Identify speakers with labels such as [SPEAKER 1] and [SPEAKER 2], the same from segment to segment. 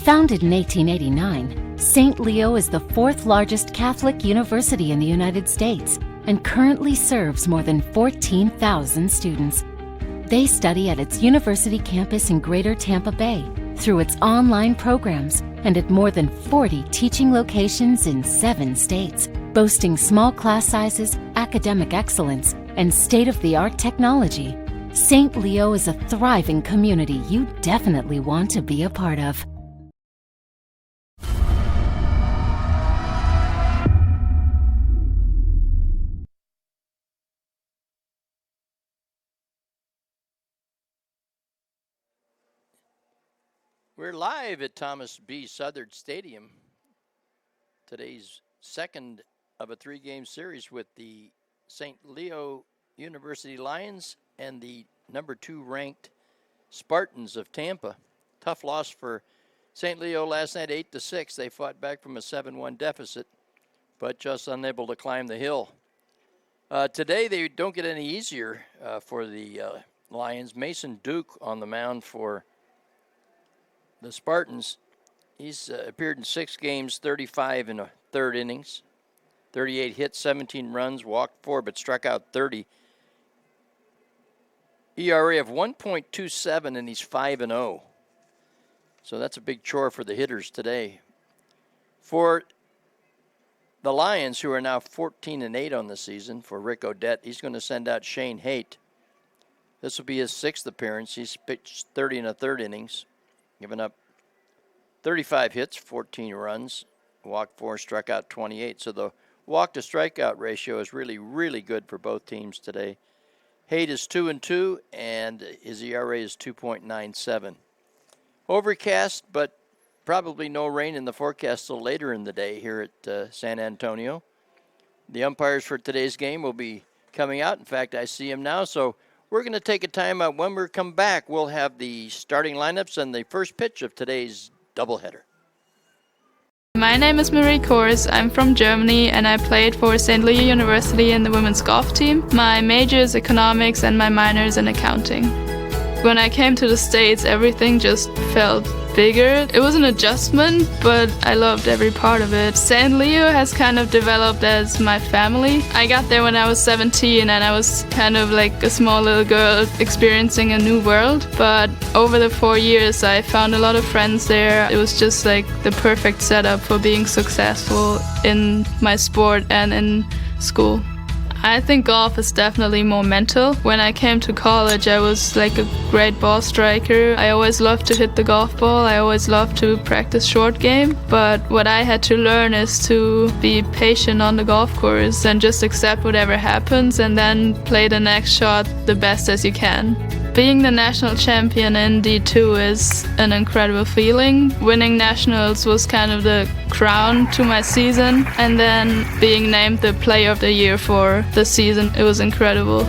[SPEAKER 1] Founded in 1889, St. Leo is the fourth largest Catholic university in the United States and currently serves more than 14,000 students. They study at its university campus in Greater Tampa Bay through its online programs and at more than 40 teaching locations in 7 states, boasting small class sizes, academic excellence, and state-of-the-art technology. St. Leo is a thriving community you definitely want to be a part of.
[SPEAKER 2] We're live at Thomas B. Southard Stadium. Today's second of a 3-game series with the St. Leo University Lions and the number 2 ranked Spartans of Tampa. Tough loss for St. Leo last night, 8-6. They fought back from a 7-1 deficit, but just unable to climb the hill. Today they don't get any easier for the Lions. Mason Duke on the mound for the Spartans. He's appeared in 6 games, 35 in a third innings, 38 hits, 17 runs, walked 4, but struck out 30. ERA of 1.27, and he's 5-0. So that's a big chore for the hitters today. For the Lions, who are now 14-8 on the season, for Rick Odette, he's going to send out Shane Haight. This will be his 6th appearance. He's pitched 30 in a third innings, given up 35 hits, 14 runs, walked 4, struck out 28. So the walk-to-strikeout ratio is really, really good for both teams today. Haight is 2-2, and his ERA is 2.97. Overcast, but probably no rain in the forecast till later in the day here at San Antonio. The umpires for today's game will be coming out. In fact, I see him now, so we're going to take a time out. When we come back, we'll have the starting lineups and the first pitch of today's doubleheader.
[SPEAKER 3] My name is Marie Kors. I'm from Germany and I played for St. Leo University in the women's golf team. My major is economics and my minor is in accounting. When I came to the States, everything just felt bigger. It was an adjustment, but I loved every part of it. St. Leo has kind of developed as my family. I got there when I was 17 and I was kind of like a small little girl experiencing a new world. But over the 4 years, I found a lot of friends there. It was just like the perfect setup for being successful in my sport and in school. I think golf is definitely more mental. When I came to college, I was like a great ball striker. I always loved to hit the golf ball. I always loved to practice short game. But what I had to learn is to be patient on the golf course and just accept whatever happens and then play the next shot the best as you can. Being the national champion in D2 is an incredible feeling. Winning nationals was kind of the crown to my season, and then being named the player of the year for the season, it was incredible.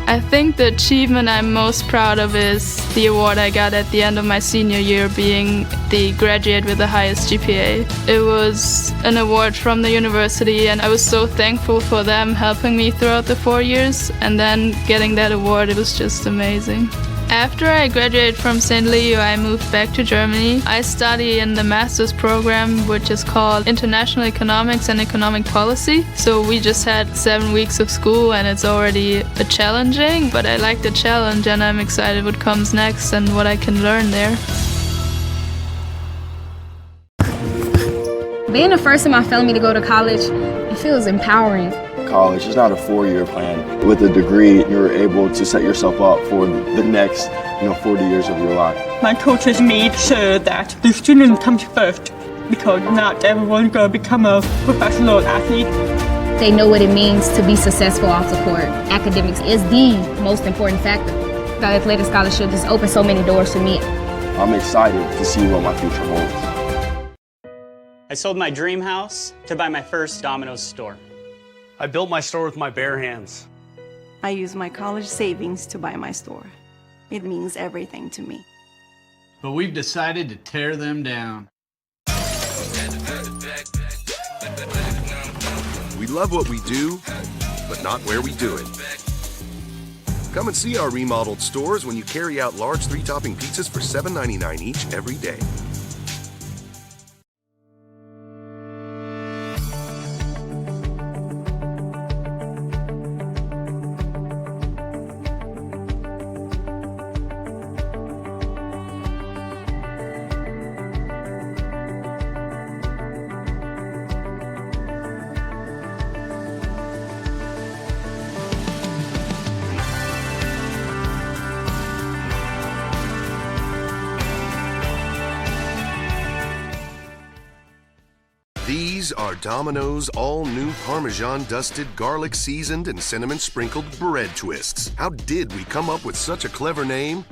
[SPEAKER 3] I think the achievement I'm most proud of is the award I got at the end of my senior year, being the graduate with the highest GPA. It was an award from the university and I was so thankful for them helping me throughout the 4 years, and then getting that award, it was just amazing. After I graduated from St. Leo, I moved back to Germany. I study in the master's program, which is called International Economics and Economic Policy. So we just had 7 weeks of school and it's already challenging, but I like the challenge and I'm excited what comes next and what I can learn there.
[SPEAKER 4] Being the first in my family to go to college, it feels empowering.
[SPEAKER 5] College is not a 4-year plan. With a degree, you're able to set yourself up for the next 40 years of your life.
[SPEAKER 6] My coaches made sure that the student comes first, because not everyone's going to become a professional athlete.
[SPEAKER 4] They know what it means to be successful off the court. Academics is the most important factor. The athletic scholarship just opened so many doors for me.
[SPEAKER 5] I'm excited to see what my future holds.
[SPEAKER 7] I sold my dream house to buy my first Domino's store.
[SPEAKER 8] I built my store with my bare hands.
[SPEAKER 9] I used my college savings to buy my store. It means everything to me.
[SPEAKER 10] But we've decided to tear them down.
[SPEAKER 11] We love what we do, but not where we do it. Come and see our remodeled stores when you carry out large 3-topping pizzas for $7.99 each every day. These are Domino's all-new Parmesan-dusted, garlic-seasoned, and cinnamon-sprinkled bread twists. How did we come up with such a clever name?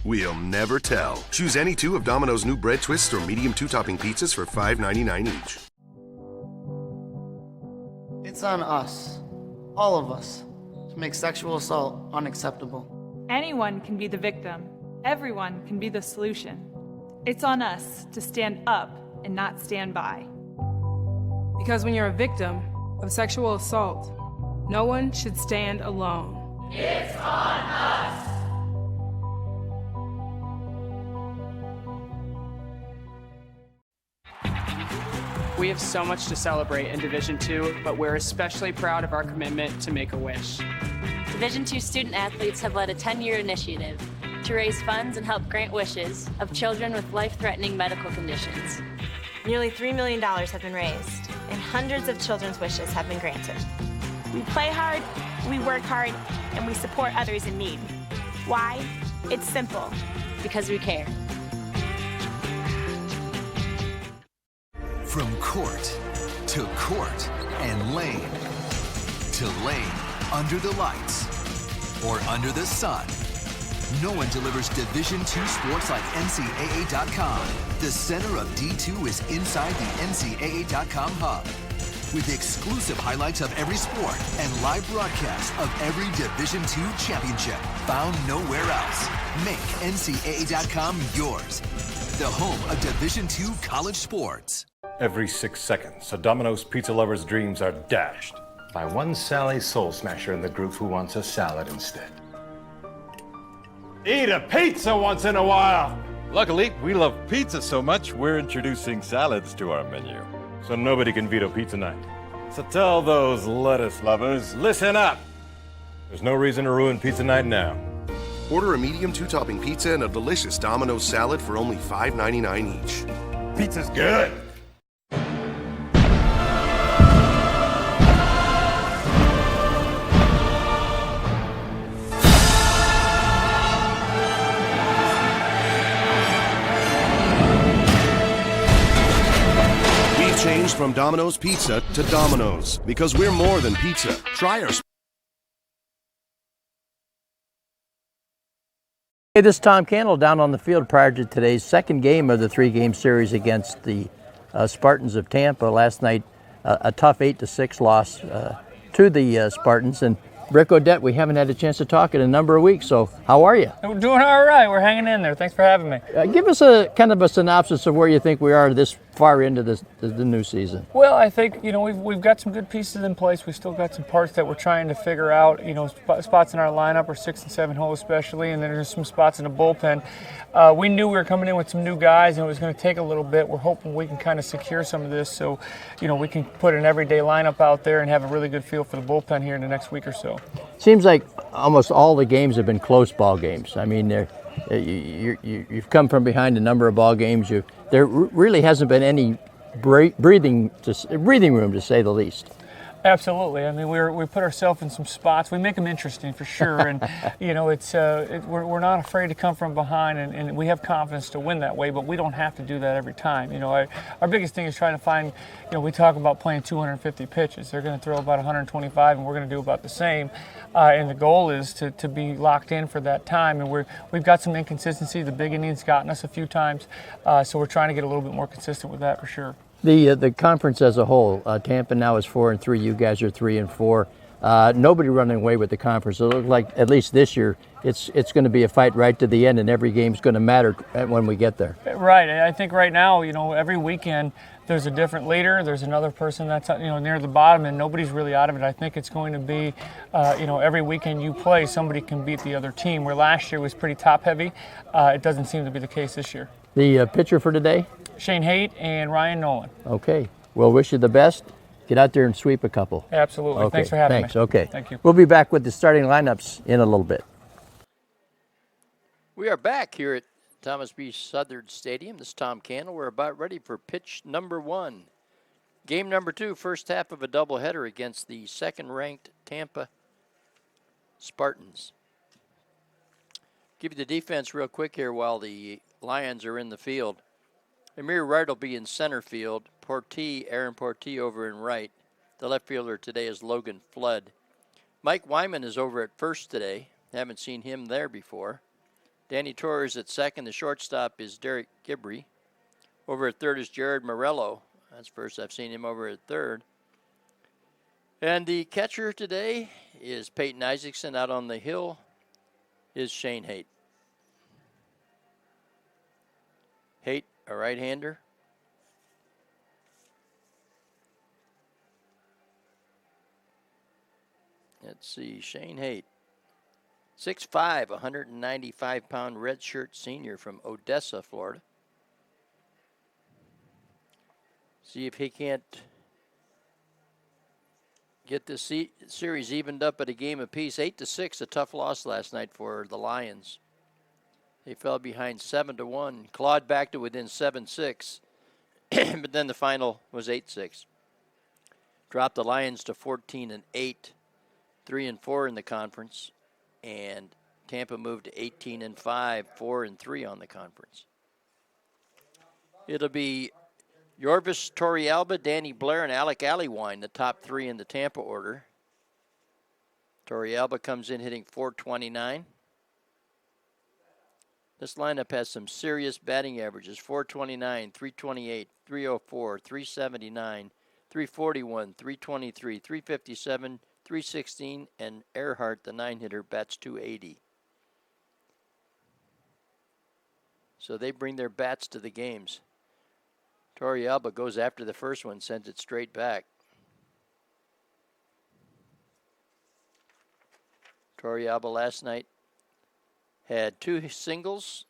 [SPEAKER 11] We'll never tell. Choose any 2 of Domino's new bread twists or medium 2-topping pizzas for $5.99 each.
[SPEAKER 12] It's on us, all of us, to make sexual assault unacceptable.
[SPEAKER 13] Anyone can be the victim. Everyone can be the solution. It's on us to stand up and not stand by.
[SPEAKER 14] Because when you're a victim of sexual assault, no one should stand alone.
[SPEAKER 15] It's on us!
[SPEAKER 16] We have so much to celebrate in Division II, but we're especially proud of our commitment to Make-A-Wish.
[SPEAKER 17] Division II student athletes have led a 10-year initiative to raise funds and help grant wishes of children with life-threatening medical conditions.
[SPEAKER 18] Nearly $3 million have been raised, and hundreds of children's wishes have been granted.
[SPEAKER 19] We play hard, we work hard, and we support others in need. Why? It's simple.
[SPEAKER 17] Because we care.
[SPEAKER 20] From court to court and lane to lane, under the lights or under the sun, no one delivers Division II sports like NCAA.com. The center of D2 is inside the NCAA.com hub, with exclusive highlights of every sport and live broadcasts of every Division II championship, found nowhere else. Make NCAA.com yours, the home of Division II college sports.
[SPEAKER 21] Every 6 seconds, a Domino's pizza lover's dreams are dashed by one Sally Soul Smasher in the group who wants a salad instead. Eat a pizza once in a while!
[SPEAKER 22] Luckily, we love pizza so much, we're introducing salads to our menu.
[SPEAKER 21] So nobody can veto pizza night. So tell those lettuce lovers, listen up! There's no reason to ruin pizza night now.
[SPEAKER 11] Order a medium 2-topping pizza and a delicious Domino's salad for only $5.99 each.
[SPEAKER 21] Pizza's good!
[SPEAKER 11] Changed from Domino's Pizza to Domino's, because we're more than pizza. Try our...
[SPEAKER 2] Hey, this is Tom Candle down on the field prior to today's second game of the 3-game series against the Spartans of Tampa. Last night, a tough 8-6 loss to the Spartans. And Rick Odette, we haven't had a chance to talk in a number of weeks, so how are you?
[SPEAKER 23] We're doing all right. We're hanging in there. Thanks for having me.
[SPEAKER 2] Give us a kind of a synopsis of where you think we are this far into the new season.
[SPEAKER 23] Well, I think, we've got some good pieces in place. We still got some parts that we're trying to figure out. Spots in our lineup are 6 and 7 hole especially, and then there's some spots in the bullpen. We knew we were coming in with some new guys, and it was going to take a little bit. We're hoping we can kind of secure some of this so, we can put an everyday lineup out there and have a really good feel for the bullpen here in the next week or so.
[SPEAKER 2] Seems like almost all the games have been close ball games. I mean, you've come from behind a number of ball games. There really hasn't been any breathing room, to say the least.
[SPEAKER 23] Absolutely. I mean, we put ourselves in some spots. We make them interesting for sure, and we're not afraid to come from behind, and we have confidence to win that way. But we don't have to do that every time. Our biggest thing is trying to find. We talk about playing 250 pitches. They're going to throw about 125, and we're going to do about the same. And the goal is to be locked in for that time. And we've got some inconsistency. The big innings gotten us a few times, so we're trying to get a little bit more consistent with that for sure.
[SPEAKER 2] The conference as a whole, Tampa now is 4-3. You guys are 3-4. Nobody running away with the conference. It looks like at least this year, it's going to be a fight right to the end, and every game's going to matter when we get there.
[SPEAKER 23] Right. I think right now, every weekend there's a different leader. There's another person that's near the bottom, and nobody's really out of it. I think it's going to be, every weekend you play, somebody can beat the other team. Where last year was pretty top heavy, it doesn't seem to be the case this year.
[SPEAKER 2] The pitcher for today?
[SPEAKER 23] Shane Haight and Ryan Nolan.
[SPEAKER 2] Okay. Well, wish you the best. Get out there and sweep a couple.
[SPEAKER 23] Absolutely.
[SPEAKER 2] Okay.
[SPEAKER 23] Thanks for having
[SPEAKER 2] me.
[SPEAKER 23] Okay.
[SPEAKER 2] Thank
[SPEAKER 23] you.
[SPEAKER 2] We'll be back with the starting lineups in a little bit. We are back here at Thomas B. Southard Stadium. This is Tom Candle. We're about ready for pitch number 1. Game number 2, first half of a doubleheader against the second-ranked Tampa Spartans. Give you the defense real quick here while the Lions are in the field. Amir Wright will be in center field. Aaron Portee over in right. The left fielder today is Logan Flood. Mike Wyman is over at first today. Haven't seen him there before. Danny Torres at second. The shortstop is Derek Gibbrey. Over at third is Jared Morello. That's first I've seen him over at third. And the catcher today is Peyton Isaacson. Out on the hill is Shane Haight. Haight, a right-hander. Let's see, Shane Haight. 6'5", 195-pound redshirt senior from Odessa, Florida. See if he can't get this series evened up at a game apiece. 8-6, a tough loss last night for the Lions. They fell behind 7-1, clawed back to within 7-6, but then the final was 8-6. Dropped the Lions to 14-8, 3-4 in the conference, and Tampa moved to 18-5, 4-3 on the conference. It'll be Yorvis Torrealba, Danny Blair, and Alec Allewine, the top three in the Tampa order. Torrealba comes in hitting .429. This lineup has some serious batting averages: .429, .328, .304, .379, .341, .323, .357, .316, and Earhart, the 9-hitter, bats .280. So they bring their bats to the games. Torrealba goes after the first one, sends it straight back. Torrealba last night had 2 singles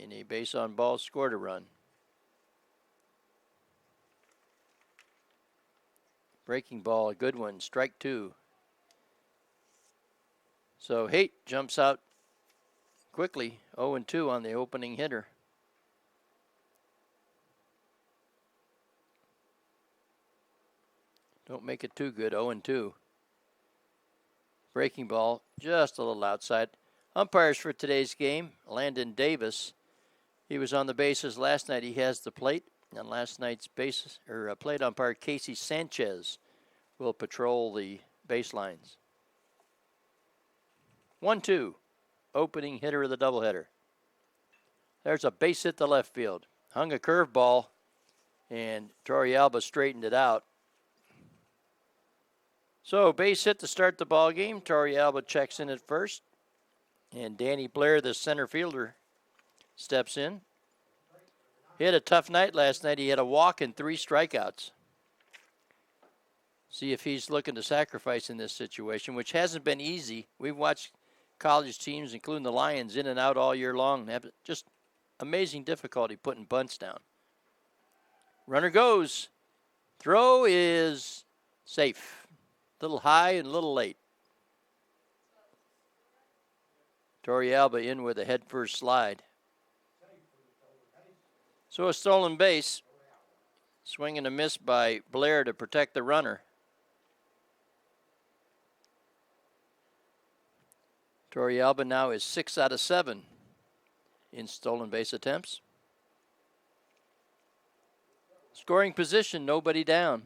[SPEAKER 2] and a base on ball, scored a run. Breaking ball, a good one, strike 2. So Haight jumps out quickly, 0-2 on the opening hitter. Don't make it too good, 0-2. Breaking ball, just a little outside. Umpires for today's game, Landon Davis. He was on the bases last night. He has the plate. And last night's plate umpire, Casey Sanchez, will patrol the baselines. 1-2, opening hitter of the doubleheader. There's a base hit to left field. Hung a curveball, and Torrealba straightened it out. So base hit to start the ball game. Torrealba checks in at first, and Danny Blair, the center fielder, steps in. He had a tough night last night. He had a walk and 3 strikeouts. See if he's looking to sacrifice in this situation, which hasn't been easy. We've watched college teams, including the Lions, in and out all year long, and have just amazing difficulty putting bunts down. Runner goes. Throw is safe. A little high and a little late. Torrealba in with a head-first slide. So a stolen base. Swing and a miss by Blair to protect the runner. Torrealba now is 6 out of 7 in stolen base attempts. Scoring position, nobody down.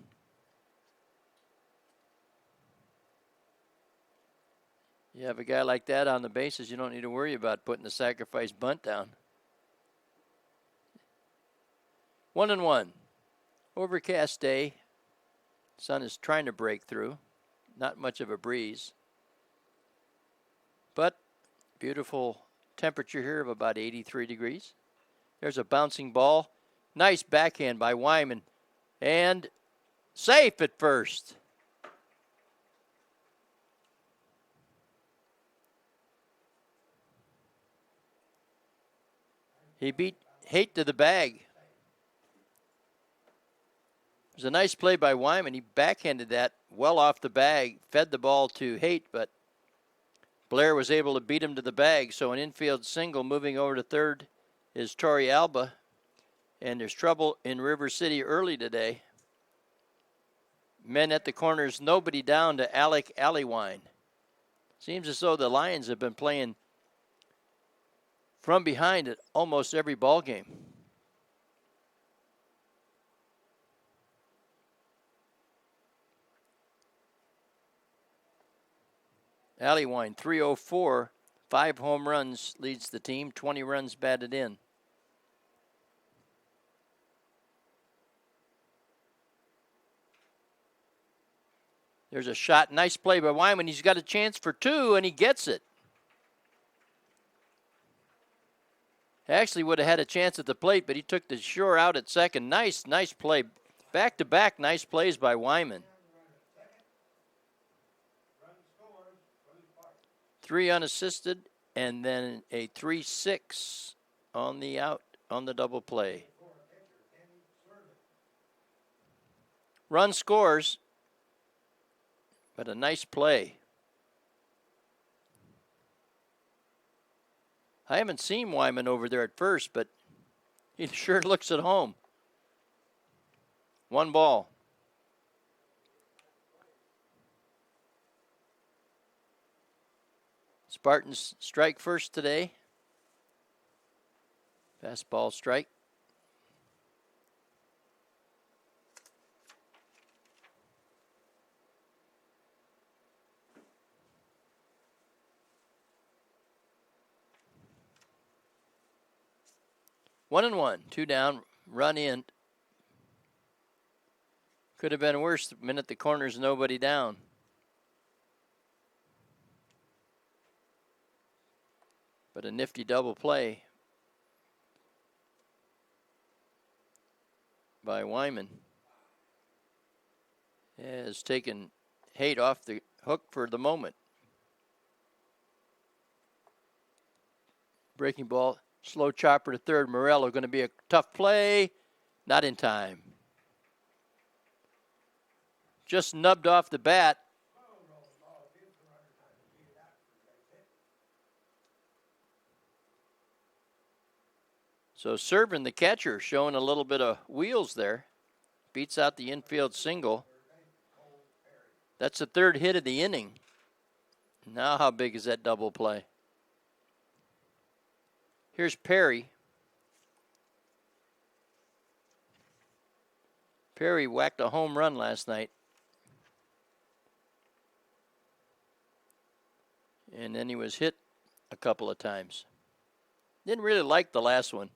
[SPEAKER 2] You have a guy like that on the bases, you don't need to worry about putting the sacrifice bunt down. 1-1. Overcast day. Sun is trying to break through. Not much of a breeze. But beautiful temperature here of about 83 degrees. There's a bouncing ball. Nice backhand by Wyman. And safe at first. He beat Haight to the bag. It was a nice play by Wyman. He backhanded that well off the bag, fed the ball to Haight, but Blair was able to beat him to the bag. So an infield single. Moving over to third is Torrealba. And there's trouble in River City early today. Men at the corners, nobody down to Alec Allewine. Seems as though the Lions have been playing from behind at almost every ball game. Alleyline 304, 5 home runs leads the team, 20 runs batted in. There's a shot. Nice play by Wyman. He's got a chance for 2, and he gets it. Actually would have had a chance at the plate, but he took the shore out at second. Nice play. Back-to-back nice plays by Wyman. 3 unassisted, and then a 3-6 on the out on the double play. Run scores, but a nice play. I haven't seen Wyman over there at first, but he sure looks at home. 1 ball. Spartans strike first today. Fastball strike. One and one, 2 down, run in. Could have been worse the minute the corner's nobody down. But a nifty double play by Wyman has taken Haight off the hook for the moment. Breaking ball. Slow chopper to third. Morello going to be a tough play. Not in time. Just nubbed off the bat. So serving the catcher, showing a little bit of wheels there. Beats out the infield single. That's the 3rd hit of the inning. Now how big is that double play? Here's Perry. Perry whacked a home run last night. And then he was hit a couple of times. Didn't really like the last one.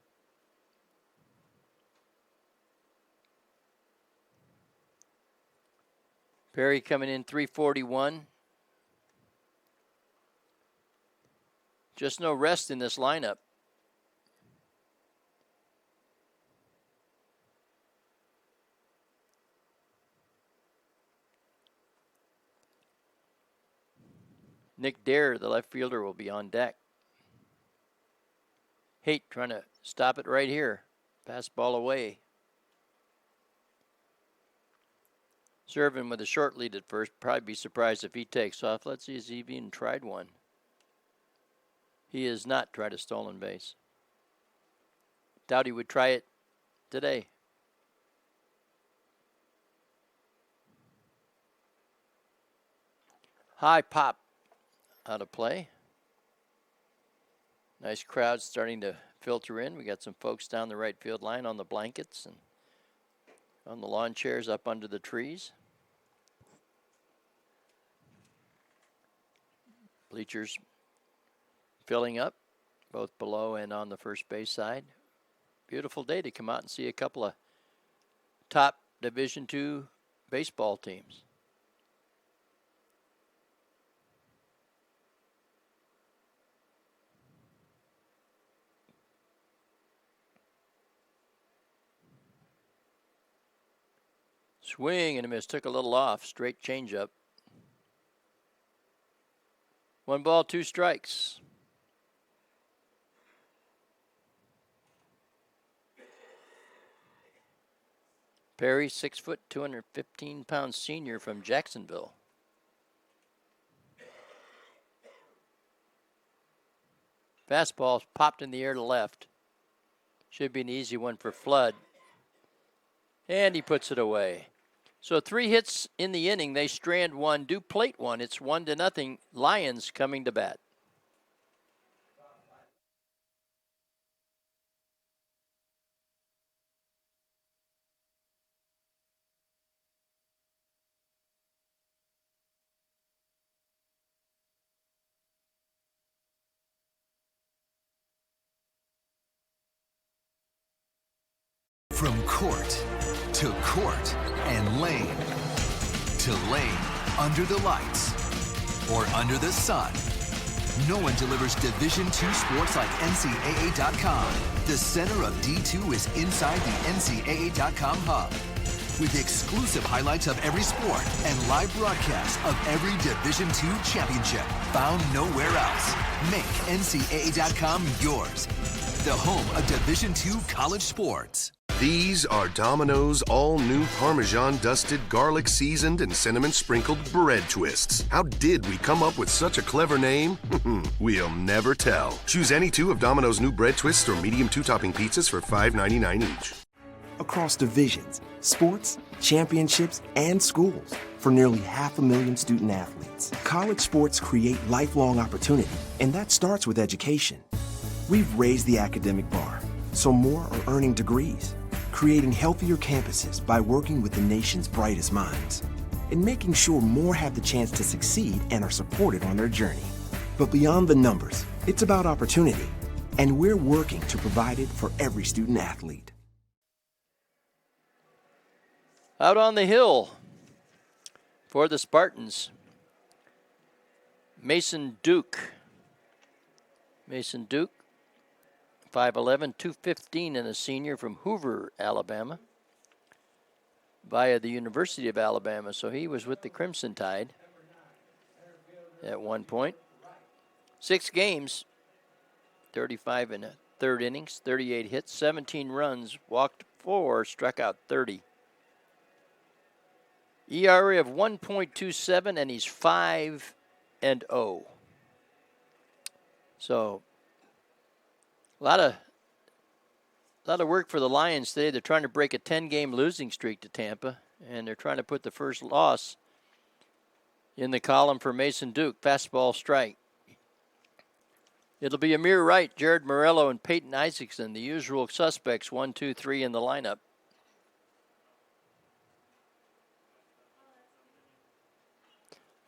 [SPEAKER 2] Perry coming in 341. Just no rest in this lineup. Nick Dare, the left fielder, will be on deck. Haight trying to stop it right here. Pass ball away. Serving with a short lead at first. Probably be surprised if he takes off. Let's see if he even tried one. He has not tried a stolen base. Doubt he would try it today. High pop out of play. Nice crowd starting to filter in. We got some folks down the right field line on the blankets and on the lawn chairs up under the trees. Bleachers filling up, both below and on the first base side. Beautiful day to come out and see a couple of top Division II baseball teams. Swing and a miss. Took a little off. Straight changeup. 1 ball, 2 strikes. Perry, 6 foot, 215-pound senior from Jacksonville. Fastball popped in the air to left. Should be an easy one for Flood. And he puts it away. So 3 hits in the inning. They strand 1, do plate 1. It's 1-0. Lions coming to bat.
[SPEAKER 20] From court and lane to lane under the lights or under the sun. No one delivers Division II sports like NCAA.com. The center of D2 is inside the NCAA.com hub with exclusive highlights of every sport and live broadcasts of every Division II championship found nowhere else. Make NCAA.com yours, the home of Division II college sports.
[SPEAKER 11] These are Domino's all-new Parmesan-dusted, garlic-seasoned, and cinnamon-sprinkled bread twists. How did we come up with such a clever name? We'll never tell. Choose any two of Domino's new bread twists or medium two-topping pizzas for $5.99 each.
[SPEAKER 1] Across divisions, sports, championships, and schools for nearly 500,000 student athletes. College sports create lifelong opportunity, and that starts with education. We've raised the academic bar, so more are earning degrees, creating healthier campuses by working with the nation's brightest minds, and making sure more have the chance to succeed and are supported on their journey. But beyond the numbers, it's about opportunity, and we're working to provide it for every student athlete.
[SPEAKER 2] Out on the hill for the Spartans, Mason Duke. Mason Duke, 5'11", 215, and a senior from Hoover, Alabama, via the University of Alabama. So he was with the Crimson Tide at one point. 6 games, 35 in a third innings, 38 hits, 17 runs, walked 4, struck out 30. ERA of 1.27, and he's 5-0. So a lot of work for the Lions today. They're trying to break a 10-game losing streak to Tampa, and they're trying to put the first loss in the column for Mason Duke. Fastball strike. It'll be Amir Wright, Jared Morello, and Peyton Isaacson, the usual suspects, 1, 2, 3 in the lineup.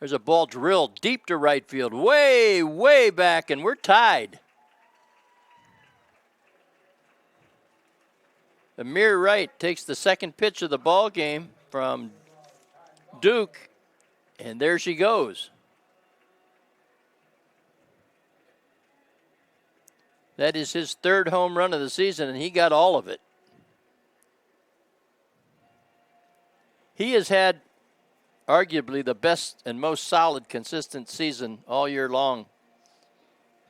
[SPEAKER 2] There's a ball drilled deep to right field, way, way back, and we're tied. Amir Wright takes the second pitch of the ball game from Duke, and there she goes. That is his 3rd home run of the season, and he got all of it. He has had arguably the best and most solid, consistent season all year long,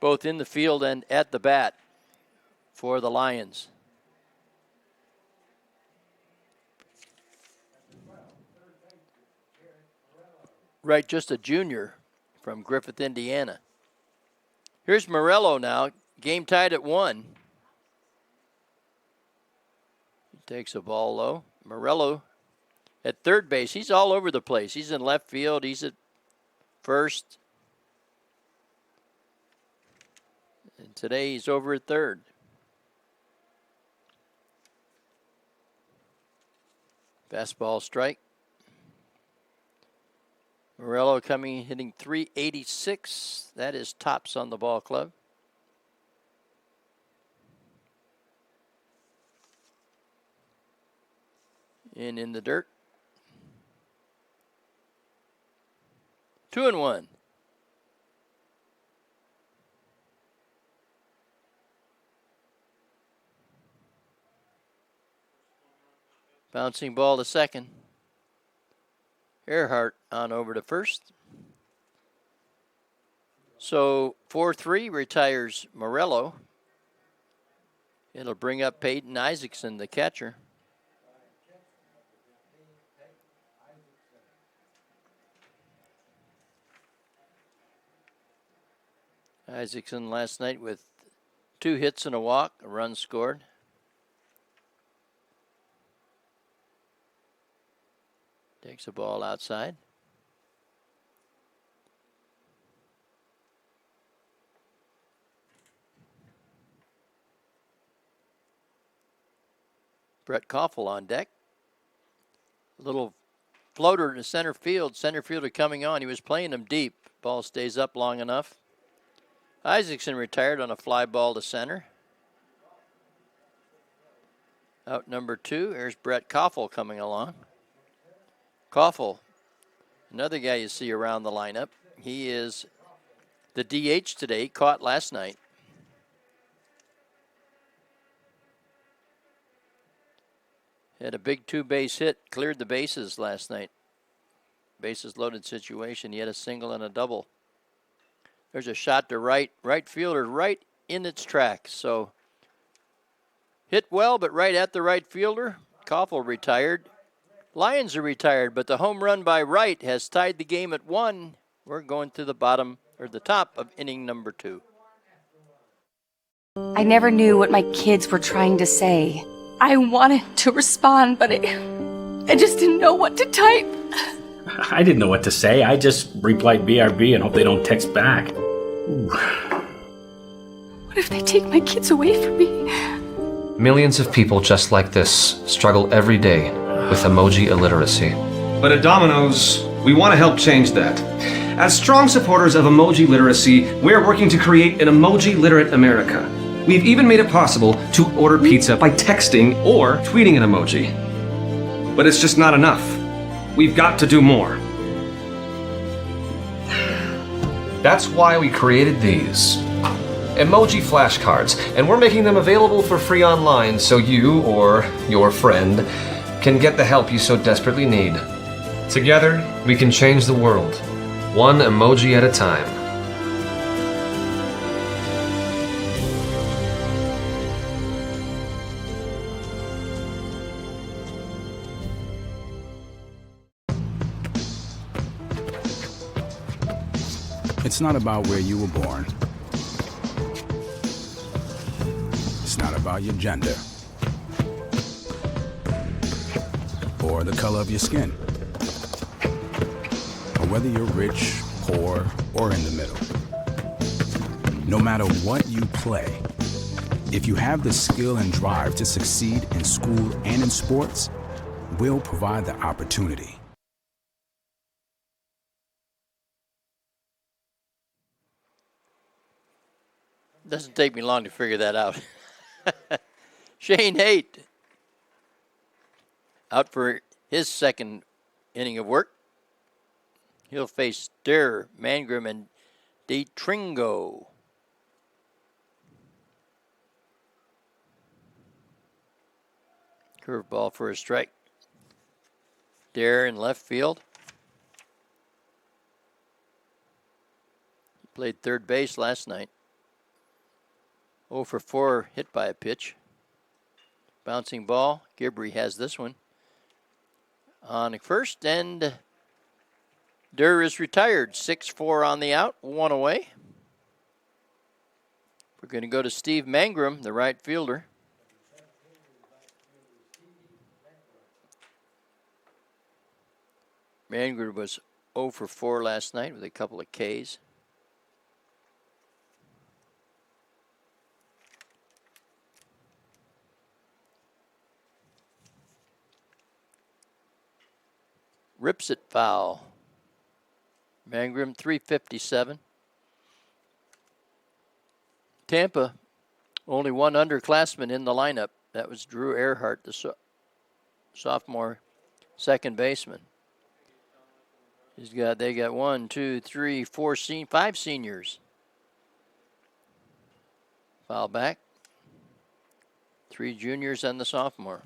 [SPEAKER 2] both in the field and at the bat for the Lions. Right, just a junior from Griffith, Indiana. Here's Morello now, game tied at 1. He takes a ball low. Morello at third base, he's all over the place. He's in left field. He's at first. And today he's over at third. Fastball strike. Morello hitting .386. That is tops on the ball club. In the dirt. 2-1. Bouncing ball to second. Earhart on over to first. So 4-3 retires Morello. It'll bring up Peyton Isaacson, the catcher. Isaacson last night with 2 hits and a walk, a run scored. Takes a ball outside. Brett Koffel on deck. A little floater to center field. Center fielder coming on. He was playing him deep. Ball stays up long enough. Isaacson retired on a fly ball to center. Out number 2, here's Brett Koffel coming along. Koffel, another guy you see around the lineup. He is the DH today, caught last night. Had a big 2-base hit, cleared the bases last night. Bases loaded situation. He had a single and a double. There's a shot to right fielder, right in its tracks. So hit well, but right at the right fielder. Koffel retired. Lions are retired, but the home run by Wright has tied the game at 1. We're going to the top of inning number 2.
[SPEAKER 9] I never knew what my kids were trying to say. I wanted to respond, but I just didn't know what to type.
[SPEAKER 3] I didn't know what to say. I just replied BRB and hope they don't text back. Ooh.
[SPEAKER 9] What if they take my kids away from me?
[SPEAKER 4] Millions of people just like this struggle every day with emoji illiteracy.
[SPEAKER 6] But at Domino's, we want to help change that. As strong supporters of emoji literacy, we're working to create an emoji-literate America. We've even made it possible to order pizza by texting or tweeting an emoji. But it's just not enough. We've got to do more.
[SPEAKER 4] That's why we created these emoji flashcards, and we're making them available for free online so you or your friend can get the help you so desperately need. Together, we can change the world, one emoji at a time.
[SPEAKER 24] It's not about where you were born. It's not about your gender or the color of your skin, or whether you're rich, poor, or in the middle. No matter what you play, if you have the skill and drive to succeed in school and in sports, we'll provide the opportunity.
[SPEAKER 2] Doesn't take me long to figure that out. Shane Haight out for his second inning of work. He'll face Durr, Mangrum, and DeTringo. Curveball for a strike. Durr in left field. He played third base last night. 0 for 4 hit by a pitch. Bouncing ball. Gibbrey has this one. On first, and Durr is retired. 6-4 on the out, 1 away. We're going to go to Steve Mangrum, the right fielder. Mangrum was 0 for 4 last night with a couple of Ks. Rips it foul. Mangrum, 357. Tampa, only one underclassman in the lineup. That was Drew Earhart, the sophomore second baseman. They got 1, 2, 3, 4, 5 seniors. Foul back. 3 juniors and the sophomore.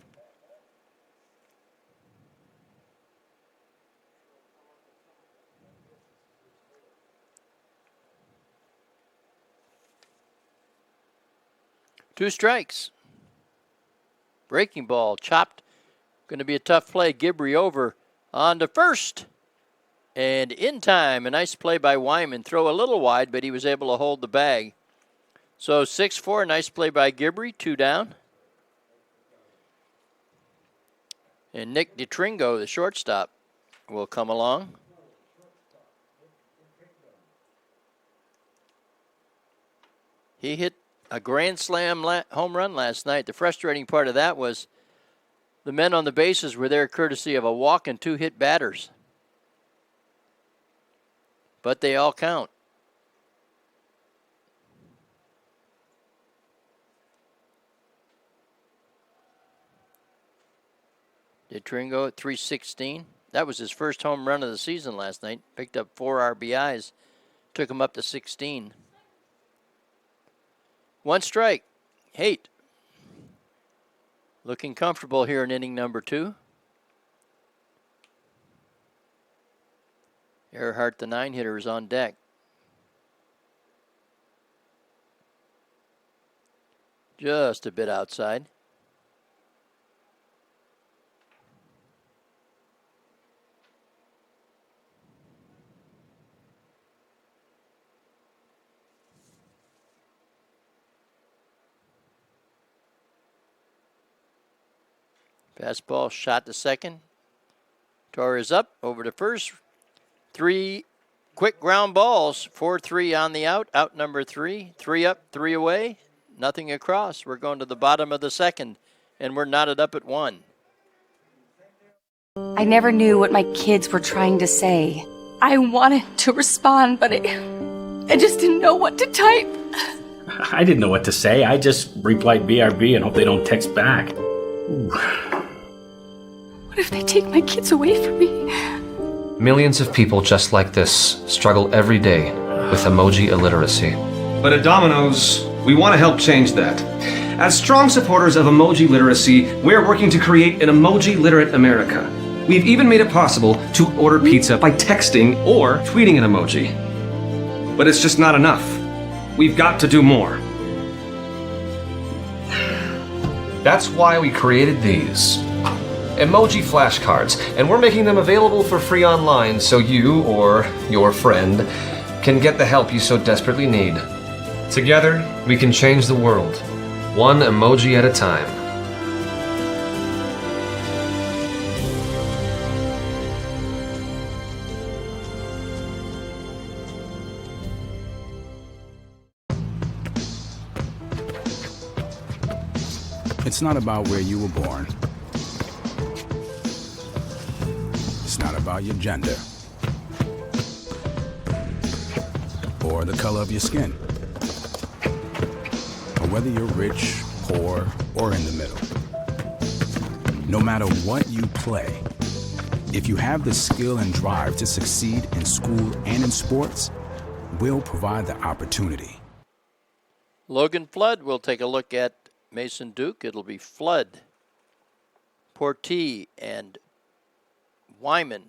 [SPEAKER 2] Two strikes. Breaking ball, chopped. Going to be a tough play. Gibbrey over on to first. And in time, a nice play by Wyman. Throw a little wide, but he was able to hold the bag. So 6-4, nice play by Gibbrey, 2 down. And Nick DeTringo, the shortstop, will come along. He hit a grand slam home run last night. The frustrating part of that was the men on the bases were there courtesy of a walk and 2 hit batters. But they all count. Did Tringo at 316. That was his first home run of the season last night. Picked up 4 RBIs. Took him up to 16. 1 strike. Haight. Looking comfortable here in inning number 2. Earhart, the 9-hitter, is on deck. Just a bit outside. Fastball shot to second. Torres up, over to first. 3 quick ground balls. 4-3 on the out. Out number 3. 3 up, 3 away. Nothing across. We're going to the bottom of the second, and we're knotted up at 1.
[SPEAKER 9] I never knew what my kids were trying to say. I wanted to respond, but I just didn't know what to type.
[SPEAKER 3] I didn't know what to say. I just replied BRB and hope they don't text back. Ooh.
[SPEAKER 9] What if they take my kids away from me?
[SPEAKER 4] Millions of people just like this struggle every day with emoji illiteracy.
[SPEAKER 6] But at Domino's, we want to help change that. As strong supporters of emoji literacy, we're working to create an emoji-literate America. We've even made it possible to order pizza by texting or tweeting an emoji. But it's just not enough. We've got to do more.
[SPEAKER 4] That's why we created these emoji flashcards, and we're making them available for free online so you or your friend can get the help you so desperately need. Together, we can change the world, one emoji at a time.
[SPEAKER 24] It's not about where you were born. It's not about your gender or the color of your skin, or whether you're rich, poor, or in the middle. No matter what you play, if you have the skill and drive to succeed in school and in sports, we'll provide the opportunity.
[SPEAKER 2] Logan Flood will take a look at Mason Duke. It'll be Flood, Portee, and Wyman,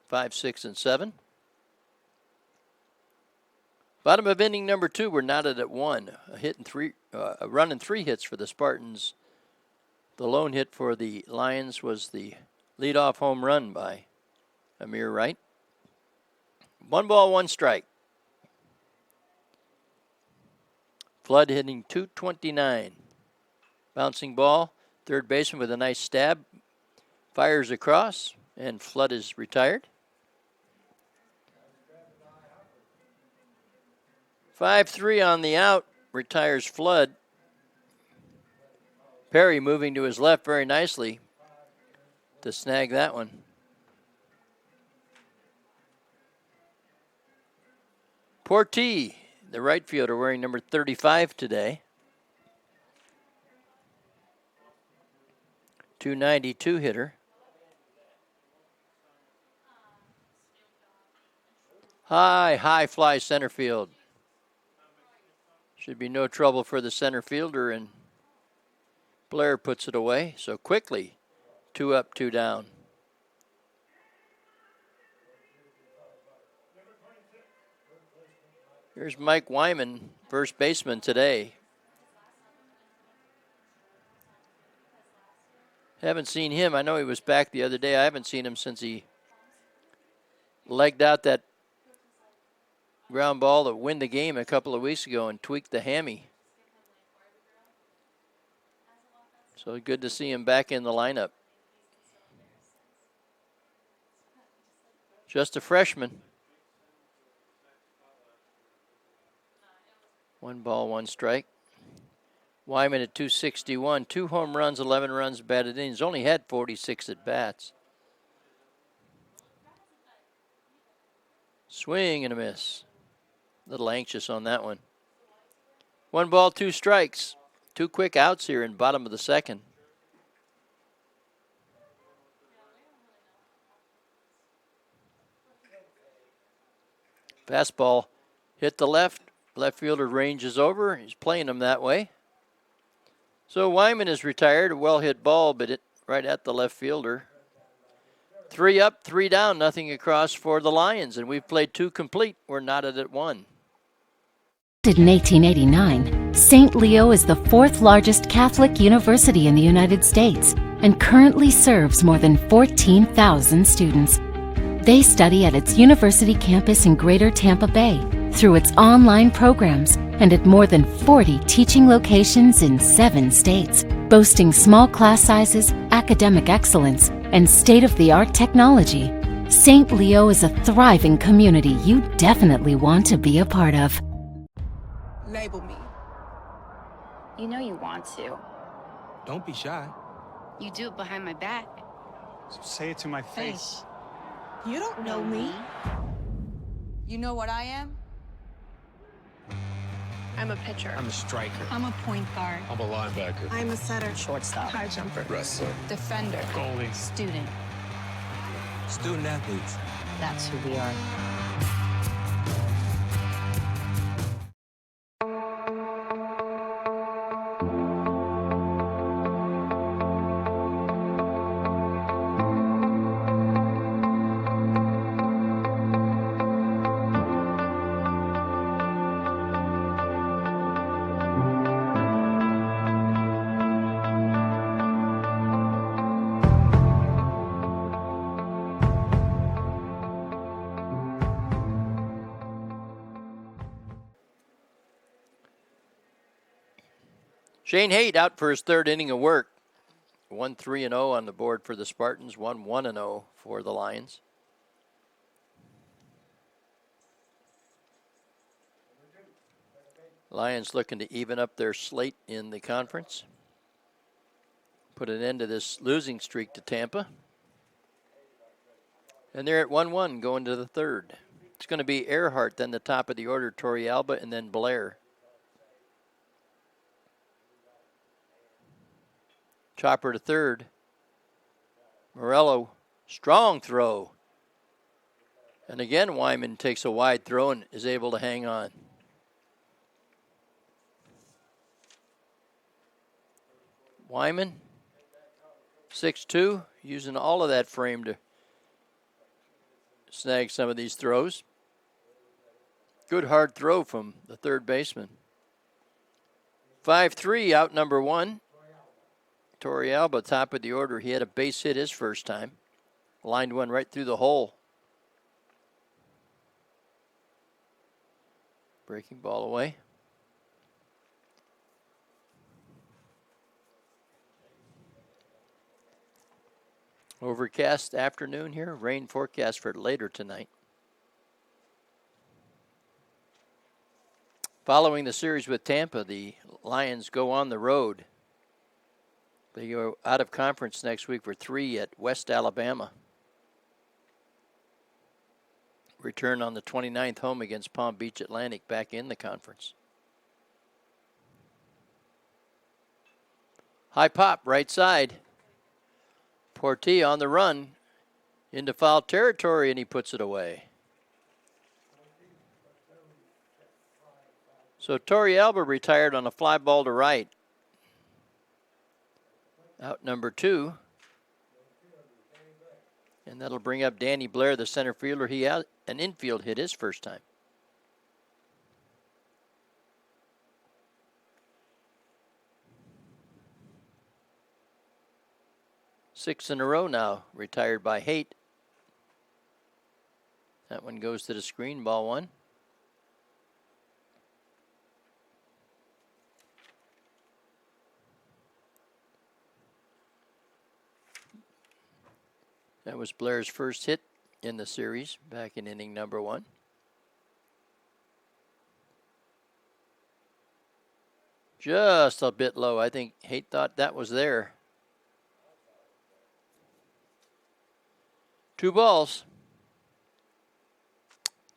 [SPEAKER 2] 5, 6, and 7. Bottom of inning number 2, we're knotted at 1. A run and 3 hits for the Spartans. The lone hit for the Lions was the leadoff home run by Amir Wright. 1 ball, 1 strike. Flood hitting .229. Bouncing ball, third baseman with a nice stab. Fires across, and Flood is retired. 5-3 on the out, retires Flood. Perry moving to his left very nicely to snag that one. Portee, the right fielder, wearing number 35 today. .292 hitter. High fly center field. Should be no trouble for the center fielder, and Blair puts it away. So quickly, 2 up, 2 down. Here's Mike Wyman, first baseman today. Haven't seen him. I know he was back the other day. I haven't seen him since he legged out that ground ball to win the game a couple of weeks ago and tweaked the hammy. So good to see him back in the lineup. Just a freshman. 1 ball, 1 strike. Wyman at .261, 2 home runs, 11 runs batted in. He's only had 46 at bats. Swing and a miss. A little anxious on that one. 1 ball, 2 strikes. 2 quick outs here in bottom of the second. Fastball hit the left. Left fielder ranges over. He's playing him that way. So Wyman is retired. A well-hit ball, but it right at the left fielder. 3 up, 3 down, nothing across for the Lions, and we've played 2 complete. We're knotted at 1.
[SPEAKER 5] In 1889, St. Leo is the 4th largest Catholic university in the United States and currently serves more than 14,000 students. They study at its university campus in Greater Tampa Bay through its online programs and at more than 40 teaching locations in 7 states, boasting small class sizes, academic excellence, and state-of-the-art technology. St. Leo is a thriving community you definitely want to be a part of.
[SPEAKER 7] Label me.
[SPEAKER 8] You know you want to.
[SPEAKER 7] Don't be shy.
[SPEAKER 8] You do it behind my back.
[SPEAKER 7] So say it to my face.
[SPEAKER 8] You don't know me.
[SPEAKER 7] You know what I am?
[SPEAKER 8] I'm a pitcher.
[SPEAKER 7] I'm a striker.
[SPEAKER 8] I'm a point guard.
[SPEAKER 7] I'm a linebacker.
[SPEAKER 8] I'm a setter.
[SPEAKER 7] Shortstop.
[SPEAKER 8] High jumper.
[SPEAKER 7] Wrestler.
[SPEAKER 8] Defender.
[SPEAKER 7] Goalie.
[SPEAKER 8] Student.
[SPEAKER 7] Student athletes.
[SPEAKER 8] That's who we are.
[SPEAKER 2] Shane Haight out for his 3rd inning of work. 1-3-0 on the board for the Spartans. 1-1-0 for the Lions. Lions looking to even up their slate in the conference. Put an end to this losing streak to Tampa. And they're at 1-1 going to the 3rd. It's going to be Earhart, then the top of the order, Torrealba, and then Blair. Chopper to 3rd. Morello, strong throw. And again, Wyman takes a wide throw and is able to hang on. Wyman, 6'2", using all of that frame to snag some of these throws. Good hard throw from the 3rd baseman. 5-3, out number 1. Torrealba, top of the order. He had a base hit his first time. Lined one right through the hole. Breaking ball away. Overcast afternoon here. Rain forecast for later tonight. Following the series with Tampa, the Lions go on the road. They go out of conference next week for 3 at West Alabama. Return on the 29th home against Palm Beach Atlantic, back in the conference. High pop, right side. Portilla on the run into foul territory, and he puts it away. So Torrealba retired on a fly ball to right. Out number 2. And that'll bring up Danny Blair, the center fielder. He had an infield hit his first time. Six in a row now, retired by Haight. That one goes to the screen, ball 1. That was Blair's first hit in the series back in inning number 1. Just a bit low. I think Haight thought that was there. 2 balls.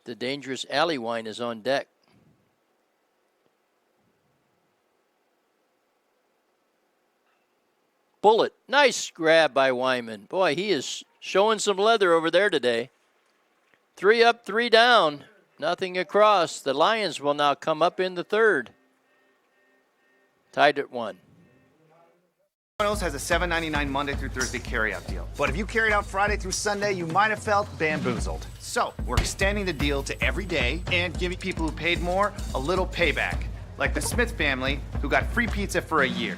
[SPEAKER 2] The dangerous alley wine is on deck. Bullet. Nice grab by Wyman. Boy, he is showing some leather over there today. 3 up, 3 down. Nothing across. The Lions will now come up in the third. Tied at 1.
[SPEAKER 10] Domino's has a $7.99 Monday through Thursday carryout deal. But if you carried out Friday through Sunday, you might have felt bamboozled. So we're extending the deal to every day and giving people who paid more a little payback. Like the Smith family, who got free pizza for a year.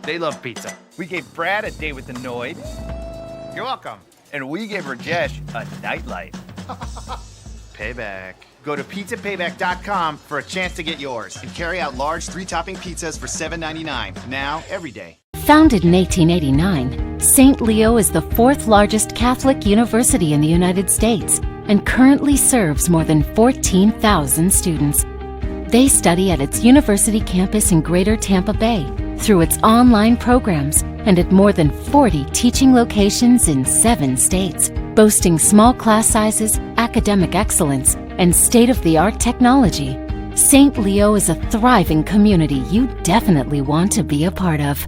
[SPEAKER 10] They love pizza.
[SPEAKER 12] We gave Brad a date with the Noid.
[SPEAKER 10] You're welcome.
[SPEAKER 12] And we gave Rajesh a nightlight.
[SPEAKER 10] Payback. Go to pizzapayback.com for a chance to get yours and carry out large 3-topping pizzas for $7.99 now every day.
[SPEAKER 5] Founded in 1889, St. Leo is the 4th largest Catholic university in the United States and currently serves more than 14,000 students. They study at its university campus in Greater Tampa Bay, through its online programs, and at more than 40 teaching locations in 7 states, boasting small class sizes, academic excellence, and state-of-the-art technology. St. Leo is a thriving community you definitely want to be a part of.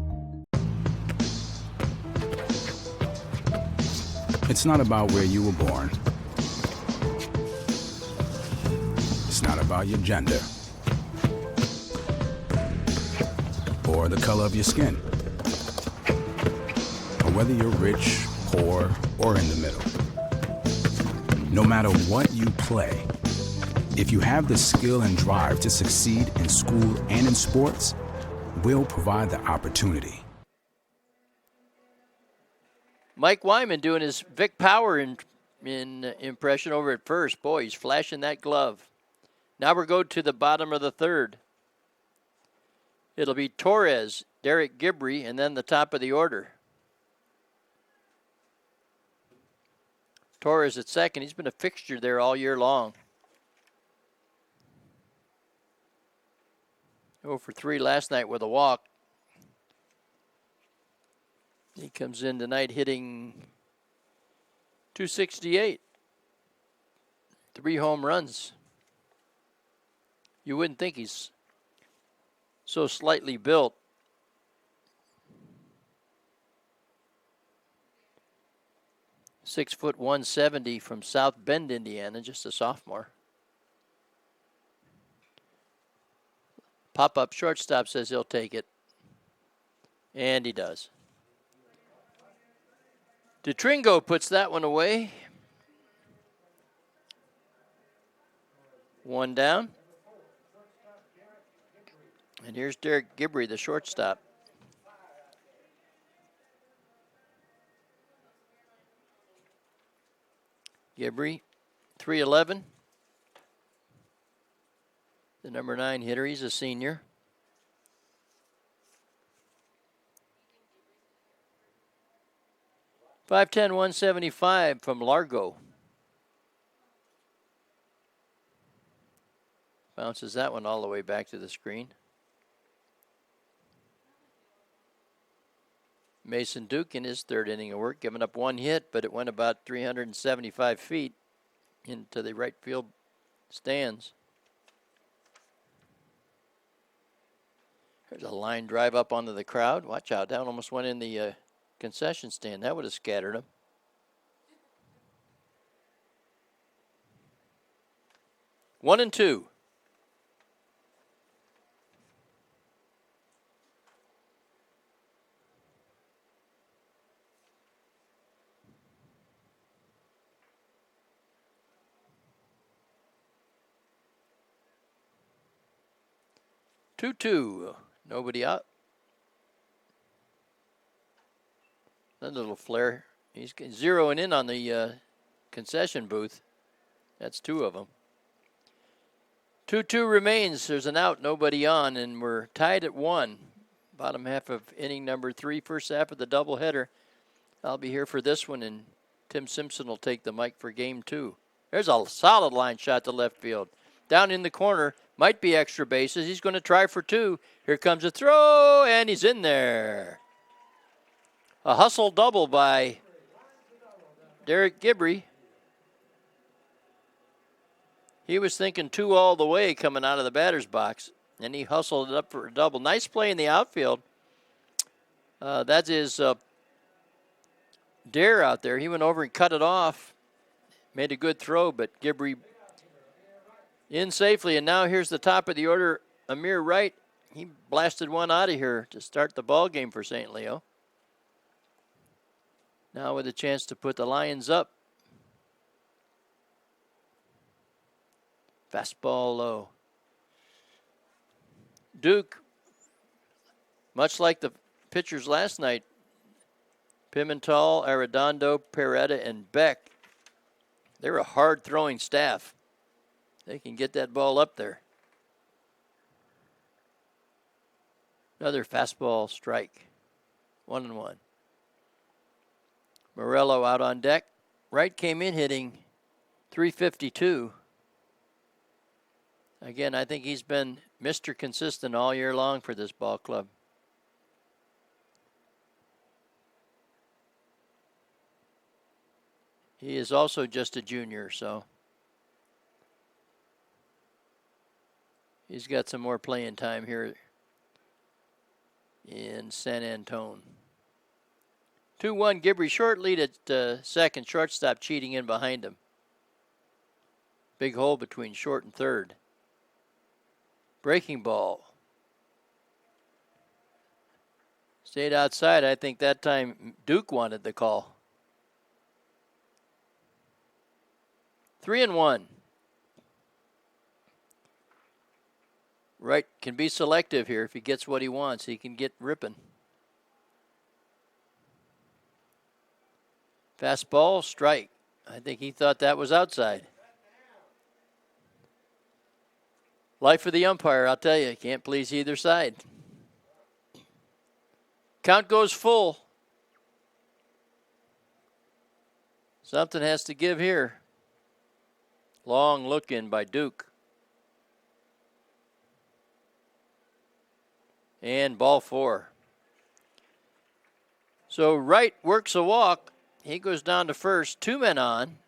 [SPEAKER 24] It's not about where you were born. It's not about your gender or the color of your skin, or whether you're rich, poor, or in the middle. No matter what you play, if you have the skill and drive to succeed in school and in sports, we'll provide the opportunity.
[SPEAKER 2] Mike Wyman doing his Vic Power impression over at first. Boy, he's flashing that glove. Now we're going to the bottom of the third. It'll be Torres, Derek Gibbrey, and then the top of the order. Torres at second. He's been a fixture there all year long. 0 for 3 last night with a walk. He comes in tonight hitting .268. 3 home runs. You wouldn't think he's so slightly built. .6 170 from South Bend, Indiana, just a sophomore. Pop-up shortstop says he'll take it. And he does. DeTringo puts that one away. 1 down. And here's Derek Gibbrey, the shortstop. Gibbrey, 3'11". The number 9 hitter, he's a senior. .510", 175 from Largo. Bounces that one all the way back to the screen. Mason Duke in his third inning of work, giving up 1 hit, but it went about 375 feet into the right field stands. There's a line drive up onto the crowd. Watch out, that one almost went in the concession stand. That would have scattered them. One and two. Two. Nobody out. That little flare. He's zeroing in on the concession booth. That's 2 of them. 2-2 remains. There's an out, nobody on, and we're tied at 1. Bottom half of inning number 3, first half of the doubleheader. I'll be here for this one, and Tim Simpson will take the mic for game 2. There's a solid line shot to left field. Down in the corner, might be extra bases. He's going to try for 2. Here comes a throw, and he's in there. A hustle double by Derek Gibbrey. He was thinking 2 all the way coming out of the batter's box, and he hustled it up for a double. Nice play in the outfield. That is Dare out there. He went over and cut it off. Made a good throw, but Gibbrey In safely, and now here's the top of the order, Amir Wright. He blasted one out of here to start the ball game for St. Leo. Now with a chance to put the Lions up. Fastball low. Duke, much like the pitchers last night, Pimental, Arredondo, Peretta, and Beck, they're a hard-throwing staff. They can get that ball up there. Another fastball strike. 1-1. Morello out on deck. Wright came in hitting .352. Again, I think he's been Mr. Consistent all year long for this ball club. He is also just a junior, so he's got some more playing time here in San Antone. 2-1, Gibbrey, short lead at second. Shortstop cheating in behind him. Big hole between short and third. Breaking ball. Stayed outside. I think that time Duke wanted the call. 3-1. Wright can be selective here. If he gets what he wants, he can get ripping. Fastball, strike. I think he thought that was outside. Life for the umpire, I'll tell you. Can't please either side. Count goes full. Something has to give here. Long look in by Duke. And ball 4. So Wright works a walk. He goes down to first. 2 men on.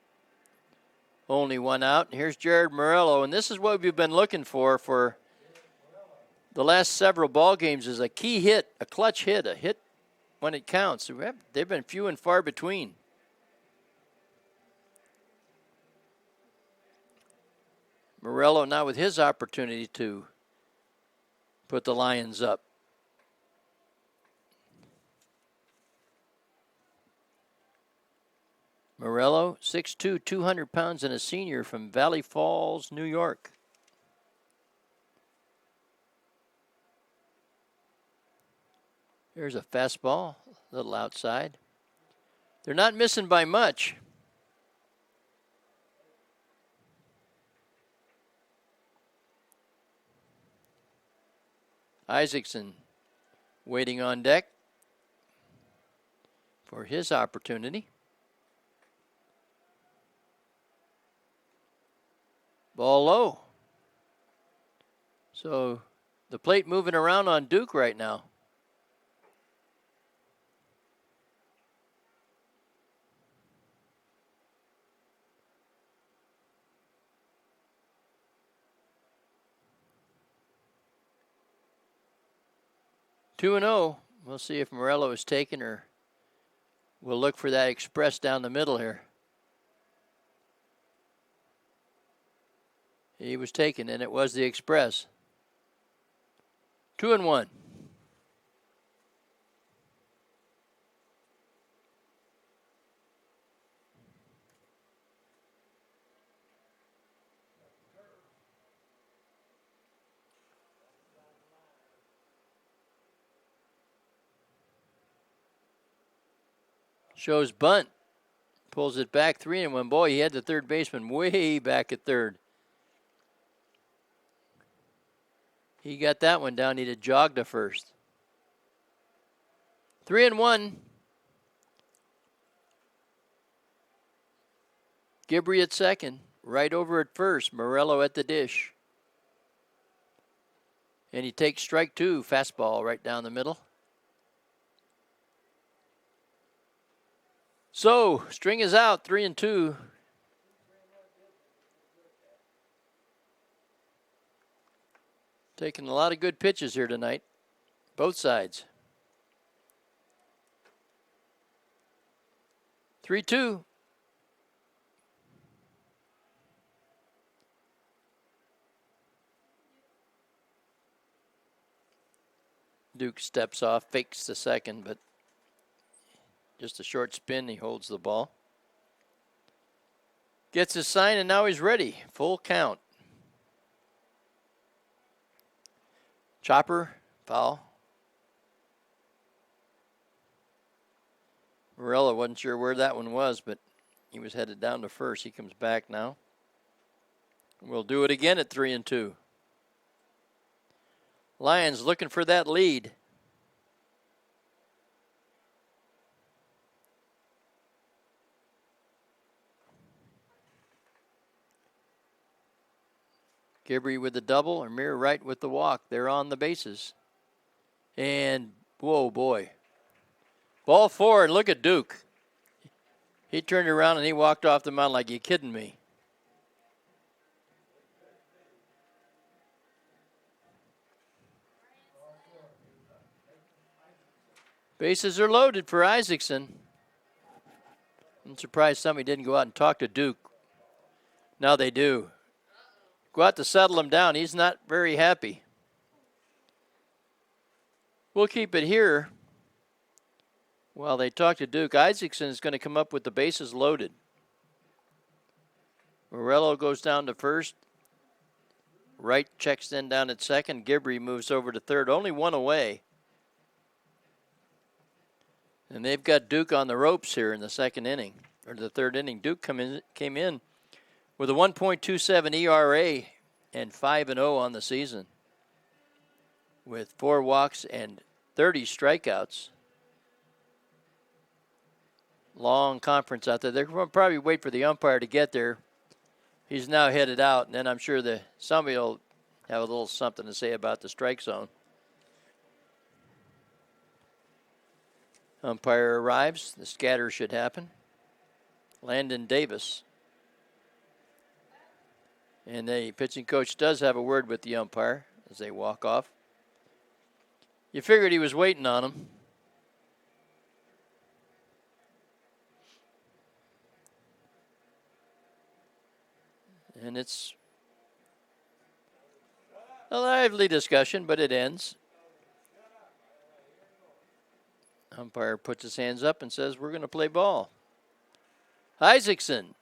[SPEAKER 2] Only 1 out. Here's Jared Morello. And this is what we've been looking for the last several ball games, is a key hit, a clutch hit, a hit when it counts. They've been few and far between. Morello now with his opportunity to put the Lions up. Morello, 6'2", 200 pounds, and a senior from Valley Falls, New York. Here's a fastball, a little outside. They're not missing by much. Isaacson waiting on deck for his opportunity. Ball low. So the plate moving around on Duke right now. Two and 0. We'll see if Morello is taken, or we'll look for that express down the middle here. He was taken, and it was the express. 2-1. Shows bunt. Pulls it back 3-1. Boy, he had the third baseman way back at third. He got that one down. He'd have jogged to first. 3-1. Gibbrey at second. Right over at first. Morello at the dish. And he takes strike 2. Fastball right down the middle. So, string is out, 3-2. Taking a lot of good pitches here tonight, both sides. 3-2. Duke steps off, fakes the second, but just a short spin, he holds the ball. Gets his sign, and now he's ready. Full count. Chopper, foul. Morella wasn't sure where that one was, but he was headed down to first. He comes back now. We'll do it again at 3-2. Lions looking for that lead. Gibbrey with the double, or Mir Wright with the walk. They're on the bases. And, whoa, boy. Ball forward, look at Duke. He turned around and he walked off the mound like, you kidding me? Bases are loaded for Isaacson. I'm surprised somebody didn't go out and talk to Duke. Now they do. Go out to settle him down. He's not very happy. We'll keep it here while they talk to Duke. Isaacson is going to come up with the bases loaded. Morello goes down to first. Wright checks in down at second. Gibbrey moves over to third. Only one away. And they've got Duke on the ropes here in the second inning, or the third inning. Duke came in with a 1.27 ERA and 5-0 on the season, with 4 walks and 30 strikeouts. Long conference out there. They're going to probably wait for the umpire to get there. He's now headed out, and then I'm sure somebody will have a little something to say about the strike zone. Umpire arrives. The scatter should happen. Landon Davis. And the pitching coach does have a word with the umpire as they walk off. You figured he was waiting on him. And it's a lively discussion, but it ends. Umpire puts his hands up and says, we're going to play ball. Isaacson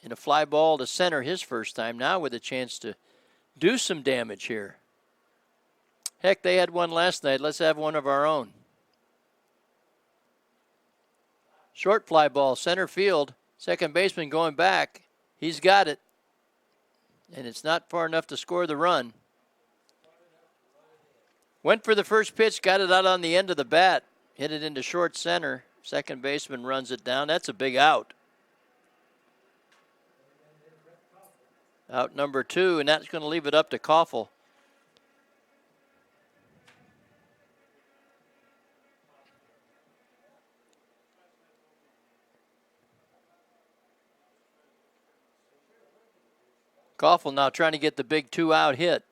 [SPEAKER 2] in a fly ball to center his first time, now with a chance to do some damage here. Heck, they had one last night. Let's have one of our own. Short fly ball, center field. Second baseman going back. He's got it. And it's not far enough to score the run. Went for the first pitch, got it out on the end of the bat. Hit it into short center. Second baseman runs it down. That's a big out. Out number 2, and that's going to leave it up to Koffel. Koffel now trying to get the big 2-out hit.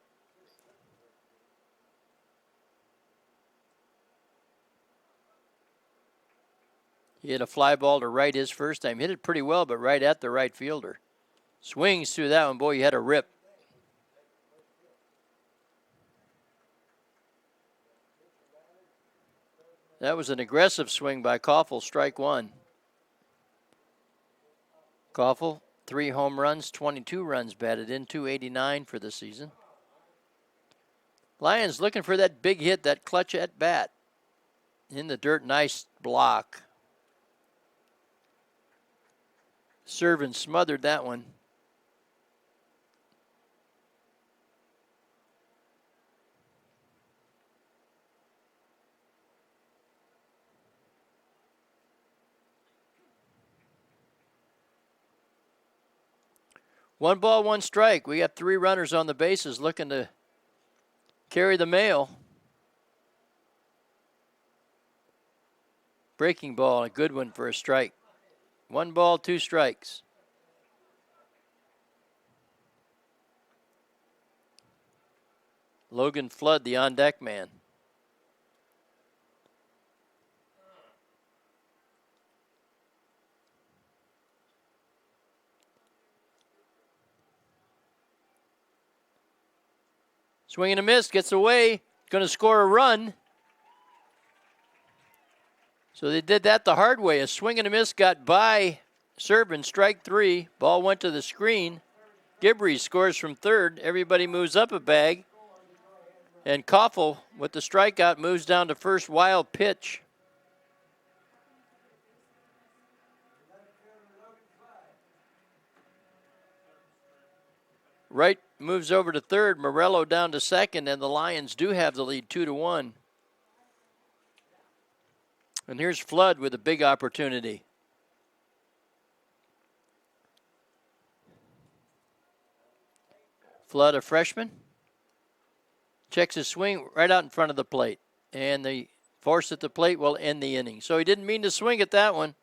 [SPEAKER 2] He hit a fly ball to right his first time. Hit it pretty well, but right at the right fielder. Swings through that one. Boy, you had a rip. That was an aggressive swing by Koffel, strike 1. Koffel, 3 home runs, 22 runs batted in, 289 for the season. Lions looking for that big hit, that clutch at bat. In the dirt, nice block. Servin smothered that one. One ball, one strike. We got 3 runners on the bases looking to carry the mail. Breaking ball, a good one for a strike. 1 ball, 2 strikes. Logan Flood, the on-deck man. Swing and a miss, gets away, going to score a run. So they did that the hard way. A swing and a miss got by Servin, strike 3. Ball went to the screen. Gibbrey scores from third. Everybody moves up a bag. And Koffel, with the strikeout, moves down to first. Wild pitch. Wright moves over to third. Morello down to second, and the Lions do have the lead 2-1. And here's Flood with a big opportunity. Flood, a freshman, checks his swing right out in front of the plate. And the force at the plate will end the inning. So he didn't mean to swing at that one.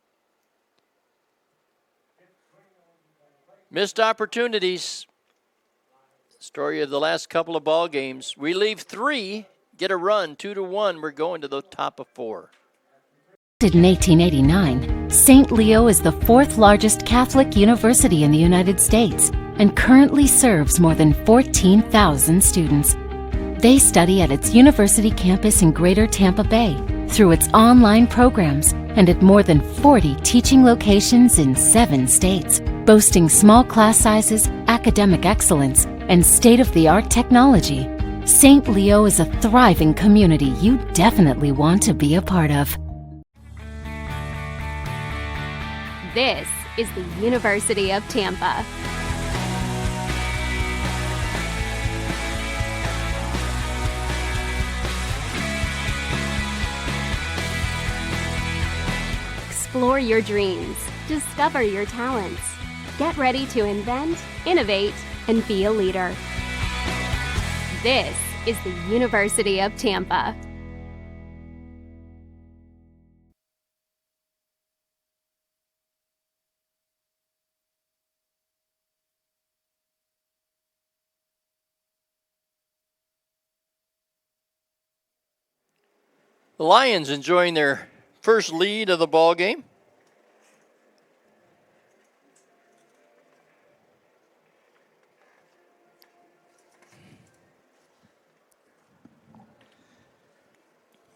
[SPEAKER 2] Missed opportunities. Story of the last couple of ball games. We leave 3, get a run, 2-1. We're going to the top of 4.
[SPEAKER 5] In 1889, St. Leo is the 4th largest Catholic university in the United States and currently serves more than 14,000 students. They study at its university campus in Greater Tampa Bay through its online programs and at more than 40 teaching locations in 7 states, boasting small class sizes, academic excellence, and state-of-the-art technology. St. Leo is a thriving community you definitely want to be a part of.
[SPEAKER 13] This is the University of Tampa. Explore your dreams, discover your talents. Get ready to invent, innovate, and be a leader. This is the University of Tampa.
[SPEAKER 2] The Lions enjoying their first lead of the ball game.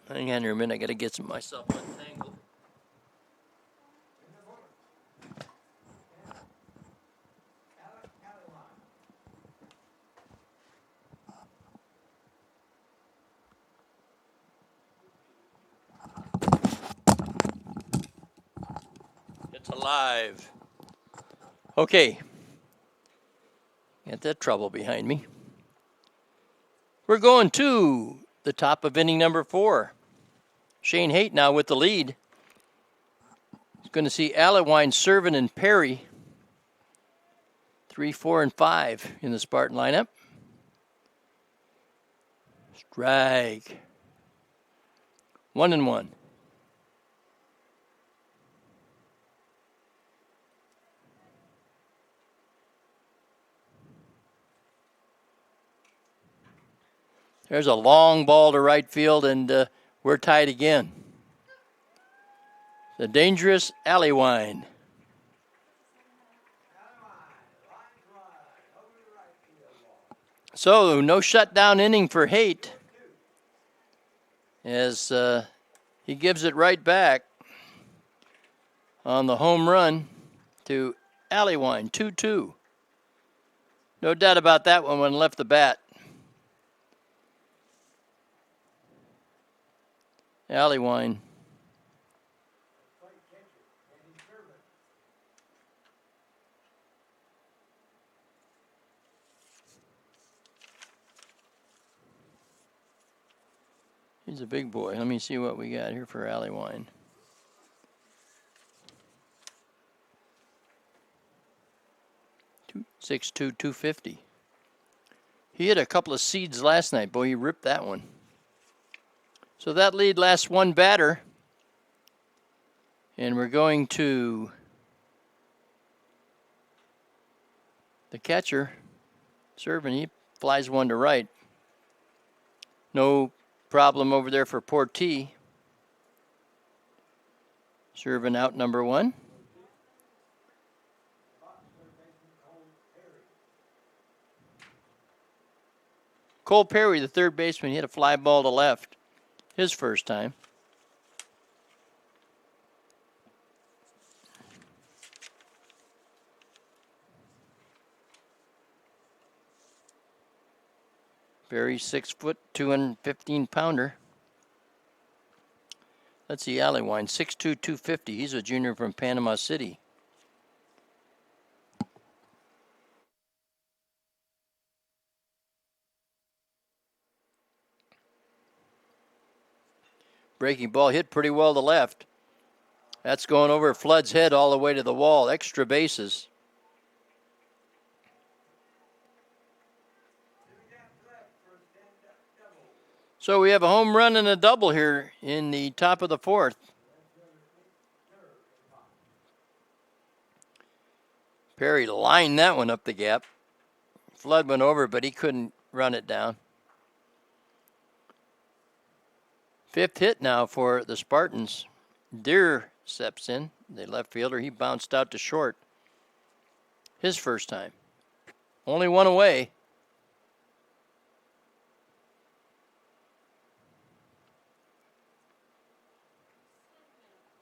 [SPEAKER 2] Hang on here a minute, I got to get myself untangled. It's alive. Okay. Got that trouble behind me. We're going to the top of inning number 4. Shane Haight now with the lead. He's going to see Allewine, Servin, and Perry. 3, 4, and 5 in the Spartan lineup. Strike. 1-1. There's a long ball to right field, and we're tied again. The dangerous Allewine. So, no shutdown inning for Haight, as he gives it right back on the home run to Allewine, 2-2. No doubt about that one when left the bat. Allewine. He's a big boy. Let me see what we got here for Allewine. $6'2", 250. He hit a couple of seeds last night. Boy, he ripped that one. So that lead lasts one batter. And we're going to the catcher, Servin. He flies one to right. No problem over there for Portee. Servin out number 1. Cole Perry, the third baseman, hit a fly ball to left. His first time. Very 6 foot, 215 pounder. Let's see, Allywine, 6'2", 250. He's a junior from Panama City. Breaking ball hit pretty well to left. That's going over Flood's head all the way to the wall. Extra bases. So we have a home run and a double here in the top of the fourth. Perry lined that one up the gap. Flood went over, but he couldn't run it down. Fifth hit now for the Spartans. Deere steps in, the left fielder. He bounced out to short. His first time. Only one away.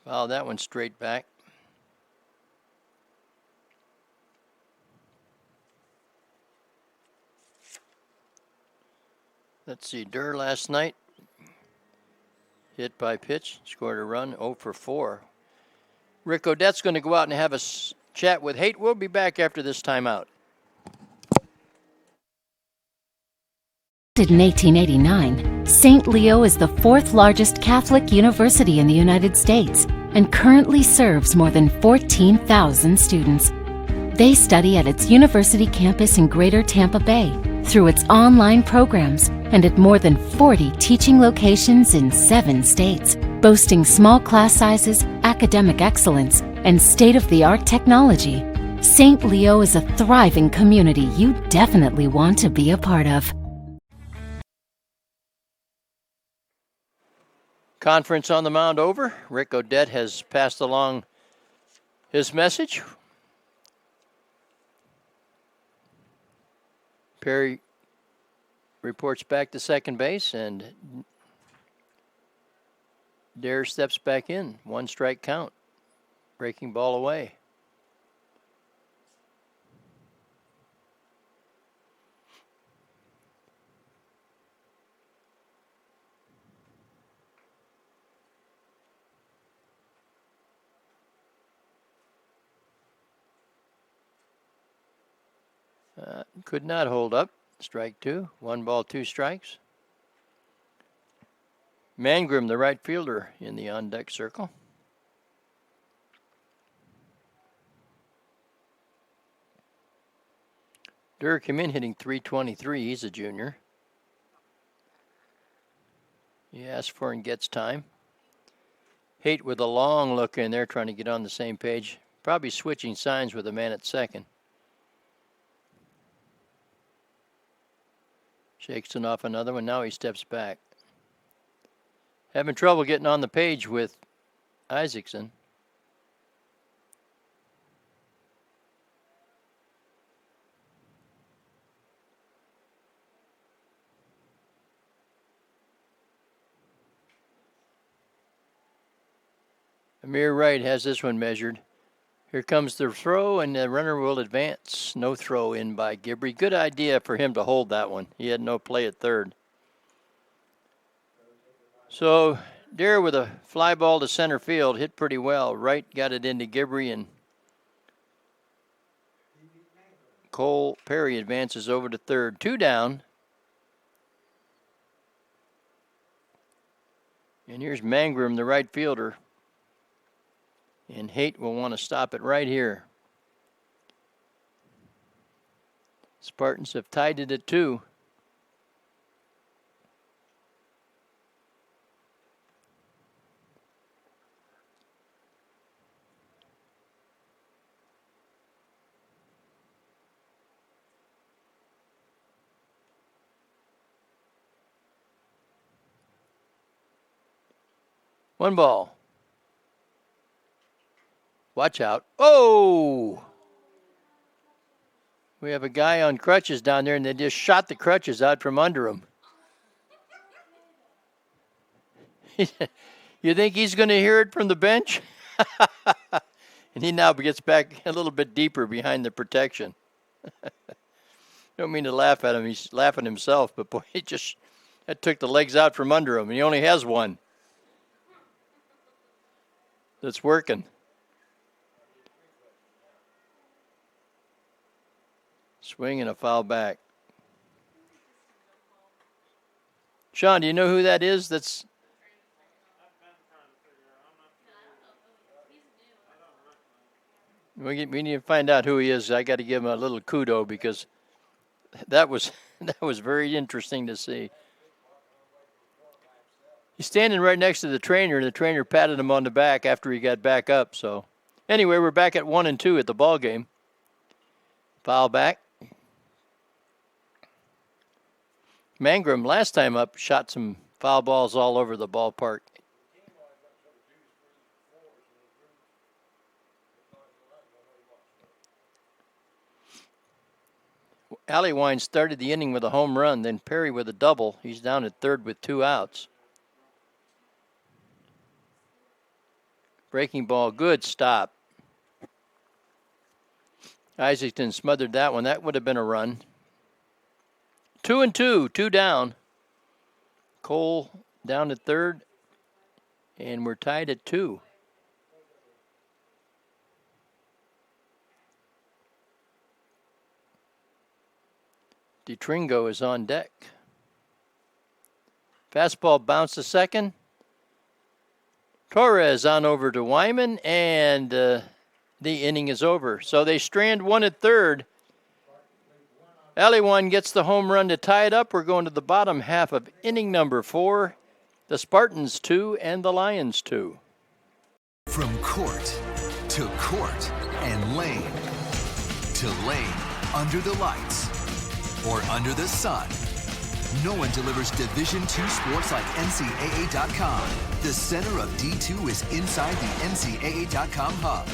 [SPEAKER 2] Fouled that one straight back. Let's see, Durr last night, hit by pitch, scored a run, 0 for 4. Rick Odette's going to go out and have a chat with Haight. We'll be back after this timeout.
[SPEAKER 5] In 1889, St. Leo is the fourth largest Catholic university in the United States and currently serves more than 14,000 students. They study at its university campus in Greater Tampa Bay through its online programs and at more than 40 teaching locations in 7 states, boasting small class sizes, academic excellence, and state-of-the-art technology. St. Leo is a thriving community you definitely want to be a part of.
[SPEAKER 2] Conference on the mound over. Rick Odette has passed along his message. Perry reports back to second base, and Dare steps back in. 1 strike count. Breaking ball away. Could not hold up. Strike 2. 1 ball, 2 strikes. Mangrum, the right fielder, in the on-deck circle. Durr came in hitting .323. He's a junior. He asks for and gets time. Haight with a long look in there, trying to get on the same page. Probably switching signs with a man at second. Shakes it off another one. Now he steps back. Having trouble getting on the page with Isaacson. Amir Wright has this one measured. Here comes the throw, and the runner will advance. No throw in by Gibbrey. Good idea for him to hold that one. He had no play at third. So Dare with a fly ball to center field, hit pretty well. Wright got it into Gibbrey, and Cole Perry advances over to third. 2 down. And here's Mangrum, the right fielder. And Haight will want to stop it right here. Spartans have tied it at 2. One ball. Watch out. Oh! We have a guy on crutches down there, and they just shot the crutches out from under him. You think he's going to hear it from the bench? And he now gets back a little bit deeper behind the protection. Don't mean to laugh at him. He's laughing himself, but boy, that took the legs out from under him. He only has one that's working. Swing and a foul back. Sean, do you know who that is? We need to find out who he is. I got to give him a little kudo because that was very interesting to see. He's standing right next to the trainer, and the trainer patted him on the back after he got back up. So, anyway, we're back at 1-2 at the ball game. Foul back. Mangrum, last time up, shot some foul balls all over the ballpark. Allewine started the inning with a home run, then Perry with a double. He's down at third with 2 outs. Breaking ball, good stop. Isaacson smothered that one. That would have been a run. 2-2, 2 down. Cole down at third, and we're tied at 2. DeTringo is on deck. Fastball bounced to second. Torres on over to Wyman, and the inning is over. So they strand one at third. Alleywan gets the home run to tie it up. We're going to the bottom half of inning number 4. The Spartans 2 and the Lions 2.
[SPEAKER 20] From court and lane to lane under the lights or under the sun. No one delivers Division II sports like NCAA.com. The center of D2 is inside the NCAA.com hub.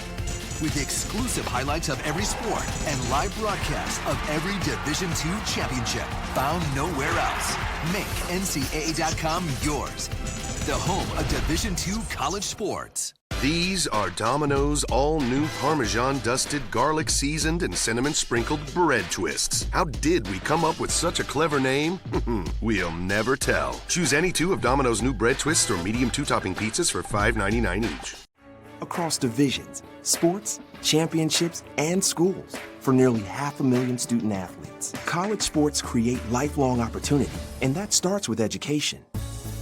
[SPEAKER 20] With exclusive highlights of every sport and live broadcasts of every Division II championship found nowhere else. Make NCAA.com yours. The home of Division II college sports.
[SPEAKER 11] These are Domino's all-new Parmesan-dusted, garlic-seasoned, and cinnamon-sprinkled bread twists. How did we come up with such a clever name? We'll never tell. Choose any 2 of Domino's new bread twists or medium 2-topping pizzas for $5.99 each.
[SPEAKER 1] Across divisions, sports, championships, and schools for nearly 500,000 student athletes. College sports create lifelong opportunity, and that starts with education.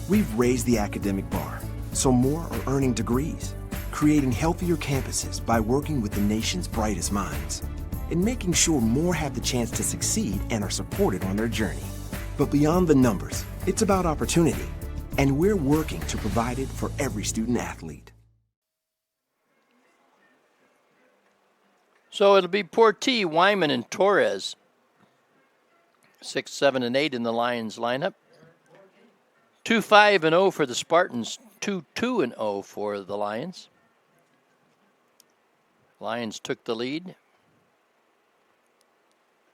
[SPEAKER 1] We've raised the academic bar, so more are earning degrees, creating healthier campuses by working with the nation's brightest minds, and making sure more have the chance to succeed and are supported on their journey. But beyond the numbers, it's about opportunity, and we're working to provide it for every student athlete.
[SPEAKER 2] So it'll be Portee, Wyman, and Torres. 6, 7, and 8 in the Lions lineup. 2-5-0 for the Spartans. 2-2-0 for the Lions. Lions took the lead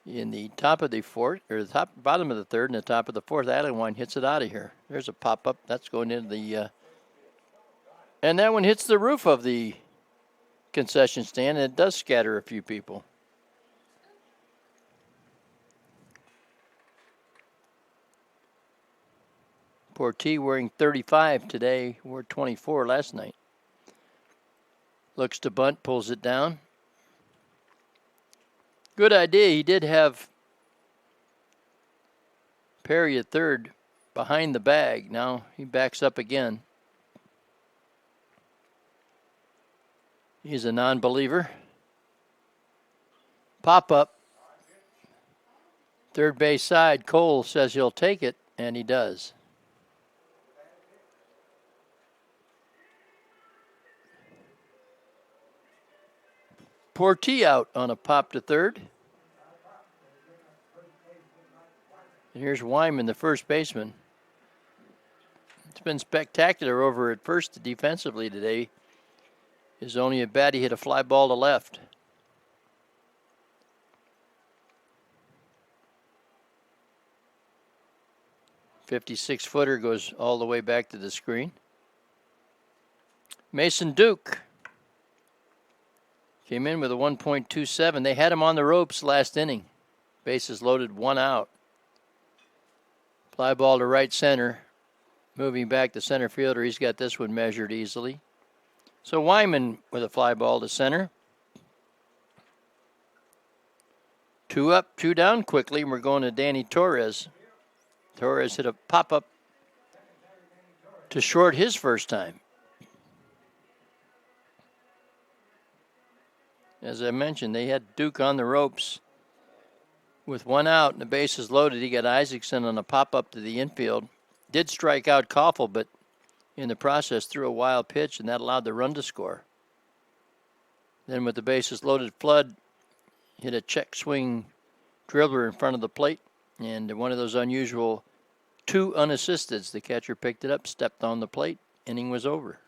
[SPEAKER 2] in the top of the fourth, or the bottom of the third, and the top of the fourth. Allewine hits it out of here. There's a pop-up. That's going into the, and that one hits the roof of the concession stand, and it does scatter a few people. Portee wearing 35 today, wore 24 last night. Looks to bunt, pulls it down. Good idea. He did have Perry at third behind the bag. Now he backs up again. He's a non-believer. Pop up. Third base side. Cole says he'll take it, and he does. Portee out on a pop to third. And here's Wyman, the first baseman. It's been spectacular over at first defensively today. Is only a bat. He hit a fly ball to left. .56-footer goes all the way back to the screen. Mason Duke came in with a 1.27. They had him on the ropes last inning. Bases loaded, 1 out. Fly ball to right center. Moving back to center fielder. He's got this one measured easily. So Wyman with a fly ball to center. 2 up, 2 down quickly, and we're going to Danny Torres. Torres hit a pop-up to short his first time. As I mentioned, they had Duke on the ropes with 1 out and the bases loaded. He got Isaacson on a pop-up to the infield. Did strike out Koffel, but in the process threw a wild pitch, and that allowed the run to score. Then with the bases loaded, Flood hit a check swing dribbler in front of the plate, and one of those unusual 2 unassisteds. The catcher picked it up, stepped on the plate, inning was over.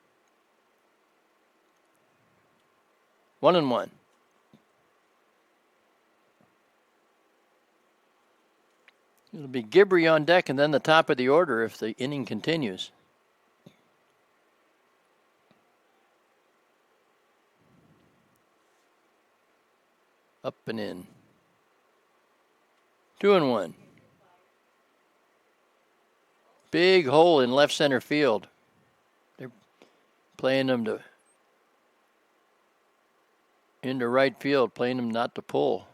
[SPEAKER 2] 1-1. It'll be Gibbrey on deck and then the top of the order if the inning continues. Up and in. 2-1. Big hole in left center field. They're playing them into right field, playing them not to pull.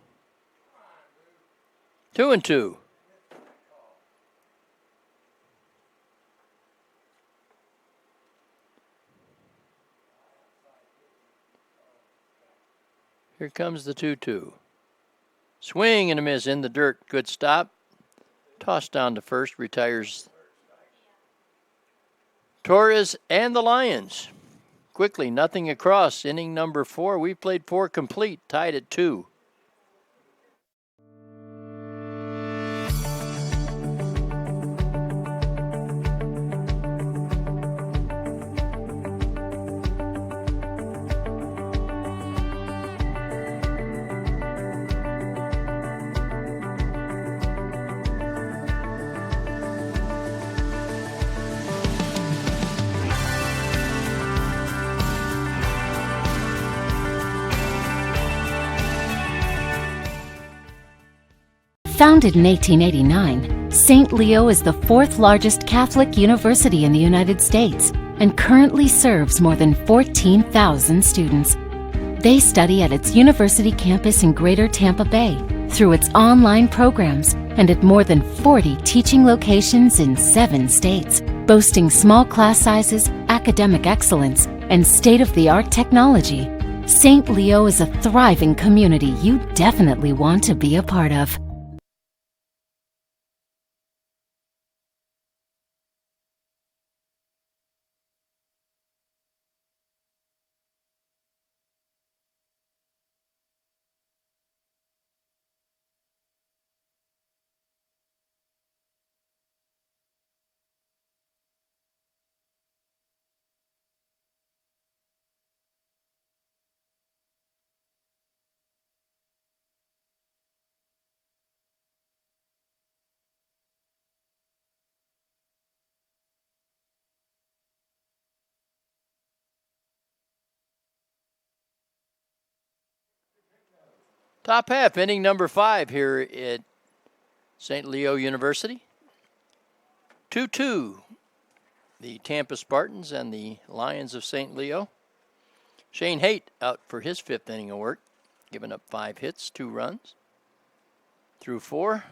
[SPEAKER 2] 2-2. Here comes the 2-2. Swing and a miss in the dirt. Good stop. Toss down to first. Retires Torres and the Lions. Quickly, nothing across. Inning number 4. We've played 4 complete. Tied at 2.
[SPEAKER 5] Founded in 1889, St. Leo is the 4th largest Catholic university in the United States and currently serves more than 14,000 students. They study at its university campus in Greater Tampa Bay, through its online programs, and at more than 40 teaching locations in 7 states, boasting small class sizes, academic excellence, and state-of-the-art technology. St. Leo is a thriving community you definitely want to be a part of.
[SPEAKER 2] Top half, inning number 5 here at St. Leo University. 2-2, the Tampa Spartans and the Lions of St. Leo. Shane Haight out for his 5th inning of work, giving up 5 hits, 2 runs. Through 4,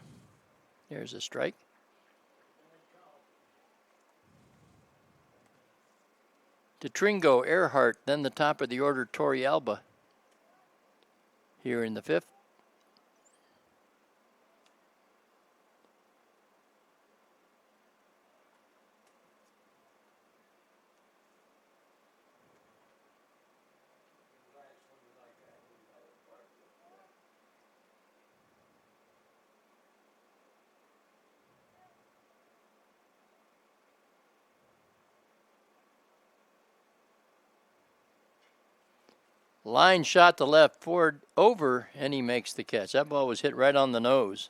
[SPEAKER 2] there's a strike. To Tringo, Earhart, then the top of the order, Torrealba. Here in the 5th. Line shot to left, Ford over, and he makes the catch. That ball was hit right on the nose.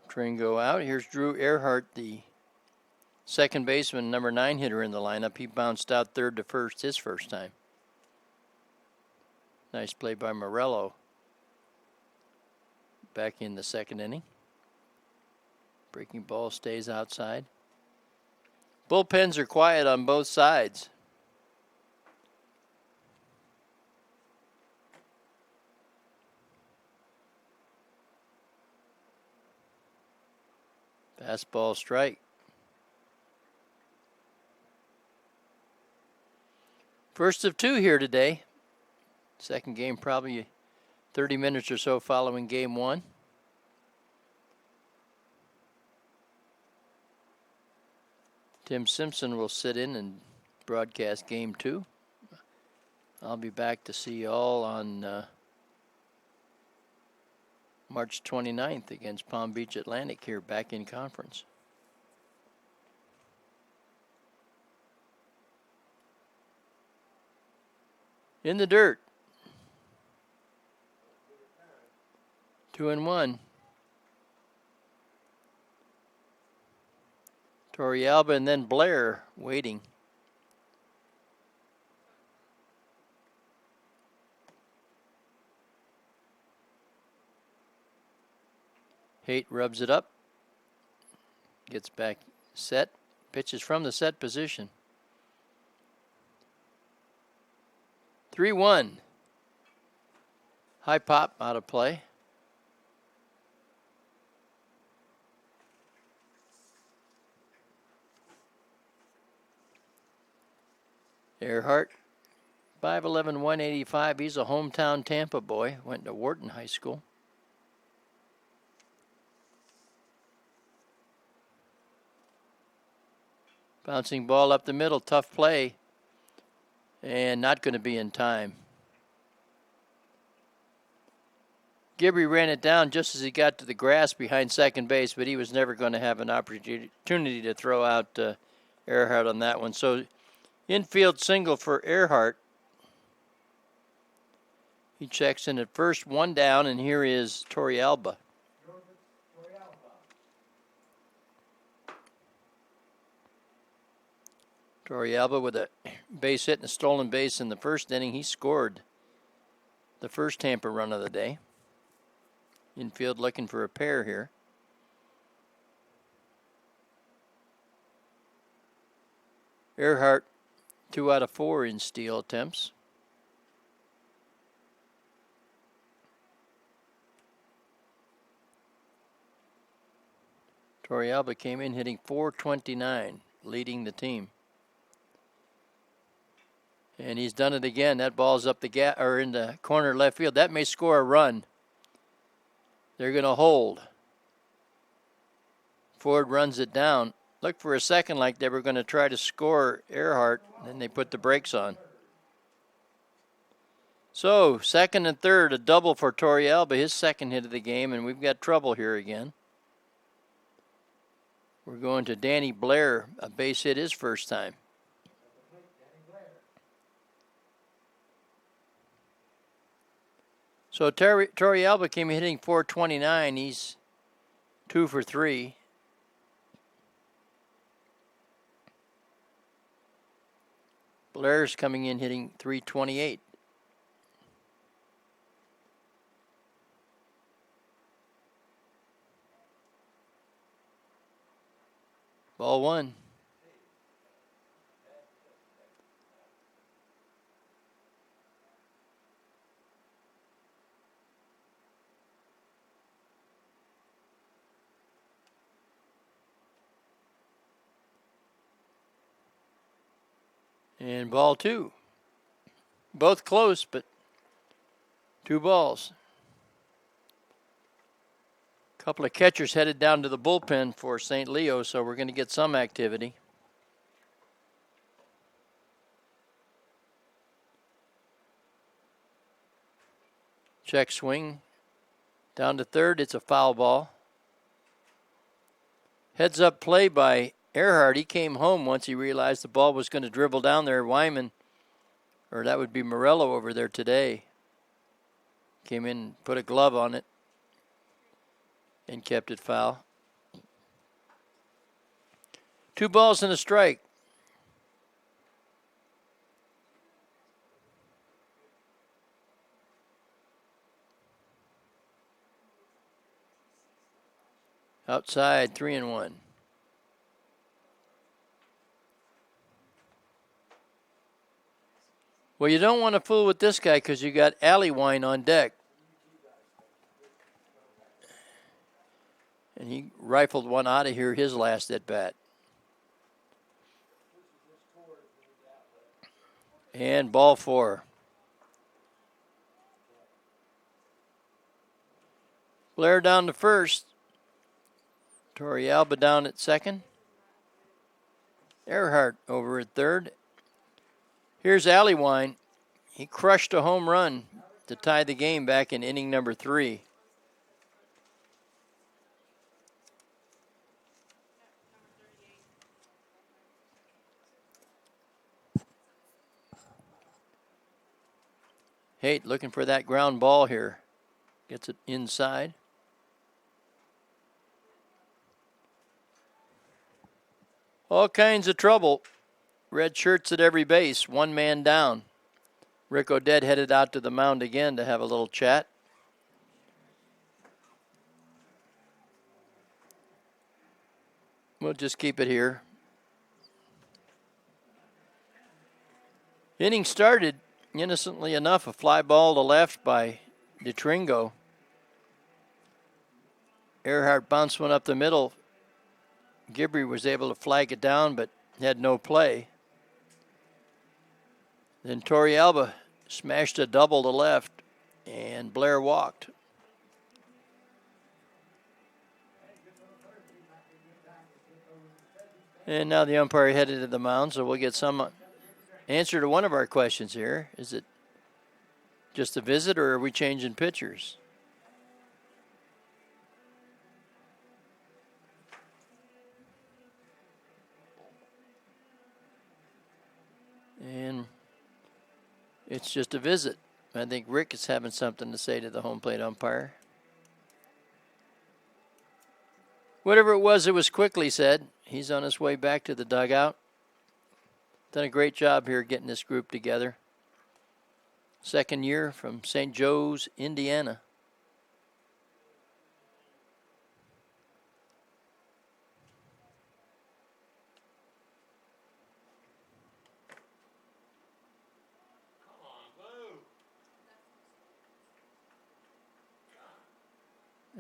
[SPEAKER 2] Tringo out. Here's Drew Earhart, the second baseman, number 9 hitter in the lineup. He bounced out third to first his first time. Nice play by Morello. Back in the second inning. Breaking ball stays outside. Bullpens are quiet on both sides. Fastball strike. First of 2 here today. Second game probably 30 minutes or so following game 1. Tim Simpson will sit in and broadcast game 2. I'll be back to see you all on March 29th against Palm Beach Atlantic here back in conference. In the dirt. 2-1. Torrealba and then Blair waiting. Haight rubs it up. Gets back set. Pitches from the set position. 3-1. High pop out of play. Earhart, 5'11", 185. He's a hometown Tampa boy. Went to Wharton High School. Bouncing ball up the middle. Tough play. And not going to be in time. Gibby ran it down just as he got to the grass behind second base, but he was never going to have an opportunity to throw out Earhart on that one. So infield single for Earhart. He checks in at first, 1 down, and here is Torrealba. Torrealba with a base hit and a stolen base in the first inning. He scored the first Tampa run of the day. Infield looking for a pair here. Earhart, 2 out of 4 in steal attempts. Torrealba came in hitting .429, leading the team. And he's done it again. That ball's up the gap or in the corner left field. That may score a run. They're going to hold. Ford runs it down. Looked for a second like they were going to try to score Earhart. Then they put the brakes on. So, second and third, a double for Torrealba, his second hit of the game, and we've got trouble here again. We're going to Danny Blair, a base hit his first time. So Torrealba came hitting .429. He's 2 for 3. Blair's coming in hitting .328. Ball 1. And ball 2. Both close, but 2 balls. A couple of catchers headed down to the bullpen for St. Leo, so we're going to get some activity. Check swing. Down to third, it's a foul ball. Heads up play by Earhart. He came home once he realized the ball was going to dribble down there. Wyman, or that would be Morello over there today, came in, put a glove on it, and kept it foul. 2 balls and a strike. Outside, 3-1. Well, you don't want to fool with this guy because you got Alley-Wine on deck. And he rifled one out of here his last at bat. And ball 4. Blair down to first. Torrealba down at second. Earhart over at third. Here's Alley-Wine. He crushed a home run to tie the game back in inning number 3. Haight looking for that ground ball here. Gets it inside. All kinds of trouble. Red shirts at every base. 1 man down. Rick Odette headed out to the mound again to have a little chat. We'll just keep it here. Inning started, innocently enough, a fly ball to left by DeTringo. Earhart bounced one up the middle. Gibbrey was able to flag it down, but had no play. Then Torrealba smashed a double to left, and Blair walked. And now the umpire headed to the mound, so we'll get some answer to one of our questions here. Is it just a visit, or are we changing pitchers? And it's just a visit. I think Rick is having something to say to the home plate umpire. Whatever it was quickly said. He's on his way back to the dugout. Done a great job here getting this group together. Second year from St. Joe's, Indiana.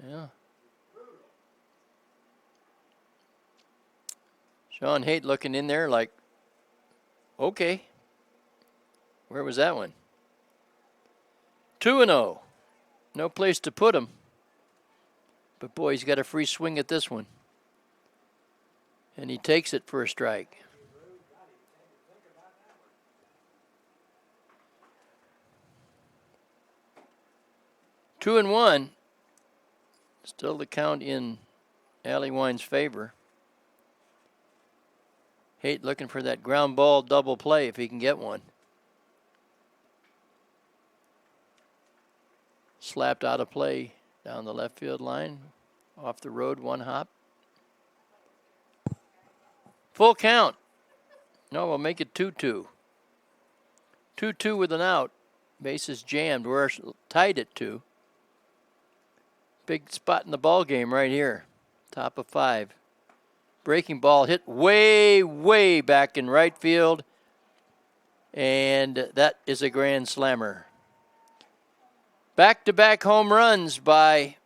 [SPEAKER 2] Yeah. Sean Haight looking in there like, okay. Where was that one? 2-0. No place to put him. But boy, he's got a free swing at this one. And he takes it for a strike. Two and one. Still the count in Alley-Wine's favor. Haight looking for that ground ball double play if he can get one. Slapped out of play down the left field line. Off the road, 1 hop. Full count. No, we'll make it 2-2. 2-2 with an out. Bases jammed. We're tied at 2. Big spot in the ball game right here. Top of 5. Breaking ball hit way, way back in right field. And that is a grand slammer. Back-to-back home runs by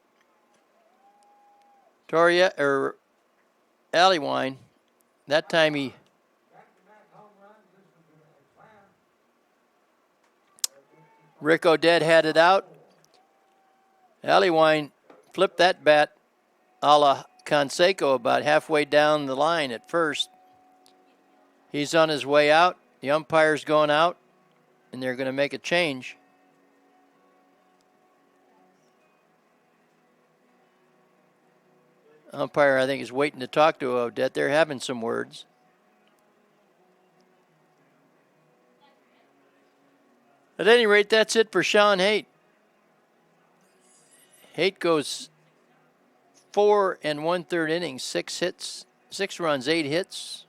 [SPEAKER 2] Alley-Wine. That time he Rick Odette had it out. Alley-Wine flipped that bat a la Canseco about halfway down the line at first. He's on his way out. The umpire's going out, and they're going to make a change. Umpire, I think, is waiting to talk to Odette. They're having some words. At any rate, that's it for Sean Haight. Haight goes 4 1/3 innings, 6 hits, 6 runs, 8 hits,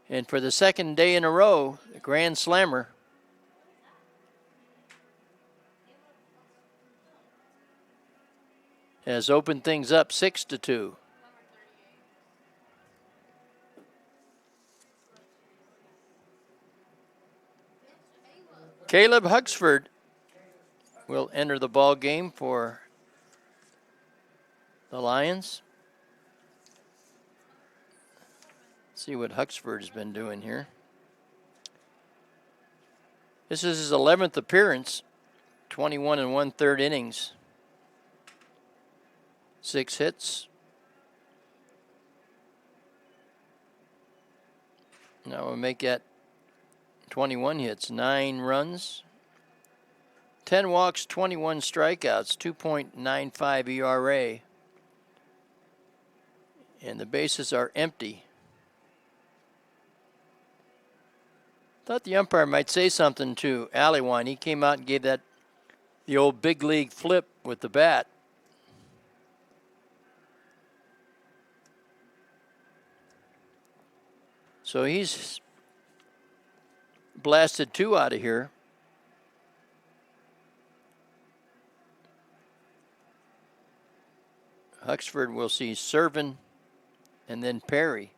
[SPEAKER 2] And for the second day in a row, the Grand Slammer has opened things up 6-2. Caleb Huxford will enter the ball game for the Lions. See what Huxford has been doing here. This is his 11th appearance, 21 1/3 innings, 6 hits. Now we'll make that 21 hits, 9 runs, 10 walks, 21 strikeouts, 2.95 ERA. And the bases are empty. Thought the umpire might say something to Allewine. He came out and gave that the old big league flip with the bat. So he's blasted 2 out of here. Huxford will see Servin and then Perry.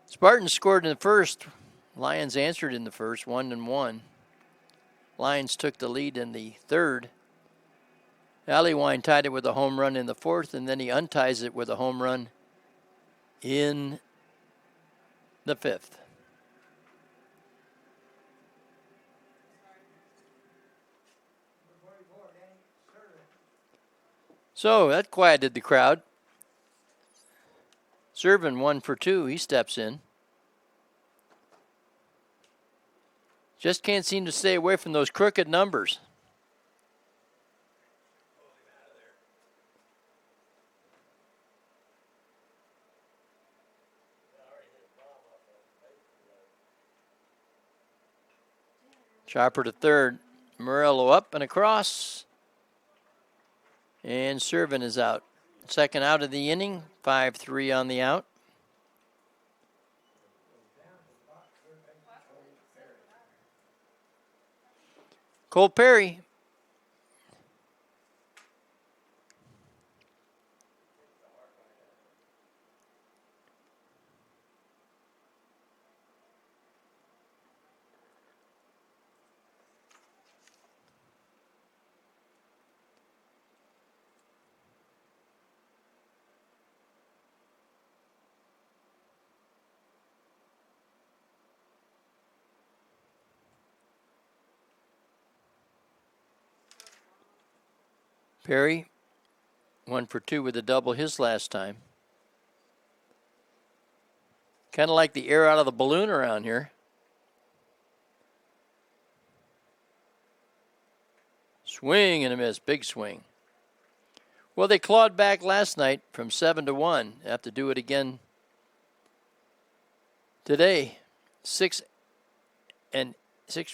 [SPEAKER 2] Spartans scored in the first. Lions answered in the first, 1-1. Lions took the lead in the third. Allewine tied it with a home run in the fourth, and then he unties it with a home run in the fifth. So that quieted the crowd. Servin 1 for 2. He steps in. Just can't seem to stay away from those crooked numbers. Chopper to third. Morello up and across. And Servin is out. Second out of the inning, 5-3 on the out. Cole Perry. Perry, 1 for 2 with a double his last time. Kind of like the air out of the balloon around here. Swing and a miss, big swing. Well, they clawed back last night from 7-1. They have to do it again today. 6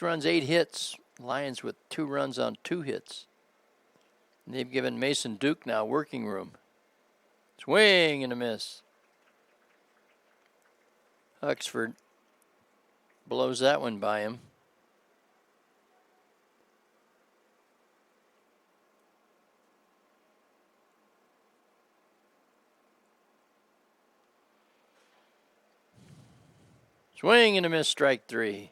[SPEAKER 2] runs, 8 hits. Lions with 2 runs on 2 hits. They've given Mason Duke now working room. Swing and a miss. Huxford blows that one by him. Swing and a miss, strike 3.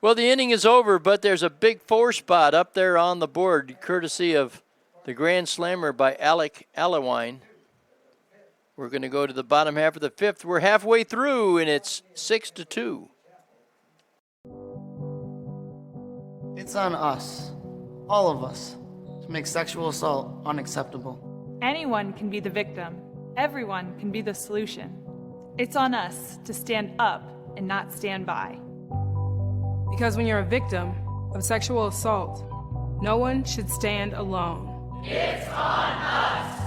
[SPEAKER 2] Well, the inning is over, but there's a big 4 spot up there on the board, courtesy of the Grand Slammer by Alec Allewine. We're going to go to the bottom half of the 5th. We're halfway through, and it's 6-2.
[SPEAKER 14] It's on us, all of us, to make sexual assault unacceptable.
[SPEAKER 15] Anyone can be the victim. Everyone can be the solution. It's on us to stand up and not stand by.
[SPEAKER 16] Because when you're a victim of sexual assault, no one should stand alone.
[SPEAKER 18] It's on us!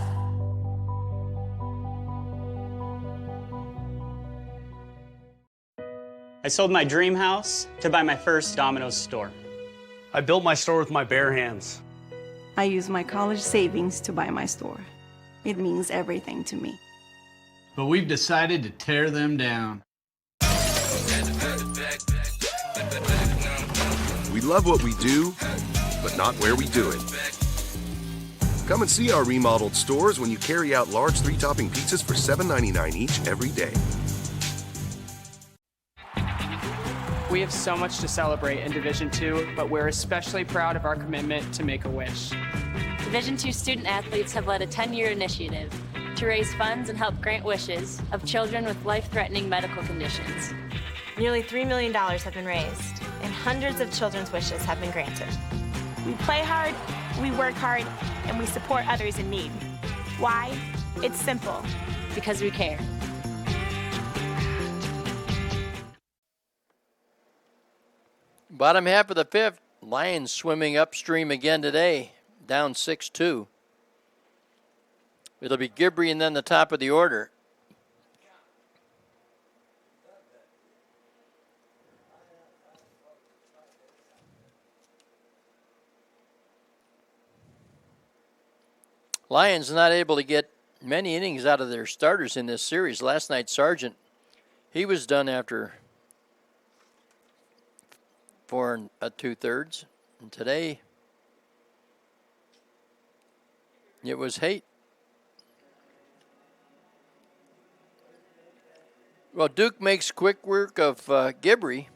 [SPEAKER 25] I sold my dream house to buy my first Domino's store.
[SPEAKER 26] I built my store with my bare hands.
[SPEAKER 27] I used my college savings to buy my store. It means everything to me.
[SPEAKER 3] but we've decided to tear them down.
[SPEAKER 11] We love what we do, but not where we do it. Come and see our remodeled stores when you carry out large 3-topping pizzas for $7.99 each every day.
[SPEAKER 17] We have so much to celebrate in Division II, but we're especially proud of our commitment to Make-A-Wish.
[SPEAKER 19] Division II student athletes have led a 10-year initiative to raise funds and help grant wishes of children with life-threatening medical conditions.
[SPEAKER 21] Nearly $3 million have been raised, and hundreds of children's wishes have been granted.
[SPEAKER 22] We play hard, we work hard, and we support others in need. Why? It's simple.
[SPEAKER 19] Because we care.
[SPEAKER 2] Bottom half of the fifth, Lions swimming upstream again today, down 6-2. It'll be Gibbrey and then the top of the order. Lions not able to get many innings out of their starters in this series. Last night, Sargent, he was done after 4 2/3. And today, it was Haight. Well, Duke makes quick work of Gibbrey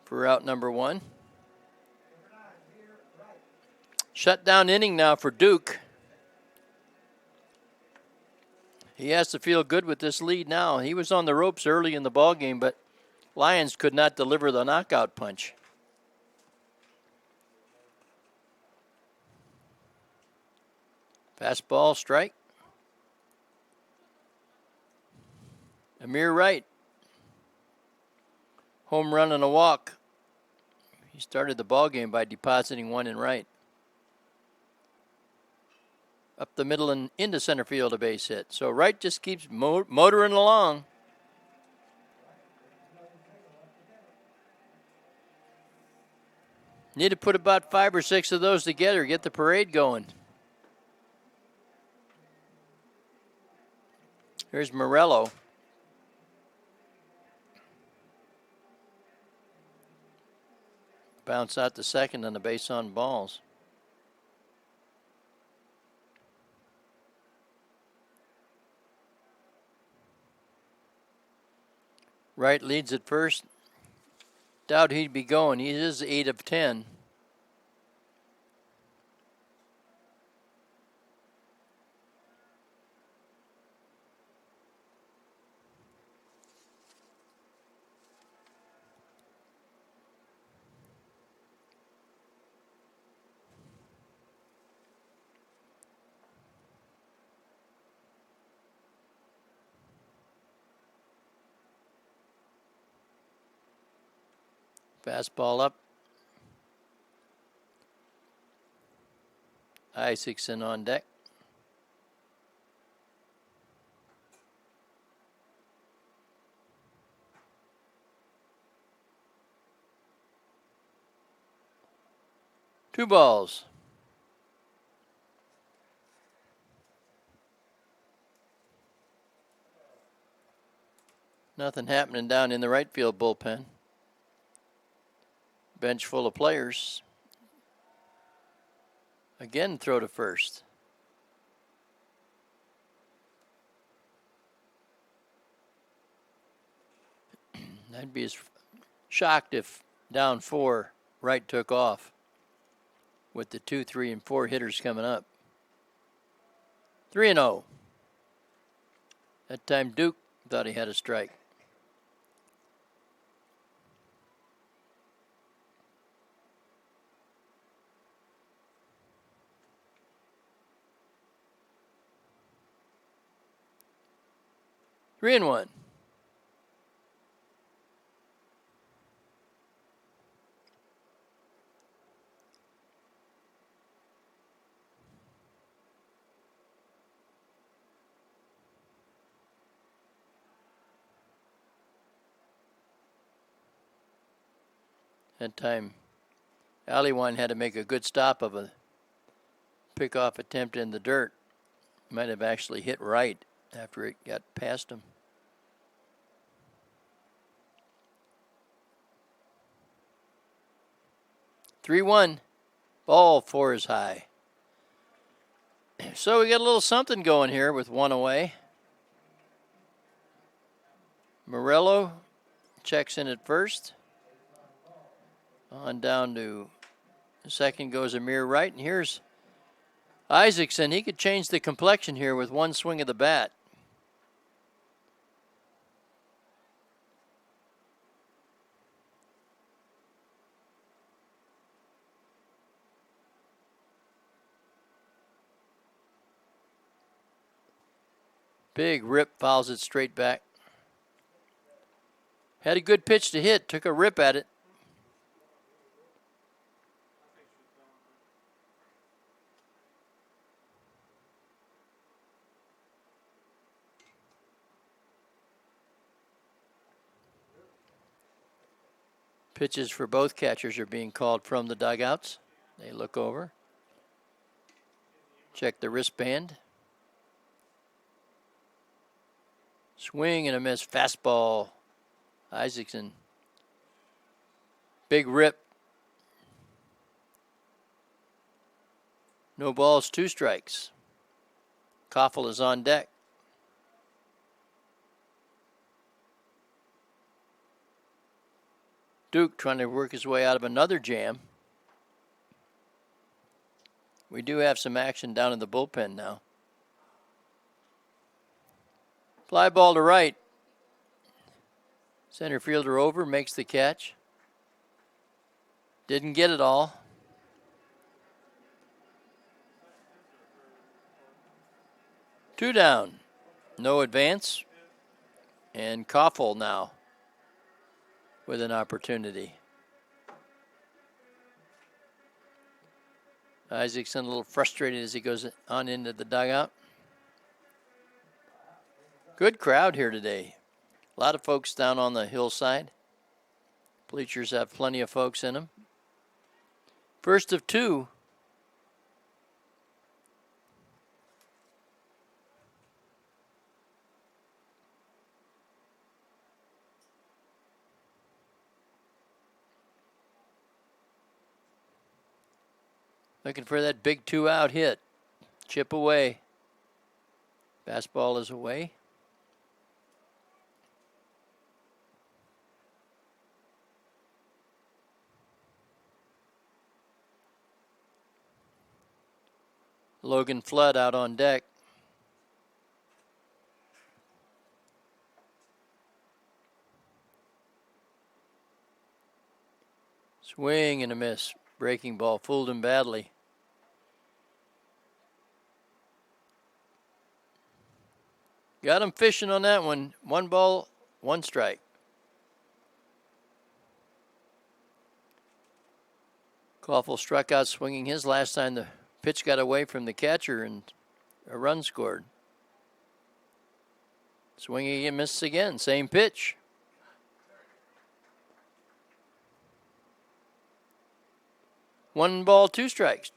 [SPEAKER 2] for out number 1. Shutdown inning now for Duke. He has to feel good with this lead now. He was on the ropes early in the ballgame, but Lions could not deliver the knockout punch. Fastball, strike. Amir Wright. Home run and a walk. He started the ballgame by depositing one in right. Up the middle and into center field, a base hit. So Wright just keeps motoring along. Need to put about 5 or 6 of those together, get the parade going. Here's Morello. Bounce out to second on the base on balls. Wright leads at first. Doubt he'd be going. He is 8 of 10. Fastball up. Isaacson on deck. Two balls. Nothing happening down in the right field bullpen. Bench full of players. Again, throw to first. I'd be as shocked if down 4, Wright took off with the 2, 3, and 4 hitters coming up. 3-0. That time Duke thought he had a strike. Three and one. That time, Aliwan had to make a good stop of a pickoff attempt in the dirt. Might have actually hit right after it got past him. Three-1. Ball 4 is high. So we got a little something going here with one away. Morello checks in at first. On down to second goes Amir Wright. And here's Isaacson. He could change the complexion here with one swing of the bat. Big rip, fouls it straight back. Had a good pitch to hit, took a rip at it. Pitches for both catchers are being called from the dugouts. They look over, check the wristband. Swing and a miss, fastball. Isaacson. Big rip. No balls, 2 strikes. Koffel is on deck. Duke trying to work his way out of another jam. We do have some action down in the bullpen now. Fly ball to right. Center fielder over, makes the catch. Didn't get it all. Two down. No advance. And Koffel now with an opportunity. Isaacson a little frustrated as he goes on into the dugout. Good crowd here today. A lot of folks down on the hillside. Bleachers have plenty of folks in them. First of 2. Looking for that big 2-out hit. Chip away. Fastball is away. Logan Flood out on deck. Swing and a miss. Breaking ball fooled him badly. Got him fishing on that one. 1 ball, 1 strike. Koffel struck out swinging his last time the pitch got away from the catcher and a run scored. Swinging and misses again. Same pitch. One ball, 2 strikes.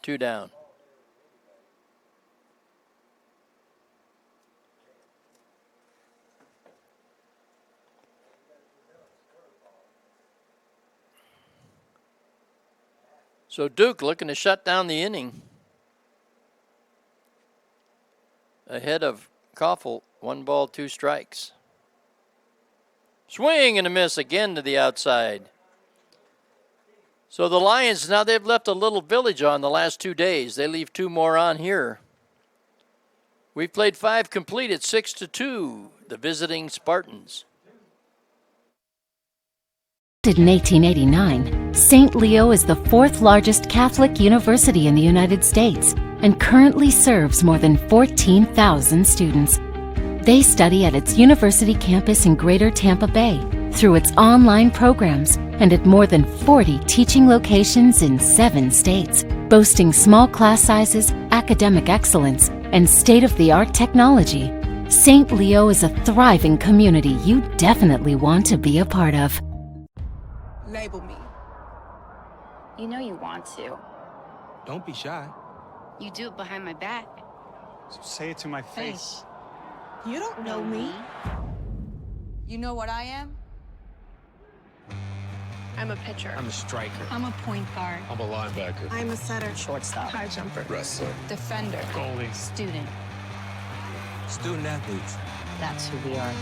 [SPEAKER 2] 2 down. So Duke looking to shut down the inning. Ahead of Koffel, 1 ball, 2 strikes. Swing and a miss again to the outside. So the Lions, now they've left a little village on the last 2 days. They leave 2 more on here. We've played 5 complete at 6-2, the visiting Spartans.
[SPEAKER 5] In 1889, St. Leo is the 4th largest Catholic university in the United States and currently serves more than 14,000 students. They study at its university campus in Greater Tampa Bay, through its online programs, and at more than 40 teaching locations in 7 states, boasting small class sizes, academic excellence, and state-of-the-art technology. St. Leo is a thriving community you definitely want to be a part of.
[SPEAKER 4] Label me.
[SPEAKER 6] You know you want to.
[SPEAKER 4] Don't be shy.
[SPEAKER 6] You do it behind my back.
[SPEAKER 4] So say it to my face. You don't know me. You know what I am?
[SPEAKER 7] I'm a pitcher.
[SPEAKER 8] I'm a striker.
[SPEAKER 7] I'm a point guard.
[SPEAKER 8] I'm a linebacker.
[SPEAKER 7] I'm a setter.
[SPEAKER 8] Shortstop.
[SPEAKER 7] High jumper.
[SPEAKER 8] Wrestler.
[SPEAKER 7] Defender.
[SPEAKER 8] Goalie.
[SPEAKER 7] Student.
[SPEAKER 8] Student athletes.
[SPEAKER 7] That's who we are.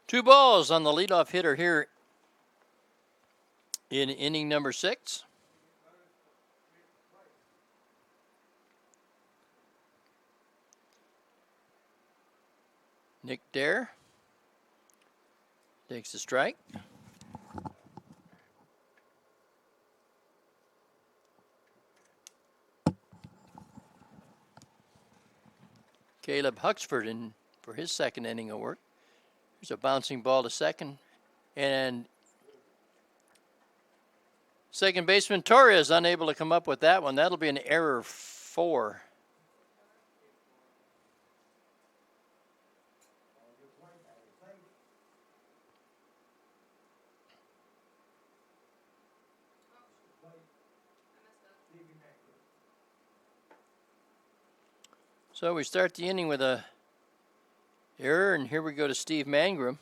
[SPEAKER 2] Two balls on the leadoff hitter here in inning number 6. Nick Dare takes the strike. Caleb Huxford in for his second inning of work. There's a bouncing ball to second. And second baseman Torres unable to come up with that one. That'll be an error 4. So we start the inning with a error, and here we go to Steve Mangrum.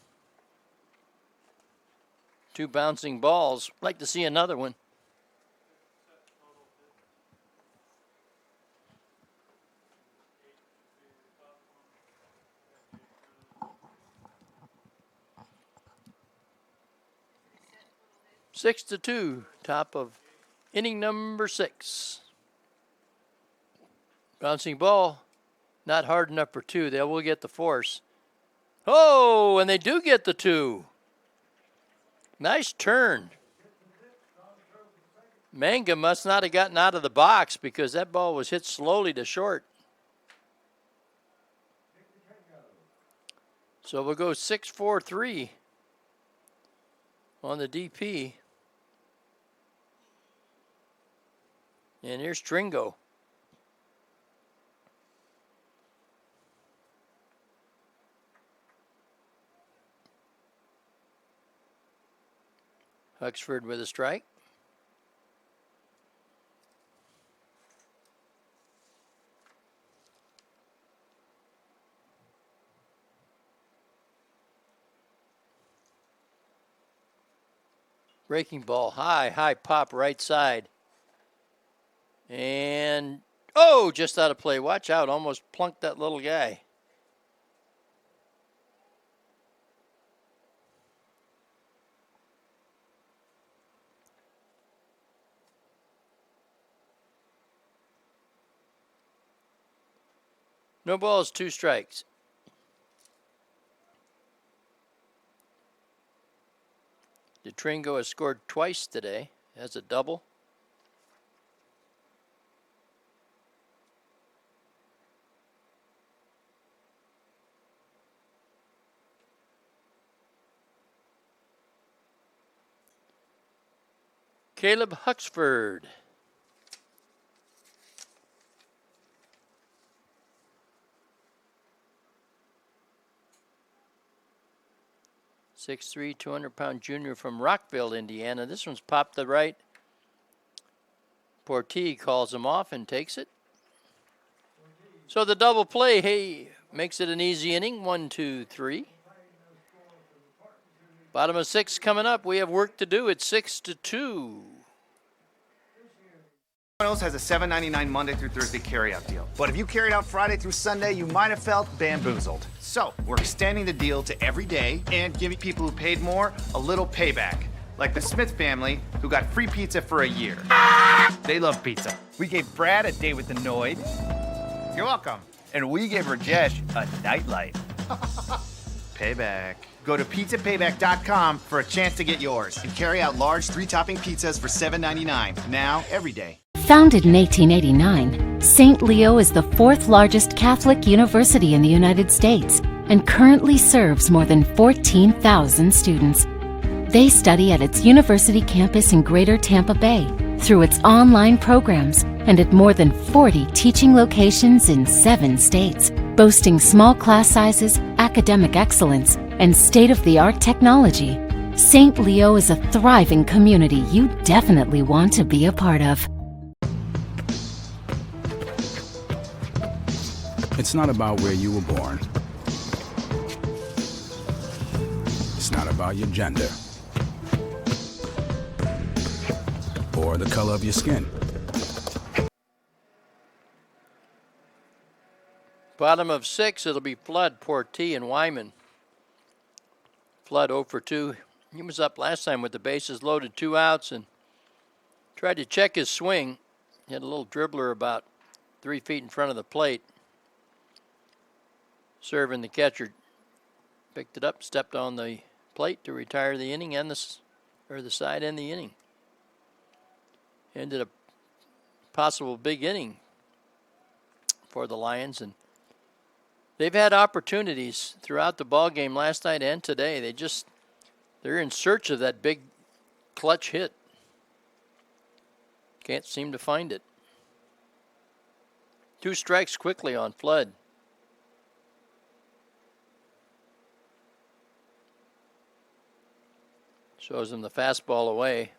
[SPEAKER 2] 2 bouncing balls. Like to see another one. Six to 2, top of inning number 6. Bouncing ball, not hard enough for 2. They will get the force. Oh, and they do get the 2. Nice turn. Manga must not have gotten out of the box because that ball was hit slowly to short. So we'll go 6-4-3 on the DP. And here's Tringo. Huxford with a strike. Breaking ball, high pop right side. And, oh, just out of play. Watch out, almost plunked that little guy. No balls, 2 strikes. DeTringo has scored twice today. Has a double. Caleb Huxford. .63", 200-pound junior from Rockville, Indiana. This one's popped the right. Portee calls him off and takes it. So the double play, hey, makes it an easy inning. 1, 2, 3. Bottom of 6 coming up. We have work to do. It's 6-2.
[SPEAKER 9] Domino's has a $7.99 Monday through Thursday carryout deal. But if you carried out Friday through Sunday, you might have felt bamboozled. So we're extending the deal to every day and giving people who paid more a little payback. Like the Smith family, who got free pizza for a year. They love pizza.
[SPEAKER 10] We gave Brad a date with the Noid.
[SPEAKER 9] You're welcome.
[SPEAKER 10] And we gave Rajesh a nightlight.
[SPEAKER 9] Payback. Go to pizzapayback.com for a chance to get yours. And carry out large 3-topping pizzas for $7.99. Now, every day.
[SPEAKER 5] Founded in 1889, St. Leo is the fourth largest Catholic university in the United States and currently serves more than 14,000 students. They study at its university campus in Greater Tampa Bay, through its online programs, and at more than 40 teaching locations in 7 states, boasting small class sizes, academic excellence, and state-of-the-art technology. St. Leo is a thriving community you definitely want to be a part of.
[SPEAKER 12] It's not about where you were born. It's not about your gender or the color of your skin.
[SPEAKER 2] Bottom of 6, it'll be Flood, Portee, and Wyman. Flood 0 for 2. He was up last time with the bases loaded, 2 outs, and tried to check his swing. He had a little dribbler about 3 feet in front of the plate. Serving the catcher picked it up, stepped on the plate to retire the inning and the side and the inning. Ended a possible big inning for the Lions, and they've had opportunities throughout the ball game last night and today. They're in search of that big clutch hit. Can't seem to find it. 2 strikes quickly on Flood. Shows him the fastball away.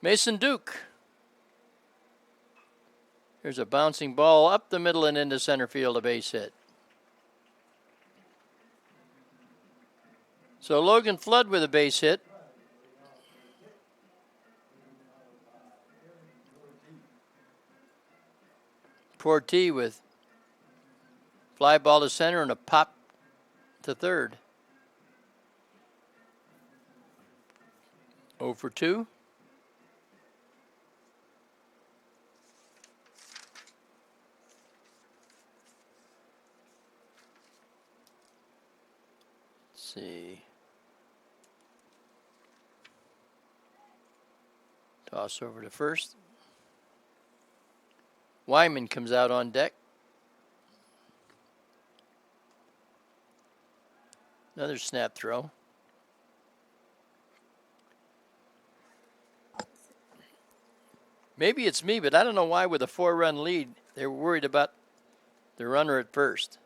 [SPEAKER 2] Mason Duke. Here's a bouncing ball up the middle and into center field, a base hit. So Logan Flood with a base hit. Portee with fly ball to center and a pop to third. 0 for 2. Let's see. Toss over to first. Wyman comes out on deck. Another snap throw. Maybe it's me, but I don't know why with a 4-run lead, they were worried about the runner at first.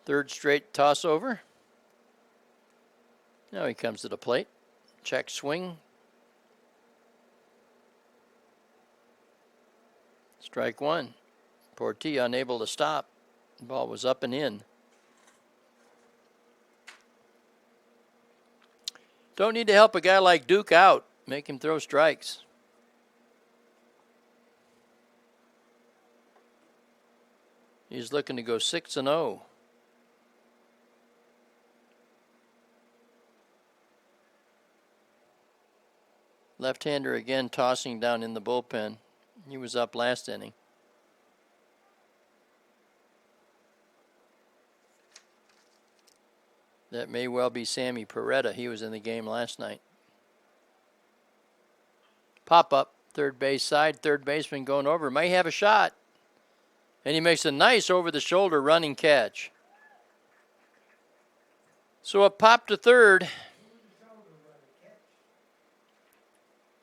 [SPEAKER 2] Third straight toss over. Now he comes to the plate. Check swing. Strike 1. Portee unable to stop. The ball was up and in. Don't need to help a guy like Duke out. Make him throw strikes. He's looking to go 6-0. Left-hander again tossing down in the bullpen. He was up last inning. That may well be Sammy Peretta. He was in the game last night. Pop up, third base side, third baseman going over. May have a shot. And he makes a nice over-the-shoulder running catch. So a pop to third.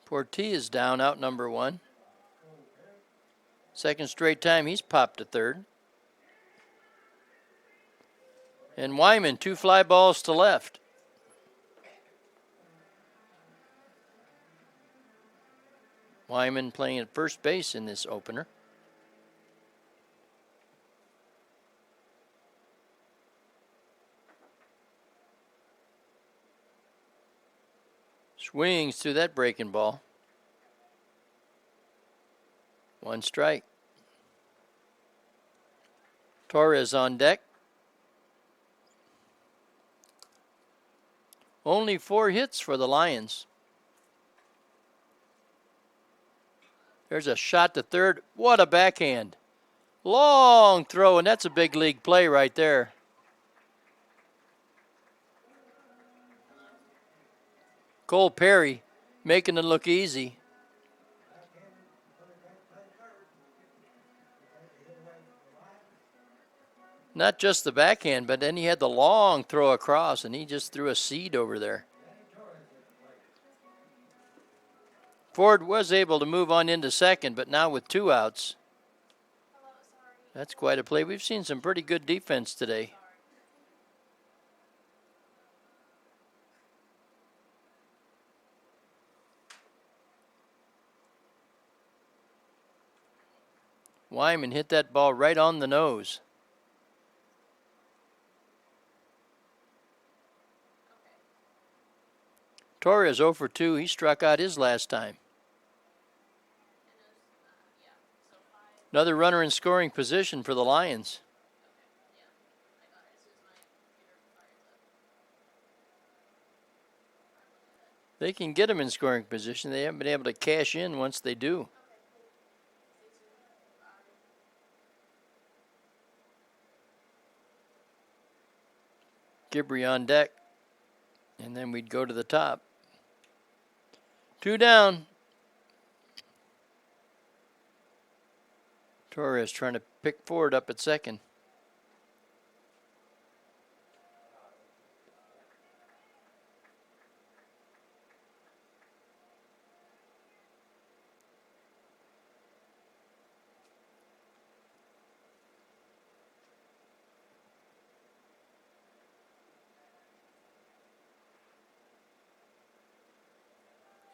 [SPEAKER 2] Portee is down, out number 1. Second straight time he's popped to third. And Wyman, 2 fly balls to left. Wyman playing at first base in this opener. Swings through that breaking ball. 1 strike. Torres on deck. Only 4 hits for the Lions. There's a shot to third. What a backhand. Long throw, and that's a big league play right there. Cole Perry making it look easy. Not just the backhand, but then he had the long throw across, and he just threw a seed over there. Ford was able to move on into second, but now with 2 outs. That's quite a play. We've seen some pretty good defense today. Wyman hit that ball right on the nose. Torres 0 for 2. He struck out his last time. Another runner in scoring position for the Lions. They can get him in scoring position. They haven't been able to cash in once they do. Gibbrey on deck. And then we'd go to the top. 2 down. Torres trying to pick Ford up at second.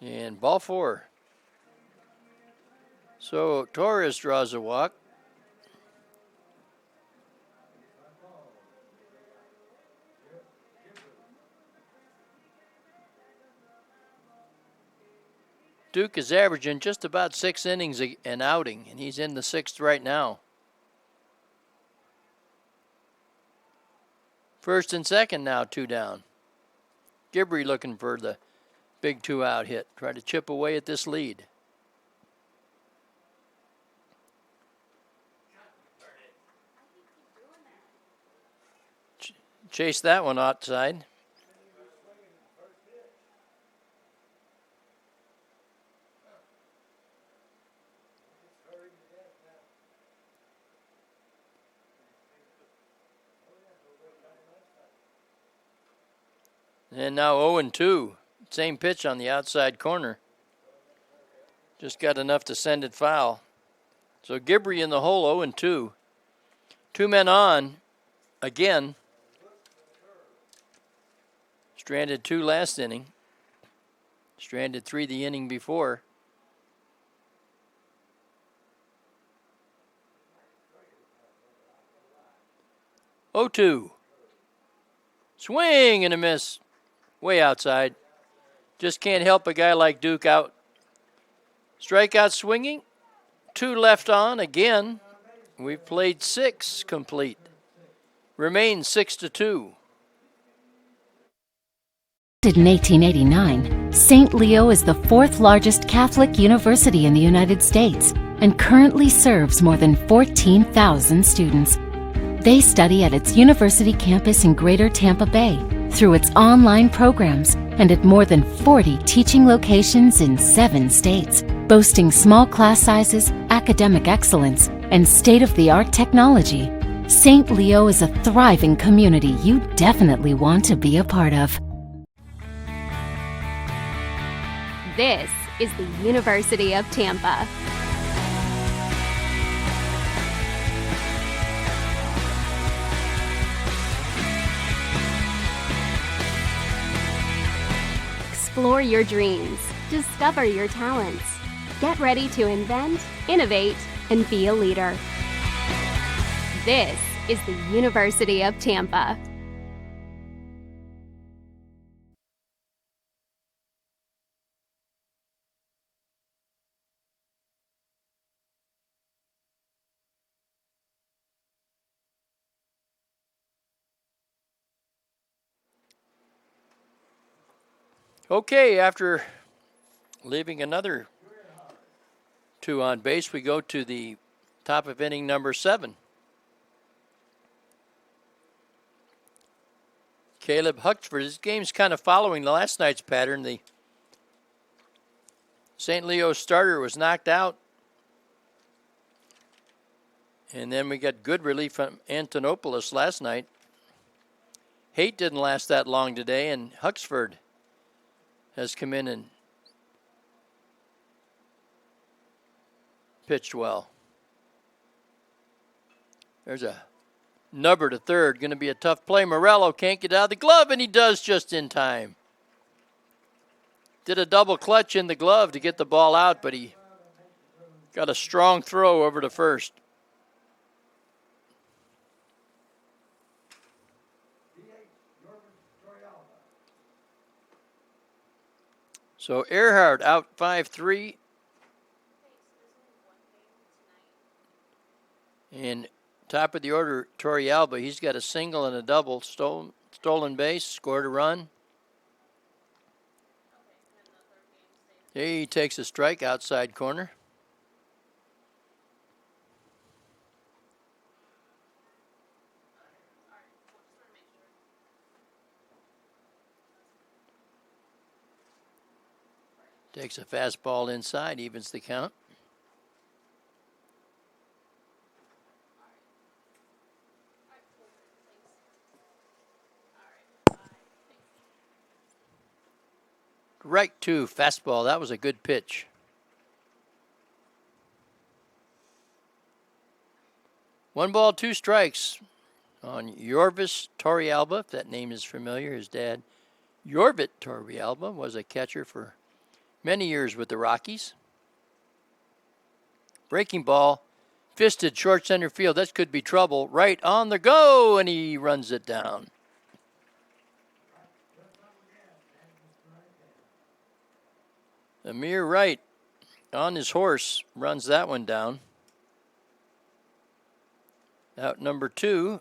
[SPEAKER 2] And ball 4. So Torres draws a walk. Duke is averaging just about 6 innings an outing, and he's in the 6th right now. First and second now, 2 down. Gibbrey looking for the big 2-out hit. Try to chip away at this lead. Chase that one outside. And now 0-2. Same pitch on the outside corner. Just got enough to send it foul. So Gibbrey in the hole, 0-2. 2 men on again. Stranded 2 last inning. Stranded 3 the inning before. 0-2. Swing and a miss. Way outside. Just can't help a guy like Duke out. Strikeout swinging. 2 left on again. We've played 6 complete. Remains 6-2.
[SPEAKER 5] In 1889, St. Leo is the 4th largest Catholic university in the United States and currently serves more than 14,000 students. They study at its university campus in Greater Tampa Bay through its online programs and at more than 40 teaching locations in 7 states, boasting small class sizes, academic excellence, and state-of-the-art technology. St. Leo is a thriving community you definitely want to be a part of.
[SPEAKER 1] This is the University of Tampa. Explore your dreams, discover your talents. Get ready to invent, innovate, and be a leader. This is the University of Tampa.
[SPEAKER 2] Okay, after leaving another 2 on base, we go to the top of inning number 7. Caleb Huxford. This game's kind of following the last night's pattern. The St. Leo starter was knocked out. And then we got good relief from Antonopoulos last night. Haight didn't last that long today, and Huxford has come in and pitched well. There's a nubber to third. Going to be a tough play. Morello can't get out of the glove, and he does just in time. Did a double clutch in the glove to get the ball out, but he got a strong throw over to first. So Earhart out 5-3. And top of the order, Torrealba. He's got a single and a double. Stolen base, scored a run. He takes a strike outside corner. Takes a fastball inside, evens the count. Right to fastball. That was a good pitch. One ball, 2 strikes on Yorvis Torrealba, if that name is familiar. His dad, Yorvit Torrealba, was a catcher for many years with the Rockies. Breaking ball, fisted short center field. That could be trouble. Right on the go, and he runs it down. Amir Wright on his horse runs that one down. Out number 2.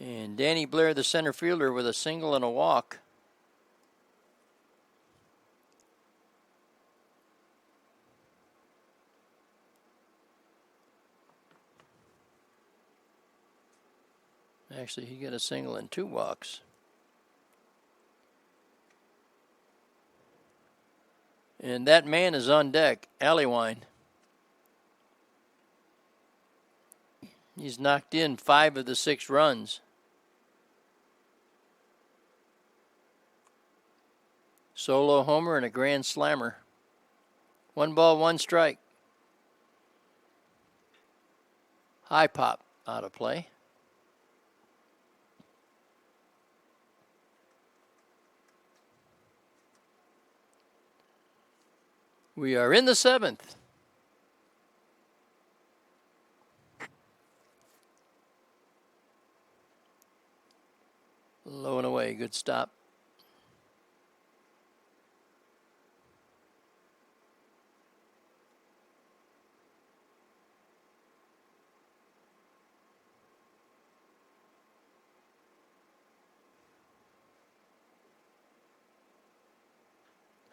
[SPEAKER 2] And Danny Blair, the center fielder, with a single and a walk. Actually, he got a single and 2 walks. And that man is on deck, Allewine. He's knocked in 5 of the 6 runs. Solo homer and a grand slammer. 1 ball, 1 strike. High pop out of play. We are in the 7th. Low and away, good stop.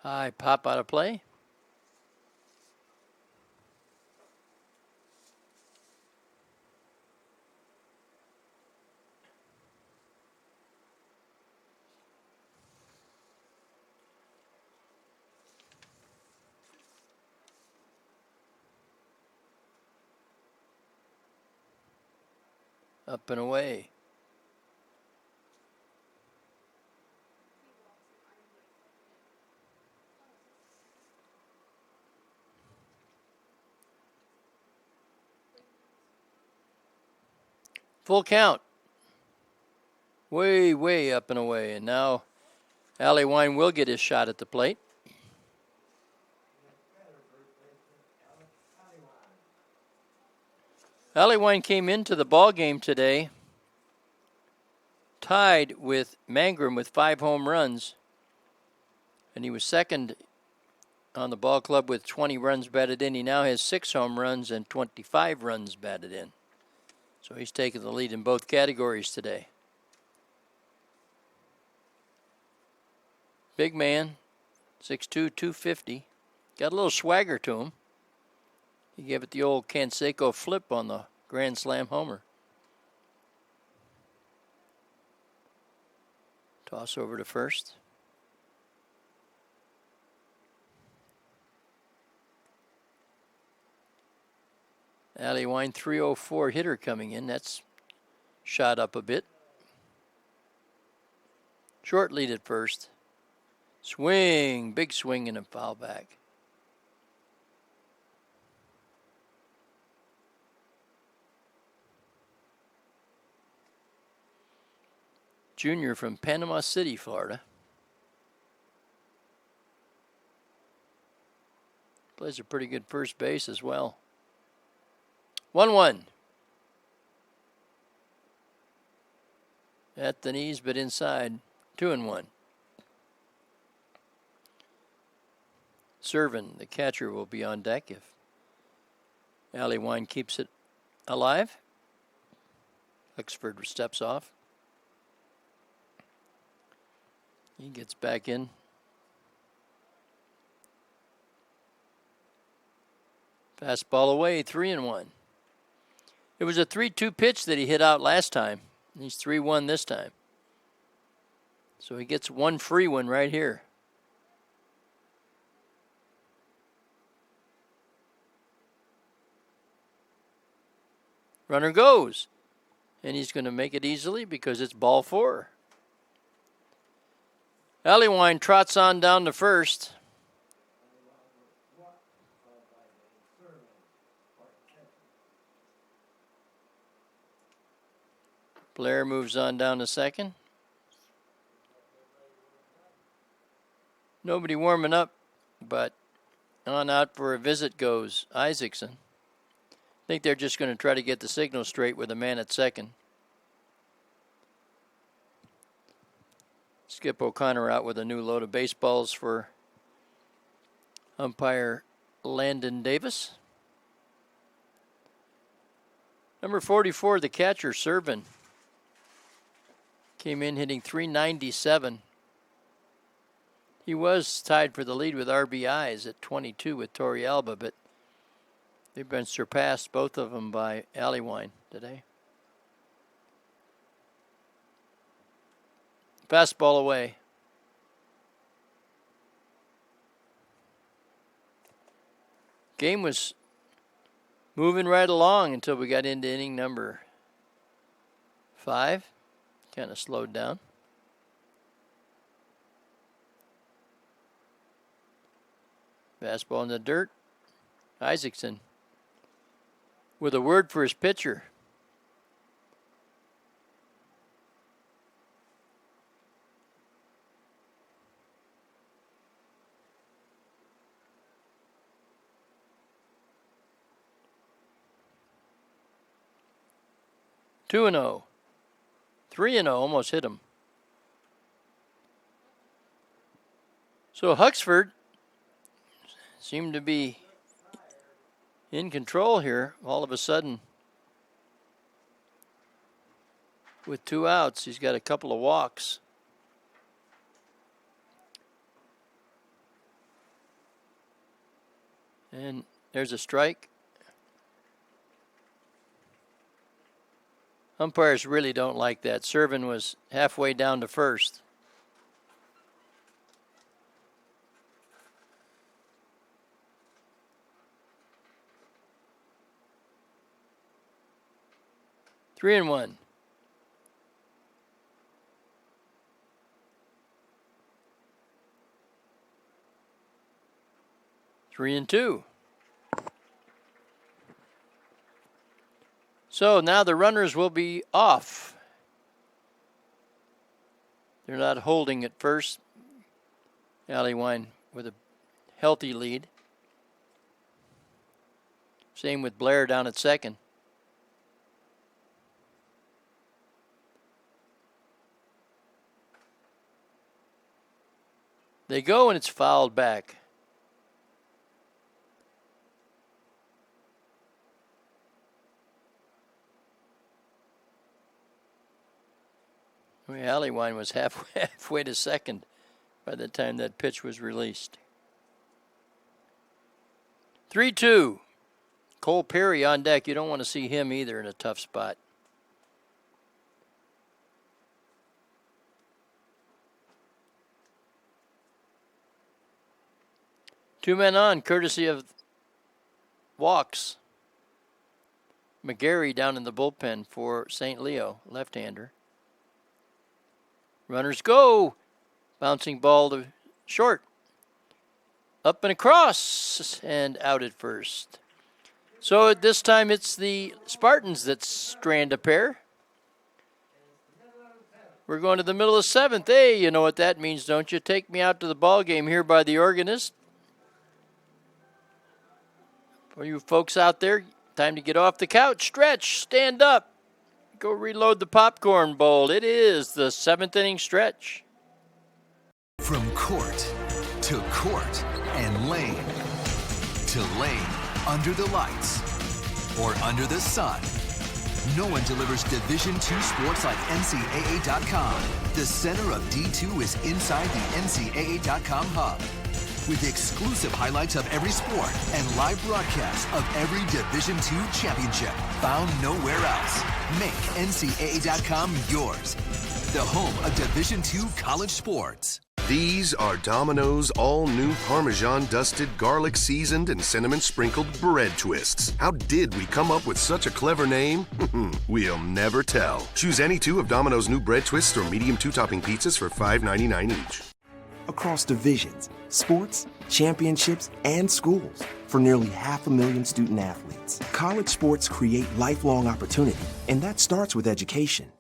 [SPEAKER 2] High pop out of play. Up and away. Full count. Way, way up and away. And now Allewine will get his shot at the plate. Allewine came into the ball game today tied with Mangrum with 5 home runs. And he was second on the ball club with 20 runs batted in. He now has 6 home runs and 25 runs batted in. So he's taking the lead in both categories today. Big man, 6'2", 250. Got a little swagger to him. He gave it the old Canseco flip on the Grand Slam homer. Toss over to first. Allie Wine, 304 hitter coming in. That's shot up a bit. Short lead at first. Swing, big swing and a foul back. Junior from Panama City, Florida. Plays a pretty good first base as well. 1-1. At the knees, but inside. 2-1. Servin, the catcher, will be on deck if Allie Wine keeps it alive. Huxford steps off. He gets back in. Fastball away, 3-1. It was a 3-2 pitch that he hit out last time. He's 3-1 this time. So he gets one free one right here. Runner goes. And he's going to make it easily because it's ball 4. Allie Wine trots on down to first. Blair moves on down to second. Nobody warming up, but on out for a visit goes Isaacson. I think they're just going to try to get the signal straight with a man at second. Skip O'Connor out with a new load of baseballs for umpire Landon Davis. Number 44, the catcher, Servin, came in hitting .397. He was tied for the lead with RBIs at 22 with Torrealba, but they've been surpassed, both of them, by Allie Wine today. Fastball away. Game was moving right along until we got into inning number 5. Kind of slowed down. Fastball in the dirt. Isaacson with a word for his pitcher. Two and 0. 3-0, almost hit him. So Huxford seemed to be in control here all of a sudden. With 2 outs, he's got a couple of walks. And there's a strike. Umpires really don't like that. Servin was halfway down to first. Three and 1. Three and 2. So now the runners will be off. They're not holding at first. Allie Wine with a healthy lead. Same with Blair down at second. They go and it's fouled back. Alleywine was halfway to second by the time that pitch was released. 3-2. Cole Perry on deck. You don't want to see him either in a tough spot. Two men on, courtesy of walks. McGarry down in the bullpen for St. Leo, left-hander. Runners go. Bouncing ball to short. Up and across and out at first. So at this time it's the Spartans that strand a pair. We're going to the middle of seventh. Hey, you know what that means, don't you? Take me out to the ball game here by the organist. For you folks out there, time to get off the couch, stretch, stand up, go reload the popcorn bowl. It is the seventh inning stretch.
[SPEAKER 13] From court to court and lane to lane, under the lights or under the sun, no one delivers Division II sports like NCAA.com. The center of D2 is inside the NCAA.com hub, with exclusive highlights of every sport and live broadcasts of every Division II championship found nowhere else. Make NCAA.com yours, the home of Division II college sports.
[SPEAKER 11] These are Domino's all-new Parmesan-dusted, garlic-seasoned, and cinnamon-sprinkled bread twists. How did we come up with such a clever name? We'll never tell. Choose any two of Domino's new bread twists or medium two-topping pizzas for $5.99 each.
[SPEAKER 14] Across divisions, sports, championships, and schools, for nearly 500,000 student athletes, college sports create lifelong opportunity, and that starts with education.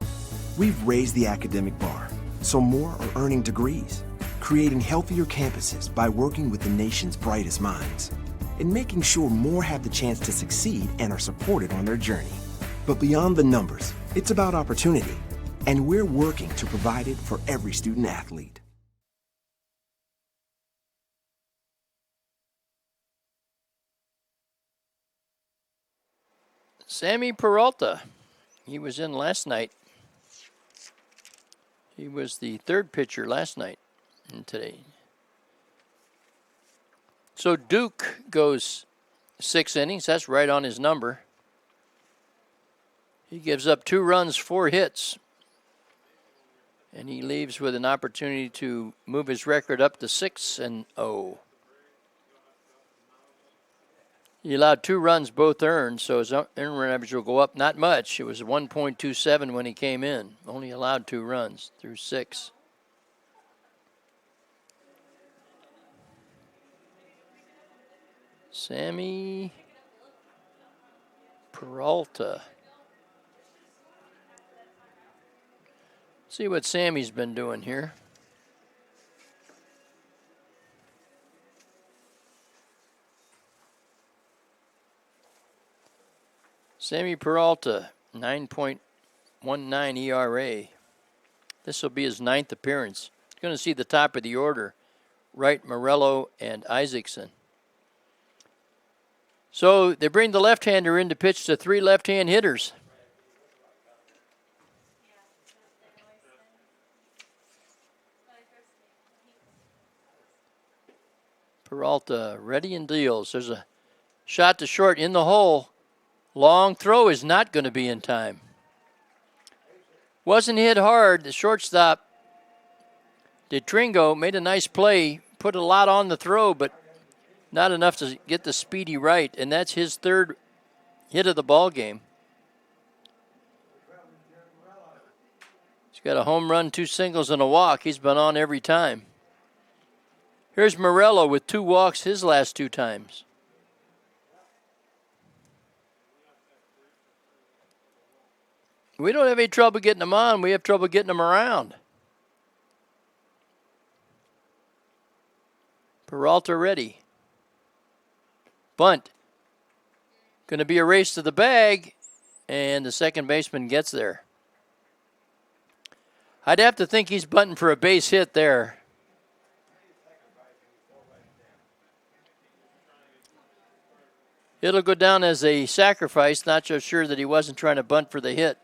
[SPEAKER 14] We've raised the academic bar, so more are earning degrees, creating healthier campuses by working with the nation's brightest minds, and making sure more have the chance to succeed and are supported on their journey. But beyond the numbers, it's about opportunity, and we're working to provide it for every student athlete.
[SPEAKER 2] Sammy Peralta, he was in last night. He was the third pitcher last night and today. So Duke goes 6 innings. That's right on his number. He gives up 2 runs, 4 hits. And he leaves with an opportunity to move his record up to 6-0. He allowed 2 runs, both earned, so his earned run average will go up not much. It was 1.27 when he came in. Only allowed 2 runs through 6. Sammy Peralta. See what Sammy's been doing here. Sammy Peralta, 9.19 ERA. This will be his 9th appearance. He's going to see the top of the order. Wright, Morello, and Isaacson. So they bring the left-hander in to pitch to 3 left-hand hitters. Peralta ready and deals. There's a shot to short in the hole. Long throw is not going to be in time. Wasn't hit hard. The shortstop, DeTringo, made a nice play, put a lot on the throw, but not enough to get the speedy right, and that's his 3rd hit of the ball game. He's got a home run, 2 singles, and a walk. He's been on every time. Here's Morello with 2 walks his last 2 times. We don't have any trouble getting them on. We have trouble getting them around. Peralta ready. Bunt. Going to be a race to the bag, and the second baseman gets there. I'd have to think he's bunting for a base hit there. It'll go down as a sacrifice. Not so sure that he wasn't trying to bunt for the hit.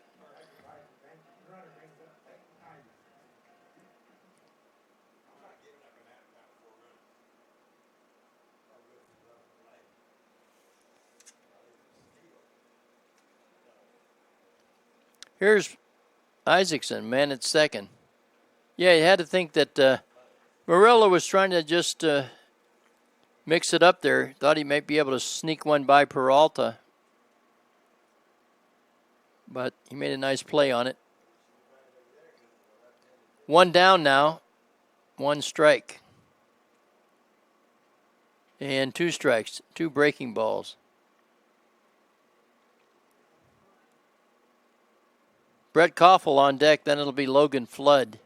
[SPEAKER 2] Here's Isaacson, man at second. Yeah, you had to think that Murillo was trying to just mix it up there. Thought he might be able to sneak one by Peralta. But he made a nice play on it. One down now. One strike. And 2 strikes. 2 breaking balls. Brett Koffel on deck. Then it'll be Logan Flood.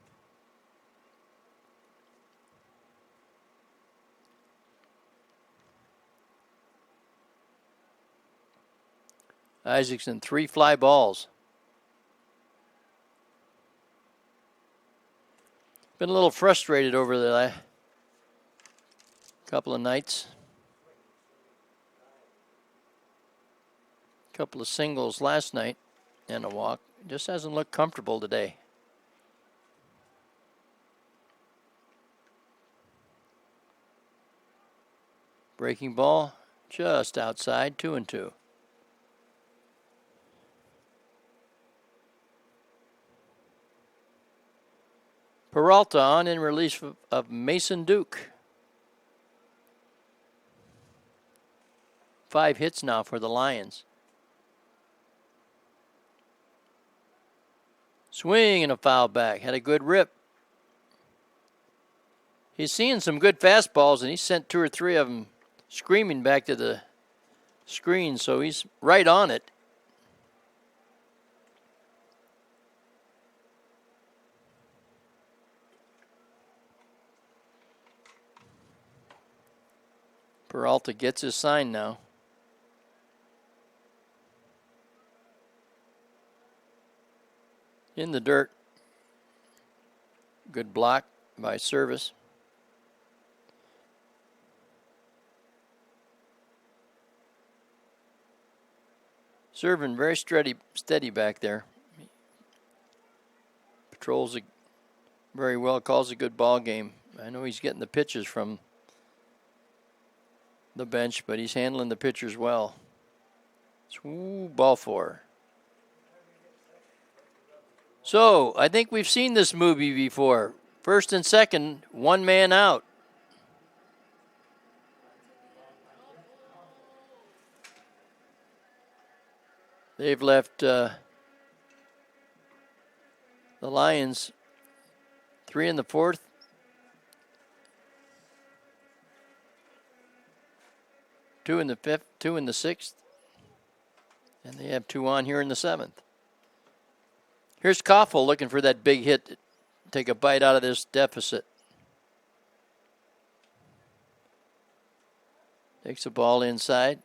[SPEAKER 2] Isaacson, 3 fly balls. Been a little frustrated over the couple of nights. Couple of singles last night and a walk. Just hasn't looked comfortable today. Breaking ball just outside, 2-2. Peralta on in release of Mason Duke. 5 hits now for the Lions. Swing and a foul back. Had a good rip. He's seeing some good fastballs, and he sent 2 or 3 of them screaming back to the screen, so he's right on it. Peralta gets his sign now. In the dirt. Good block by Service. Serving very steady back there. Patrols it very well, calls a good ball game. I know he's getting the pitches from the bench, but he's handling the pitchers well. Ooh, ball 4. So, I think we've seen this movie before. First and second, 1 man out. They've left the Lions 3 in the 4th. 2 in the 5th, 2 in the 6th. And they have 2 on here in the 7th. Here's Koffel looking for that big hit to take a bite out of this deficit. Takes the ball inside.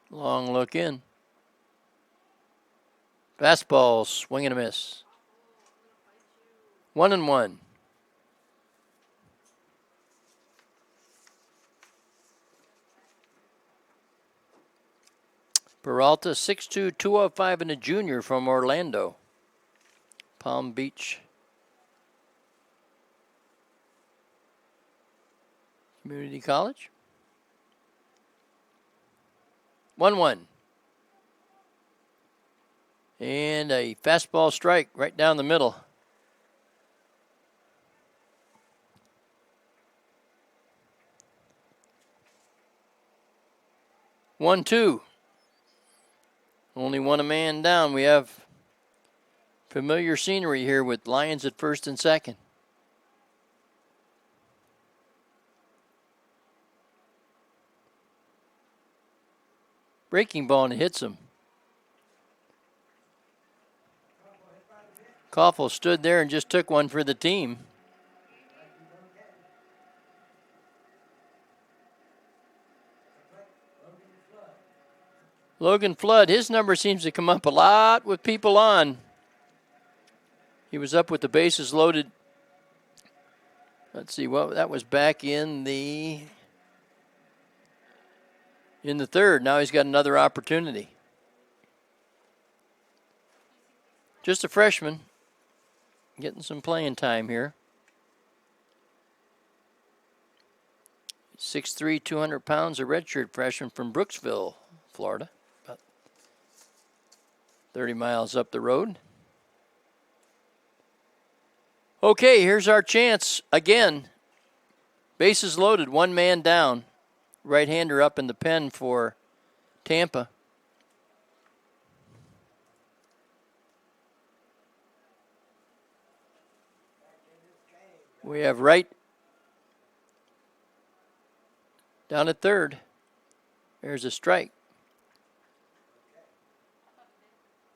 [SPEAKER 2] Long look in. Fastball, swing and a miss. 1-1. Peralta, 6'2", 205, and a junior from Orlando. Palm Beach Community College. 1-1. And a fastball strike right down the middle. One, 2. Only 1 man down. We have familiar scenery here with Lions at first and second. Breaking ball and it hits him. Koffel stood there and just took one for the team. Logan Flood, his number seems to come up a lot with people on. He was up with the bases loaded. Let's see, what that was back in the 3rd. Now he's got another opportunity. Just a freshman. Getting some playing time here. 6'3", 200 pounds, a redshirt freshman from Brooksville, Florida. About 30 miles up the road. Okay, here's our chance again. Bases loaded, one man down. Right-hander up in the pen for Tampa. We have Wright down at third. There's a strike.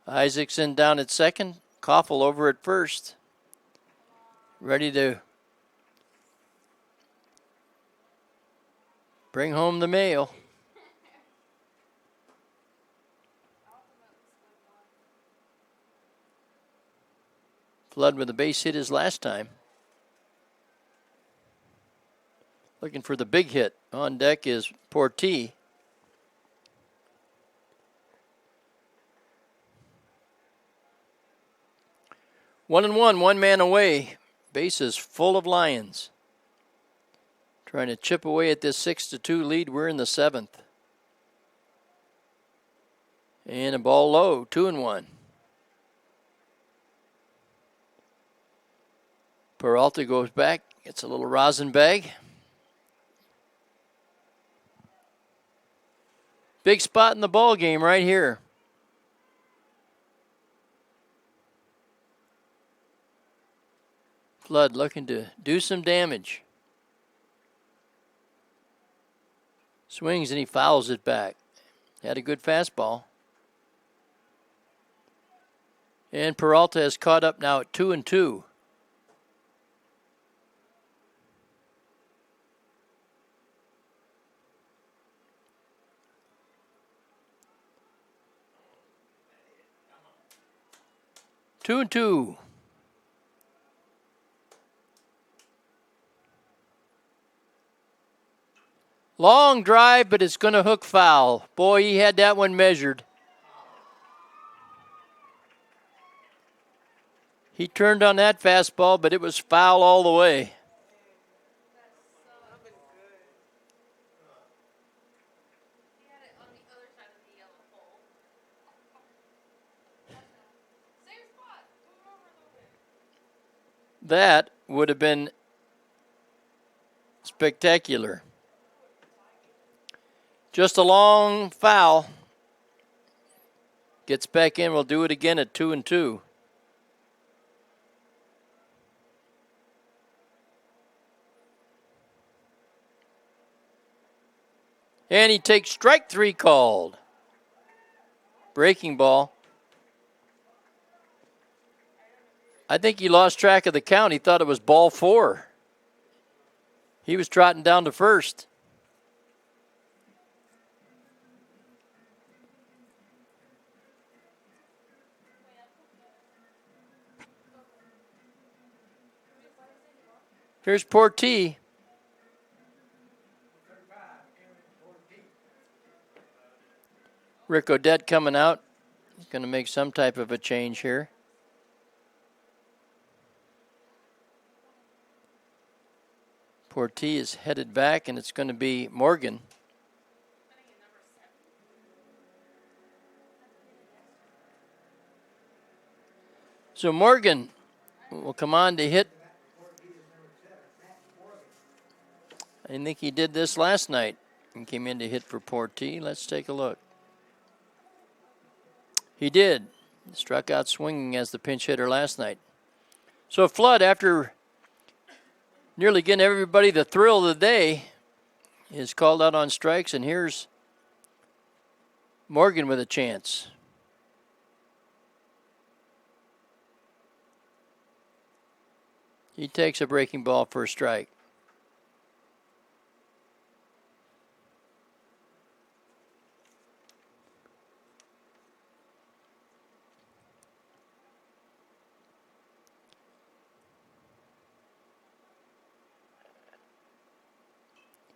[SPEAKER 2] Isaacson down at second. Koffel over at first. Ready to bring home the mail. Flood with a base hit his last time. Looking for the big hit. On deck is Portee. One and one man away. Bases full of Lions. Trying to chip away at this 6-2 lead. We're in the seventh. And a ball low, 2-1. Peralta goes back, gets a little rosin bag. Big spot in the ball game right here. Flood looking to do some damage. Swings and he fouls it back. Had a good fastball. And Peralta has caught up now at 2-2. Two and two. Long drive, but it's going to hook foul. Boy, he had that one measured. He turned on that fastball, but it was foul all the way. That would have been spectacular. Just a long foul. Gets back in. We'll do it again at 2-2. And he takes strike three called. Breaking ball. I think he lost track of the count. He thought it was ball four. He was trotting down to first. Here's Portee. Rick Odette coming out. He's going to make some type of a change here. Portee is headed back, and it's going to be Morgan. So Morgan will come on to hit. I think he did this last night and came in to hit for Portee. Let's take a look. He did. Struck out swinging as the pinch hitter last night. So Flood, after nearly getting everybody the thrill of the day, is called out on strikes, and here's Morgan with a chance. He takes a breaking ball for a strike.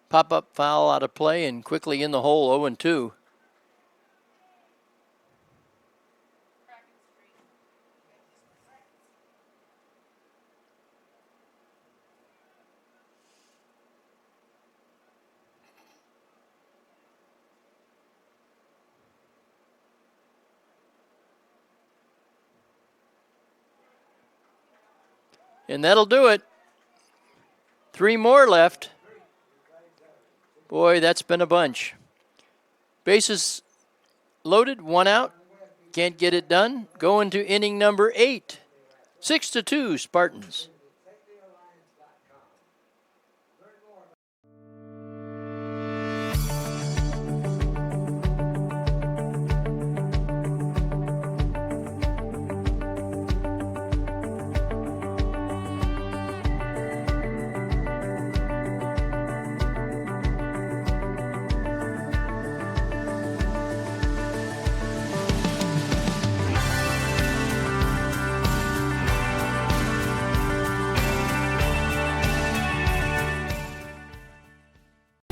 [SPEAKER 2] Pop-up foul out of play and quickly in the hole, 0-2. And that'll do it. 3 more left. Boy, that's been a bunch. Bases loaded, 1 out. Can't get it done. Going to inning number 8. 6-2 Spartans.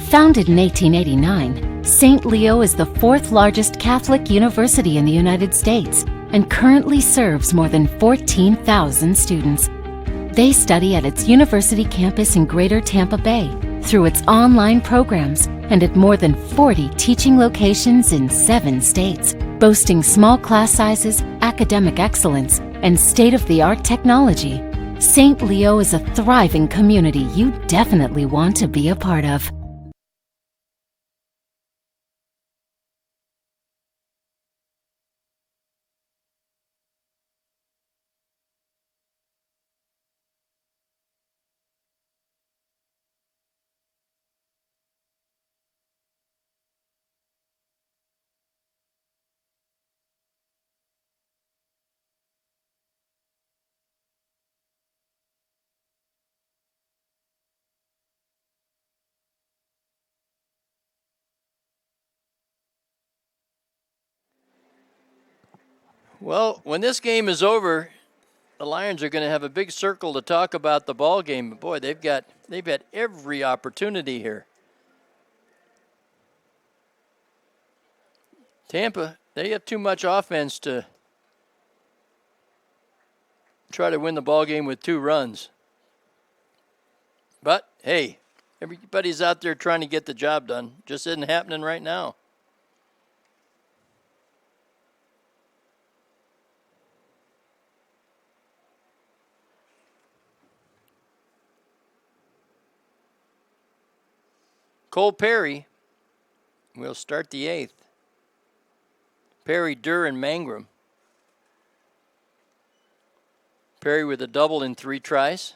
[SPEAKER 5] Founded in 1889, St. Leo is the 4th largest Catholic university in the United States and currently serves more than 14,000 students. They study at its university campus in Greater Tampa Bay, through its online programs, and at more than 40 teaching locations in 7 states, boasting small class sizes, academic excellence, and state-of-the-art technology. St. Leo is a thriving community you definitely want to be a part of.
[SPEAKER 2] Well, when this game is over, the Lions are going to have a big circle to talk about the ball game. Boy, they've had every opportunity here. Tampa, they have too much offense to try to win the ball game with 2 runs. But hey, everybody's out there trying to get the job done. Just isn't happening right now. Cole Perry will start the 8th. Perry, Durr, and Mangrum. Perry with a double in 3 tries.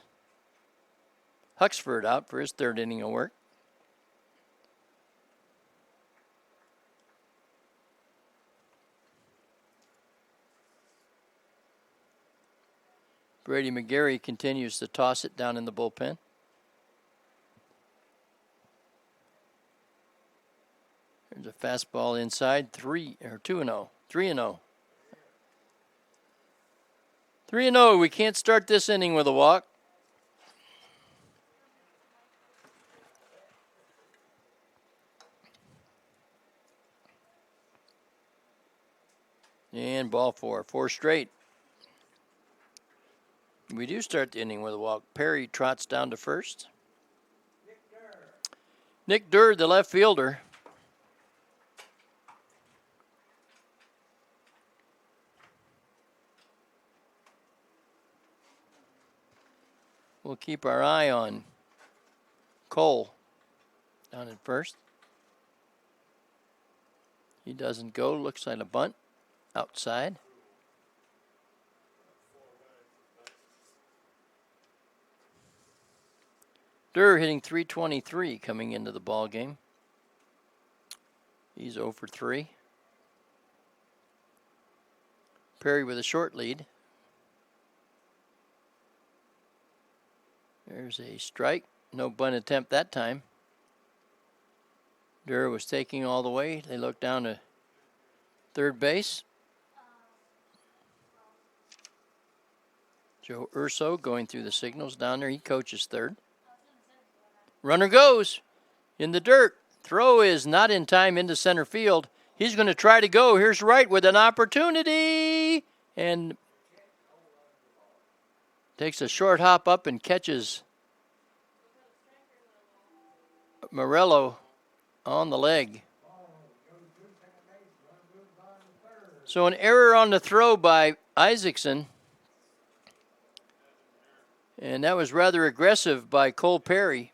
[SPEAKER 2] Huxford out for his 3rd inning of work. Brady McGarry continues to toss it down in the bullpen. There's a fastball inside, 2-0. 3-0. 3-0. We can't start this inning with a walk. And ball 4. 4 straight. We do start the inning with a walk. Perry trots down to first. Nick Durr, the left fielder. We'll keep our eye on Cole down at first. He doesn't go. Looks like a bunt outside. Durr hitting .323 coming into the ball game. He's 0 for 3. Perry with a short lead. There's a strike. No bunt attempt that time. Durr was taking all the way. They look down to third base. Joe Urso going through the signals down there. He coaches third. Runner goes in the dirt. Throw is not in time into center field. He's going to try to go. Here's Wright with an opportunity. And takes a short hop up and catches Morello on the leg. So an error on the throw by Isaacson. And that was rather aggressive by Cole Perry.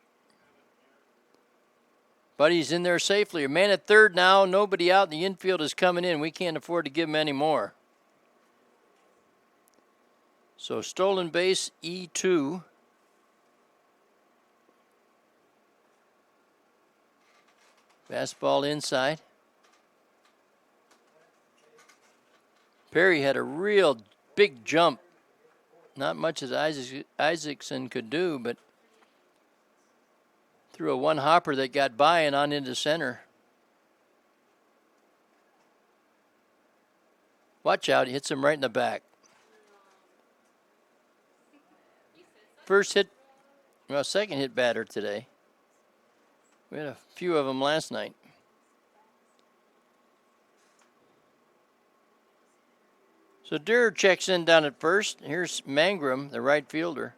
[SPEAKER 2] But he's in there safely. A man at third now. Nobody out. The infield is coming in. We can't afford to give him any more. So stolen base, E2. Fastball inside. Perry had a real big jump. Not much as Isaacson could do, but threw a one hopper that got by and on into center. Watch out, he hits him right in the back. Second hit batter today. We had a few of them last night. So Durr checks in down at first. Here's Mangrum, the right fielder.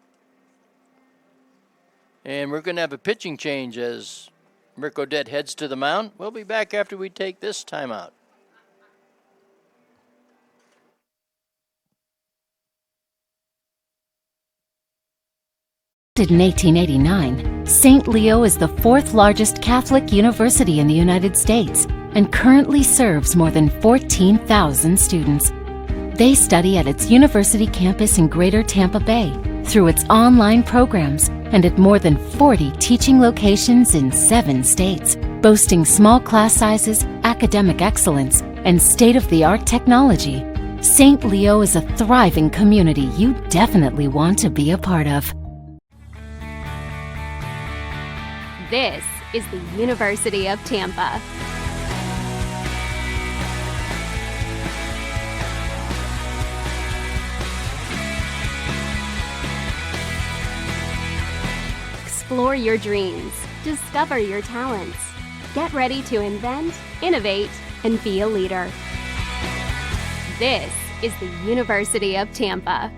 [SPEAKER 2] And we're going to have a pitching change as Rick Odette heads to the mound. We'll be back after we take this timeout.
[SPEAKER 5] In 1889, St. Leo is the fourth largest Catholic university in the United States and currently serves more than 14,000 students. They study at its university campus in Greater Tampa Bay through its online programs and at more than 40 teaching locations in 7 states, boasting small class sizes, academic excellence, and state-of-the-art technology. St. Leo is a thriving community you definitely want to be a part of.
[SPEAKER 1] This is the University of Tampa. Explore your dreams. Discover your talents. Get ready to invent, innovate, and be a leader. This is the University of Tampa.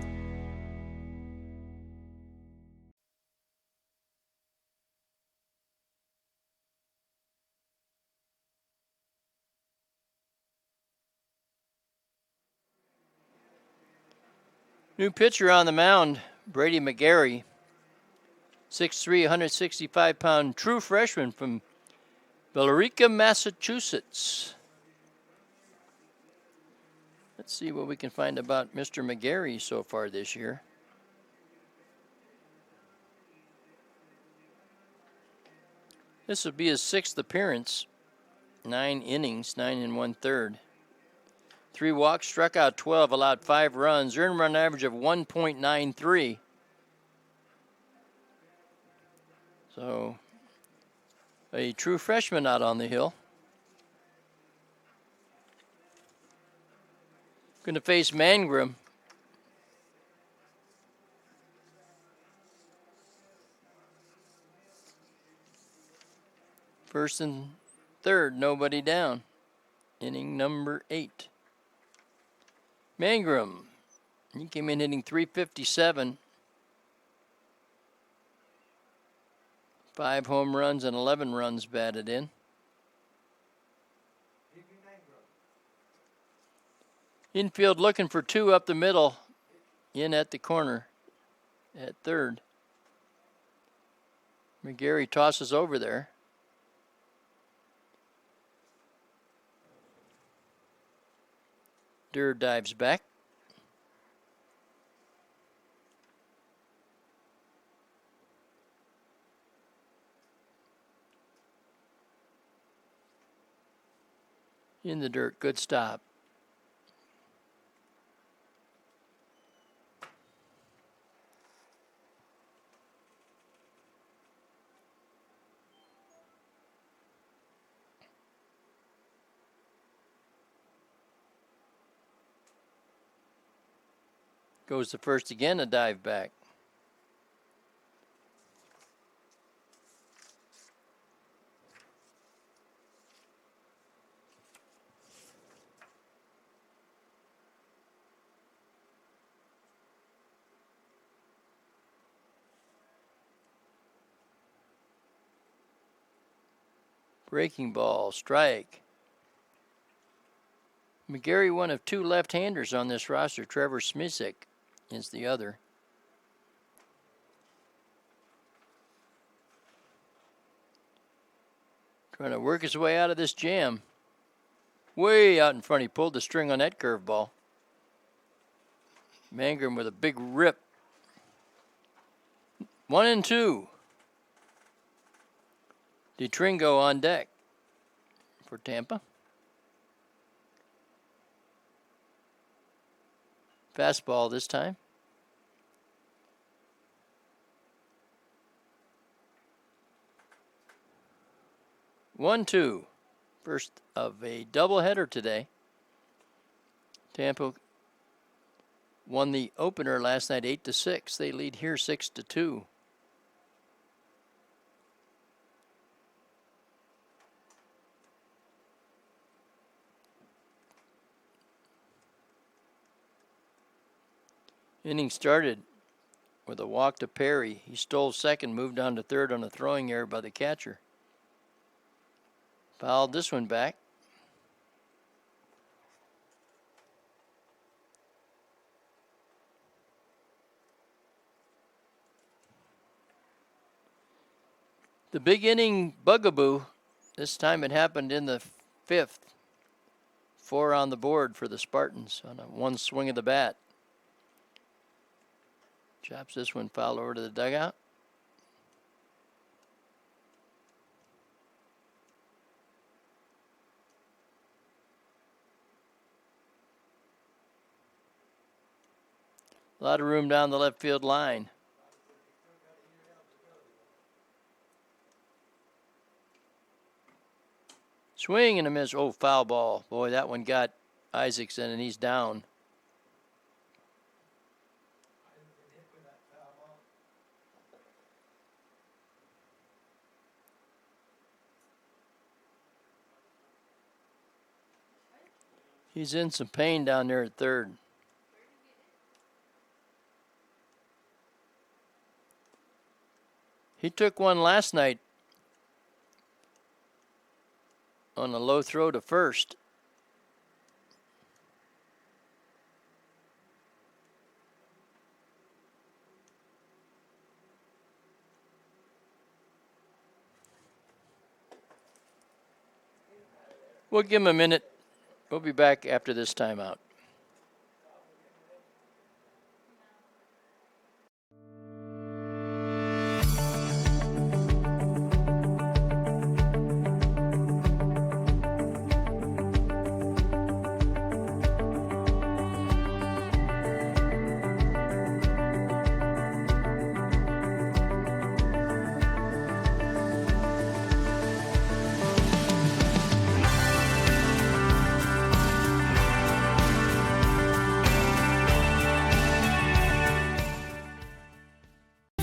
[SPEAKER 2] New pitcher on the mound, Brady McGarry. 6'3", 165-pound true freshman from Billerica, Massachusetts. Let's see what we can find about Mr. McGarry so far this year. This will be his 6th appearance. 9 innings, 9 1/3. 3 walks, struck out 12, allowed 5 runs, earned run average of 1.93. So, a true freshman out on the hill. Going to face Mangrum. First and third, nobody down. Inning number 8. Mangrum, he came in hitting .357. 5 home runs and 11 runs batted in. Infield looking for 2 up the middle. In at the corner at third. McGarry tosses over there. Durr dives back. In the dirt, good stop. Goes to first again, a dive back. Breaking ball, strike. McGarry, one of 2 left-handers on this roster. Trevor Smisek is the other. Trying to work his way out of this jam. Way out in front. He pulled the string on that curveball. Mangrum with a big rip. 1-2. DeTringo on deck for Tampa. Fastball this time. One, two. First of a doubleheader today. Tampa won the opener last night 8-6. They lead here 6-2. Inning started with a walk to Perry. He stole second, moved on to third on a throwing error by the catcher. Fouled this one back. The big inning bugaboo, this time it happened in the fifth. 4 on the board for the Spartans on a one swing of the bat. Chops this one foul over to the dugout. A lot of room down the left field line. Swing and a miss. Oh, foul ball. Boy, that one got Isaacson, and he's down. He's in some pain down there at third. He took one last night on a low throw to first. We'll give him a minute. We'll be back after this timeout.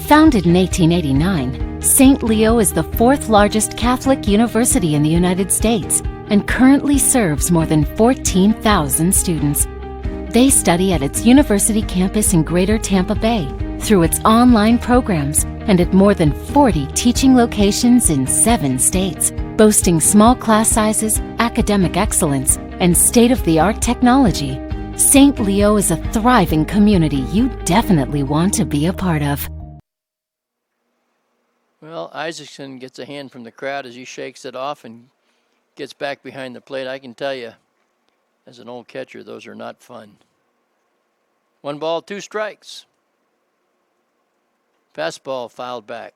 [SPEAKER 5] Founded in 1889, St. Leo is the 4th largest Catholic university in the United States and currently serves more than 14,000 students. They study at its university campus in Greater Tampa Bay, through its online programs, and at more than 40 teaching locations in 7 states, boasting small class sizes, academic excellence, and state-of-the-art technology. St. Leo is a thriving community you definitely want to be a part of.
[SPEAKER 2] Well, Isaacson gets a hand from the crowd as he shakes it off and gets back behind the plate. I can tell you, as an old catcher, those are not fun. 1 ball, 2 strikes. Fastball fouled back.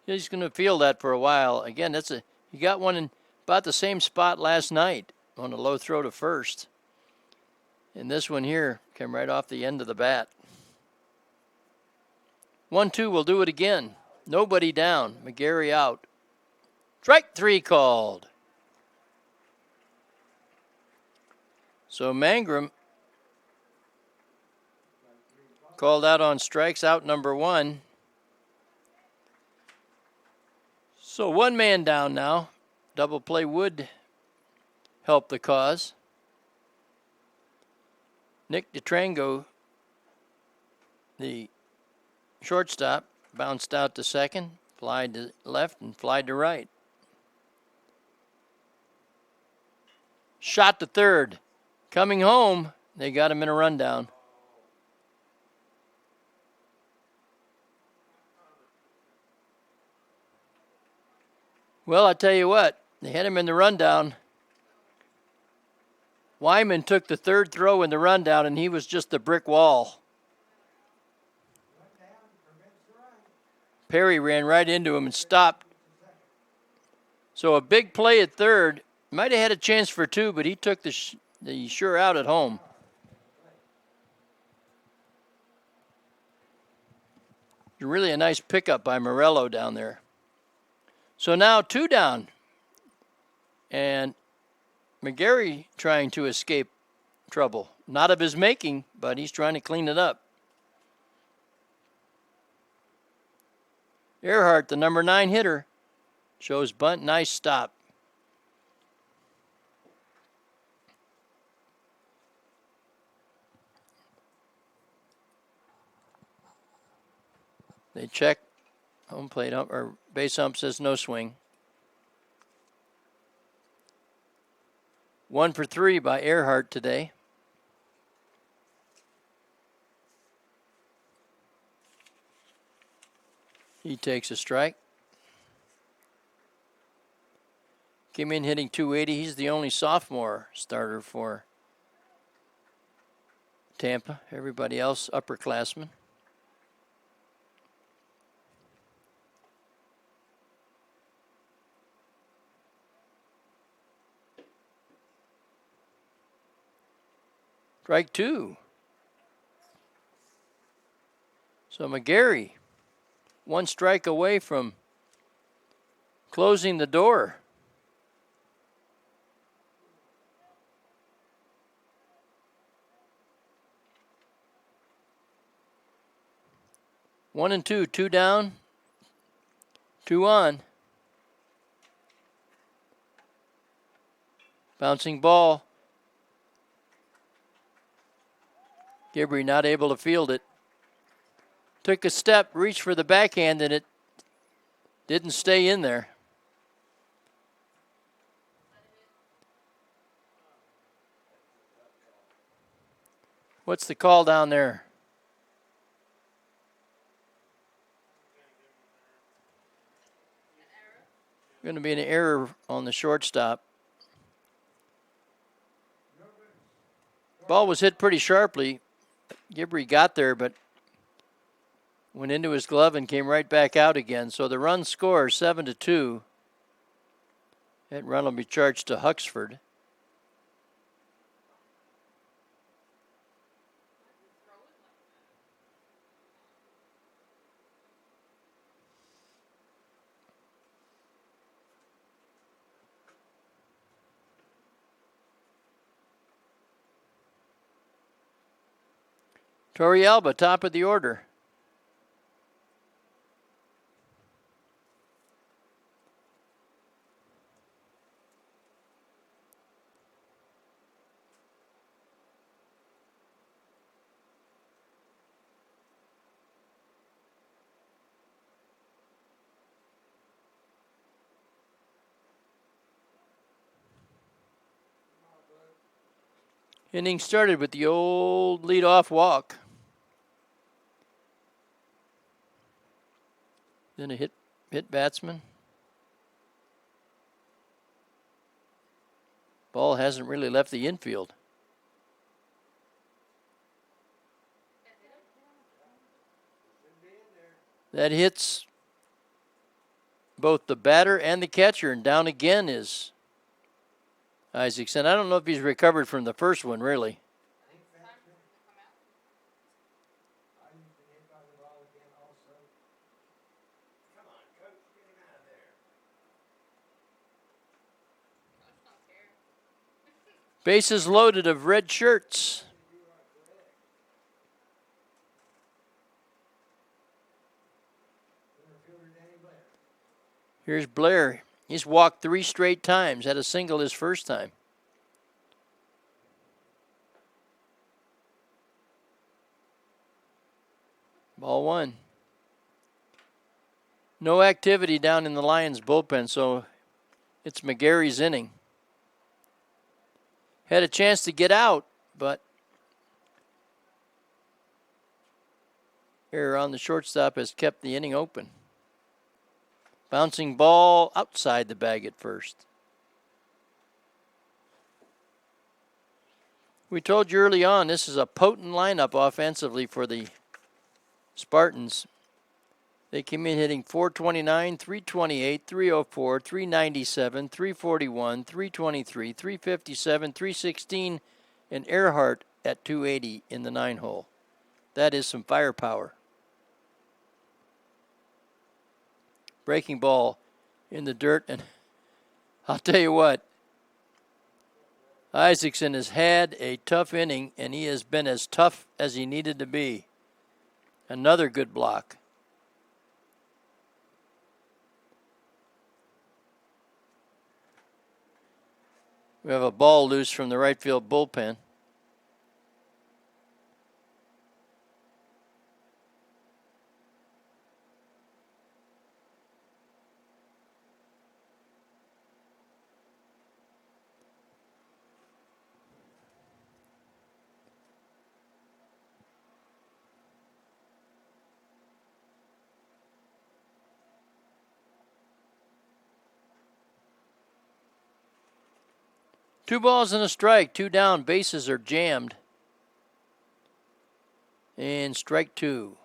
[SPEAKER 2] He's going to feel that for a while. Again, he got one in about the same spot last night on a low throw to first. And this one here came right off the end of the bat. 1-2 will do it again. Nobody down. McGarry out. Strike 3 called. So Mangrum called out on strikes, out number 1. So 1 man down now. Double play would help the cause. Nick DeTrango, the shortstop, bounced out to second, flied to left, and flied to right. Shot to third. Coming home, they got him in a rundown. Well, I tell you what, they had him in the rundown. Wyman took the third throw in the rundown, and he was just a brick wall. Perry ran right into him and stopped. So a big play at third. Might have had a chance for two, but he took the sure out at home. Really a nice pickup by Morello down there. So now 2 down. And McGarry trying to escape trouble. Not of his making, but he's trying to clean it up. Earhart, the number 9 hitter, shows bunt. Nice stop. They check. Home plate ump or base ump says no swing. 1 for 3 by Earhart today. He takes a strike. Came in hitting .280. He's the only sophomore starter for Tampa. Everybody else upperclassmen. Strike 2. So McGarry, 1 strike away from closing the door. One and two, 2 down, 2 on. Bouncing ball. Gibbrey not able to field it. Took a step, reached for the backhand, and it didn't stay in there. What's the call down there? Going to be an error on the shortstop. Ball was hit pretty sharply. Gibbrey got there, but went into his glove and came right back out again. So the run score 7-2. That run will be charged to Huxford. Torrealba, top of the order. Inning started with the old leadoff walk. Then a hit batsman. Ball hasn't really left the infield. That hits both the batter and the catcher, and down again is Isaacson. I don't know if he's recovered from the first one, really. Bases loaded of red shirts. Here's Blair. He's walked 3 straight times, had a single his first time. Ball 1. No activity down in the Lions bullpen, so it's McGarry's inning. Had a chance to get out, but error on the shortstop has kept the inning open. Bouncing ball outside the bag at first. We told you early on, this is a potent lineup offensively for the Spartans. They came in hitting .429, .328, .304, .397, .341, .323, .357, .316, and Earhart at .280 in the 9-hole. That is some firepower. Breaking ball in the dirt, and I'll tell you what, Isaacson has had a tough inning, and he has been as tough as he needed to be. Another good block. We have a ball loose from the right field bullpen. Two balls and a strike, two down, bases are jammed. And strike two.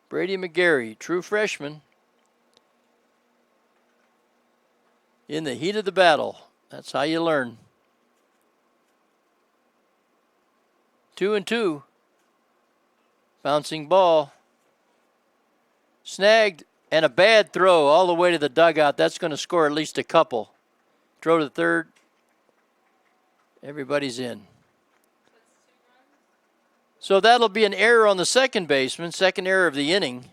[SPEAKER 2] Brady McGarry, true freshman. In the heat of the battle. That's how you learn. 2-2. Bouncing ball. Snagged, and a bad throw all the way to the dugout. That's going to score at least a couple. Throw to third. Everybody's in. So that'll be an error on the second baseman, second error of the inning.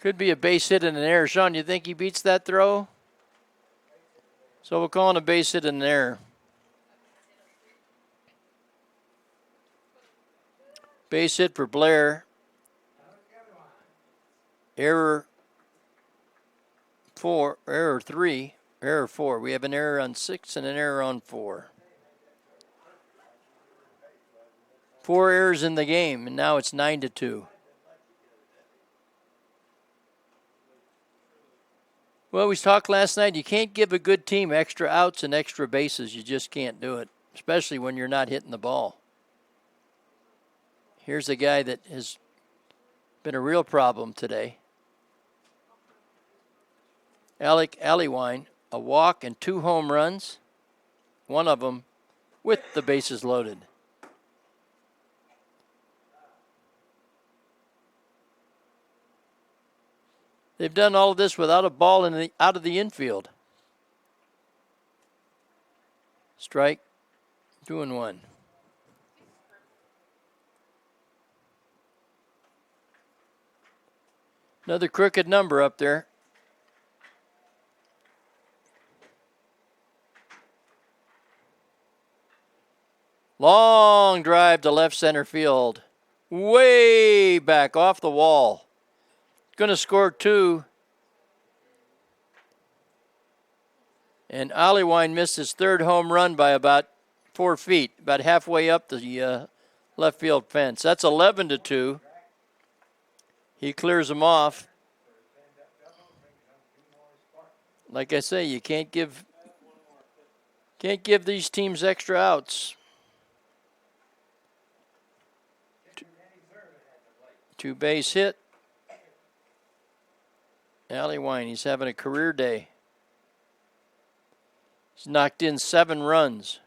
[SPEAKER 2] Could be a base hit and an error. Sean, you think he beats that throw? So we'll call it a base hit and an error. Base hit for Blair. Error 4, error 3, error 4. We have an error on 6 and an error on 4. 4 errors in the game, and now it's 9-2. Well, we talked last night, you can't give a good team extra outs and extra bases. You just can't do it, especially when you're not hitting the ball. Here's a guy that has been a real problem today. Alec Allewine, a walk and 2 home runs, one of them with the bases loaded. They've done all of this without a ball out of the infield. Strike, 2-1. Another crooked number up there. Long drive to left center field. Way back off the wall. Going to score 2. And Allewine missed his 3rd home run by about 4 feet, about halfway up the left field fence. That's 11-2. He clears them off. Like I say, you can't give these teams extra outs. 2 base hit. Allewine, he's having a career day. He's knocked in 7 runs.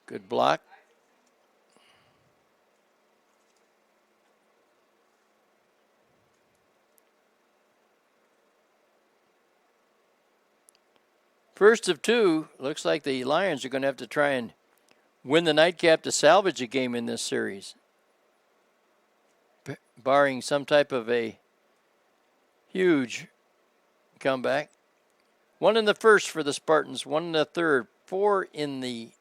[SPEAKER 2] Good block. First of 2, looks like the Lions are going to have to try and win the nightcap to salvage a game in this series. Barring some type of a huge comeback. 1 in the first for the Spartans, 1 in the third, 4 in the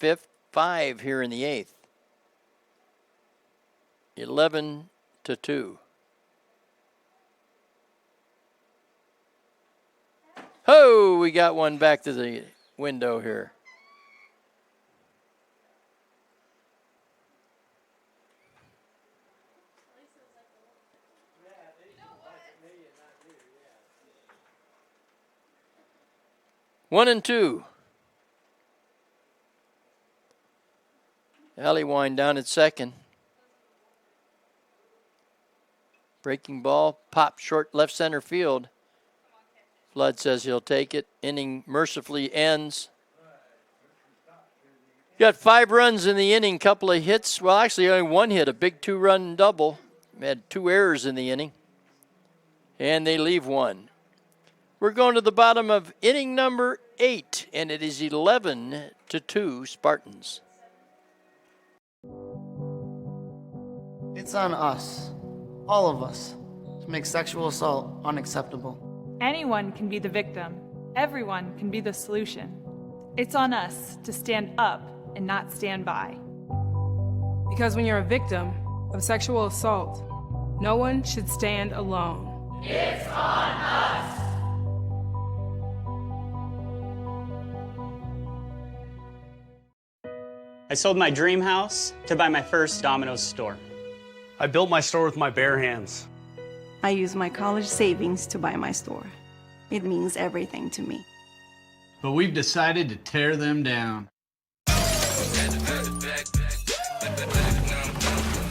[SPEAKER 2] 5th, 5 here in the 8th. 11-2. Oh, we got one back to the window here. One and two. Alleywind down at second. Breaking ball, pop short left center field. Flood says he'll take it. Inning mercifully ends. Got 5 runs in the inning, couple of hits. Well, actually only one hit, a big 2-run double. Had 2 errors in the inning. And they leave one. We're going to the bottom of inning number 8, and it is 11-2 Spartans.
[SPEAKER 15] It's on us, all of us, to make sexual assault unacceptable.
[SPEAKER 16] Anyone can be the victim. Everyone can be the solution. It's on us to stand up and not stand by.
[SPEAKER 18] Because when you're a victim of sexual assault, no one should stand alone.
[SPEAKER 20] It's on us!
[SPEAKER 25] I sold my dream house to buy my first Domino's store.
[SPEAKER 26] I built my store with my bare hands.
[SPEAKER 23] I used my college savings to buy my store. It means everything to me.
[SPEAKER 3] But we've decided to tear them down.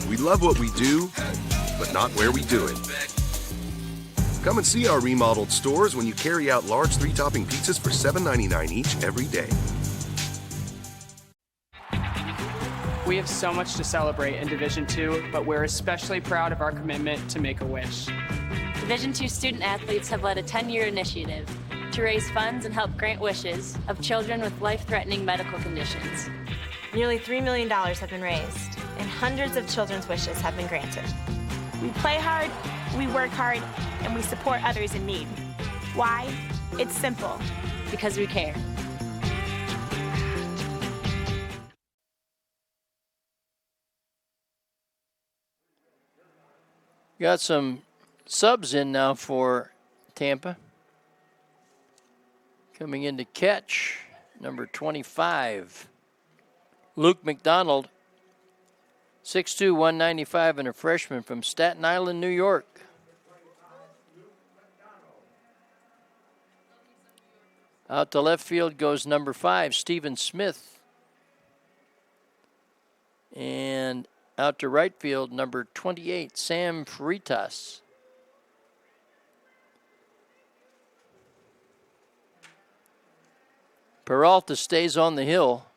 [SPEAKER 11] We love what we do, but not where we do it. Come and see our remodeled stores when you carry out large 3-topping pizzas for $7.99 each every day.
[SPEAKER 17] We have so much to celebrate in Division II, but we're especially proud of our commitment to Make-A-Wish.
[SPEAKER 19] Division II student athletes have led a 10-year initiative to raise funds and help grant wishes of children with life-threatening medical conditions.
[SPEAKER 21] Nearly $3 million have been raised, and hundreds of children's wishes have been granted.
[SPEAKER 22] We play hard, we work hard, and we support others in need. Why? It's simple.
[SPEAKER 19] Because we care.
[SPEAKER 2] Got some subs in now for Tampa. Coming in to catch, number 25, Luke McDonald, 6'2", 195, and a freshman from Staten Island, New York. Out to left field goes number 5, Stephen Smith. And out to right field, number 28, Sam Fritas. Peralta stays on the hill.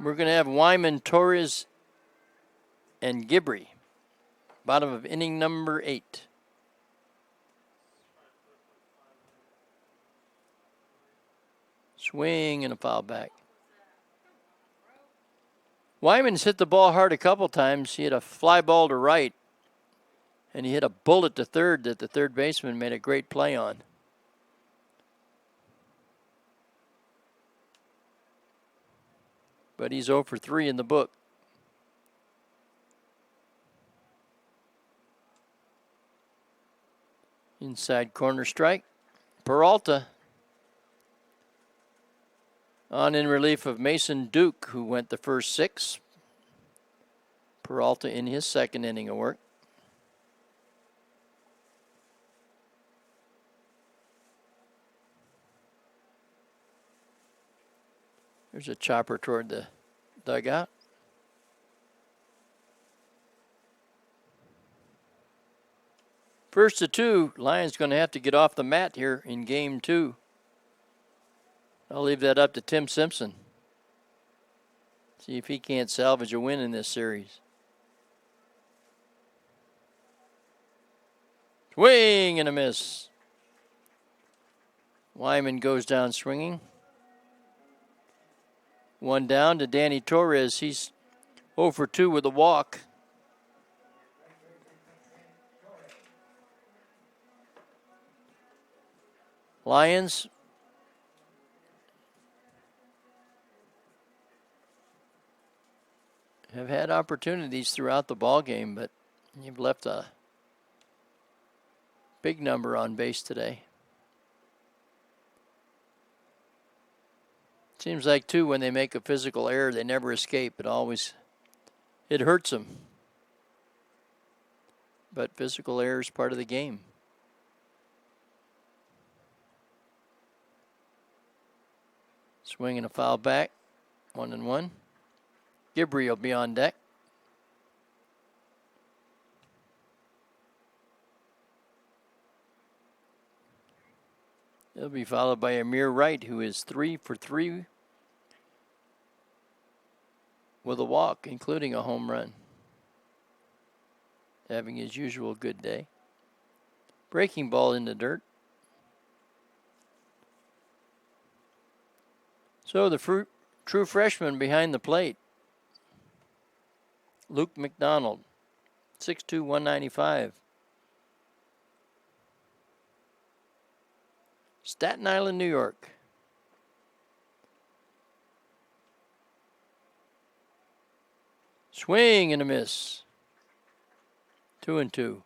[SPEAKER 2] We're going to have Wyman, Torres, and Gibbrey. Bottom of inning number 8. Swing and a foul back. Wyman's hit the ball hard a couple times. He hit a fly ball to right, and he hit a bullet to third that the third baseman made a great play on. But he's 0 for 3 in the book. Inside corner strike. Peralta on in relief of Mason Duke, who went the first 6. Peralta in his second inning of work. There's a chopper toward the dugout. First to 2, Lions going to have to get off the mat here in game 2. I'll leave that up to Tim Simpson. See if he can't salvage a win in this series. Swing and a miss. Wyman goes down swinging. One down to Danny Torres. He's 0 for 2 with a walk. Lions have had opportunities throughout the ball game, but you've left a big number on base today. Seems like, too, when they make a physical error, they never escape. It hurts them. But physical error is part of the game. Swing and a foul back. 1-1. Gibbrey will be on deck. He'll be followed by Amir Wright, who is 3 for 3 with a walk, including a home run. Having his usual good day. Breaking ball in the dirt. So the true freshman behind the plate, Luke McDonald, 6'2", 195. Staten Island, New York. Swing and a miss. 2-2.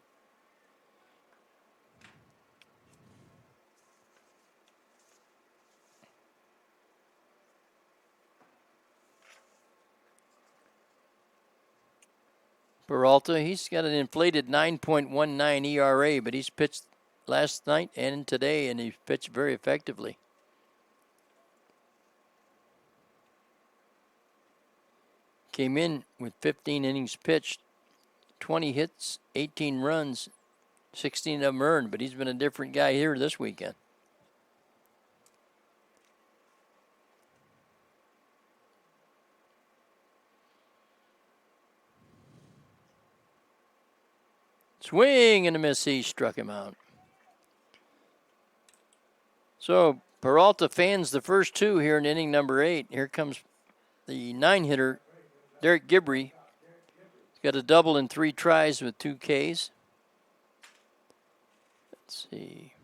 [SPEAKER 2] Peralta, he's got an inflated 9.19 ERA, but he's pitched last night and today, and he's pitched very effectively. Came in with 15 innings pitched, 20 hits, 18 runs, 16 of them earned, but he's been a different guy here this weekend. Swing and a miss. He struck him out. So Peralta fans the first two here in inning number 8. Here comes the 9-hitter, Derek Gibbrey. He's got a double in 3 tries with 2 Ks. Let's see.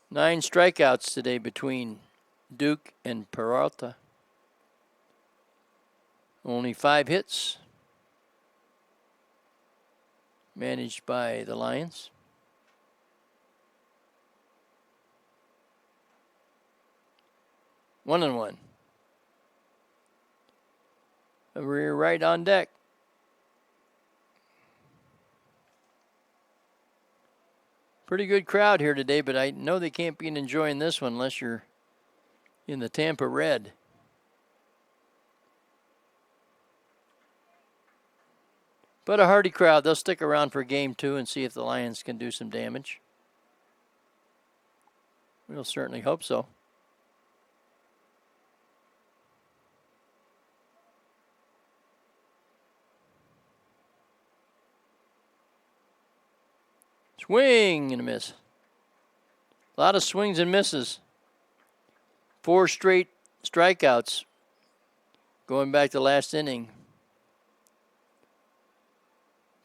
[SPEAKER 2] Nine strikeouts today between Duke and Peralta. Only 5 hits managed by the Lions. One and one. We're right on deck. Pretty good crowd here today, but I know they can't be enjoying this one unless you're in the Tampa red. But a hearty crowd. They'll stick around for game 2 and see if the Lions can do some damage. We'll certainly hope so. Swing and a miss. A lot of swings and misses. 4 straight strikeouts going back to last inning.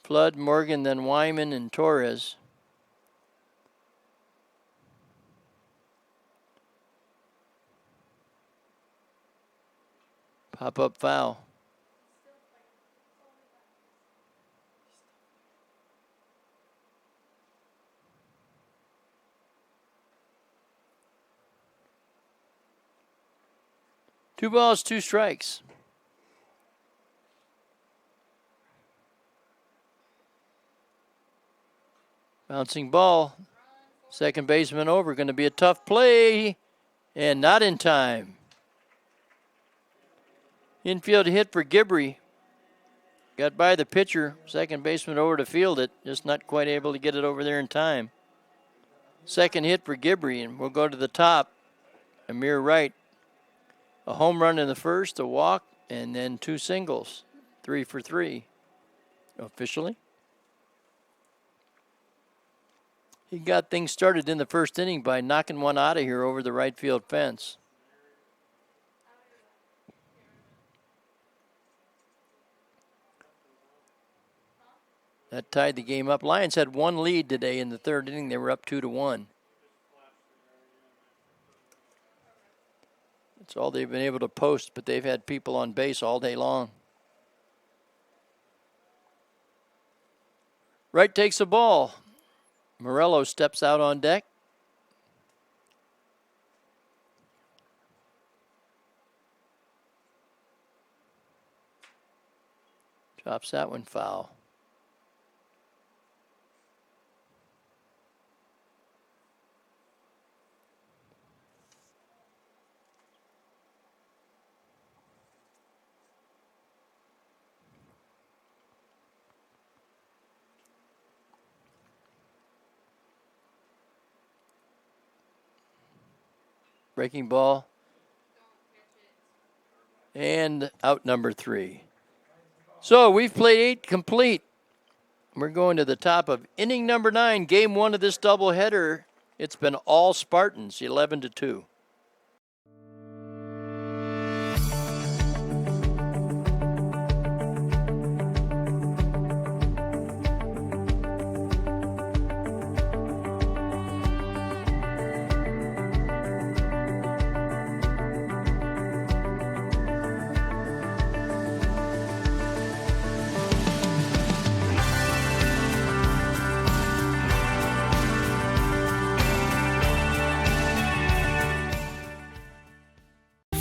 [SPEAKER 2] Flood, Morgan, then Wyman and Torres. Pop-up foul. Two balls, 2 strikes. Bouncing ball. Second baseman over. Going to be a tough play. And not in time. Infield hit for Gibbrey. Got by the pitcher. Second baseman over to field it. Just not quite able to get it over there in time. Second hit for Gibbrey. And we'll go to the top. Amir Wright. A home run in the first, a walk, and then 2 singles. 3 for 3 officially. He got things started in the first inning by knocking one out of here over the right field fence. That tied the game up. Lions had one lead today in the third inning. They were up 2-1. That's all they've been able to post, but they've had people on base all day long. Wright takes the ball. Morello steps out on deck. Drops that one foul. Breaking ball. And out number 3. So we've played 8 complete. We're going to the top of inning number 9, game 1 of this doubleheader. It's been all Spartans, 11-2.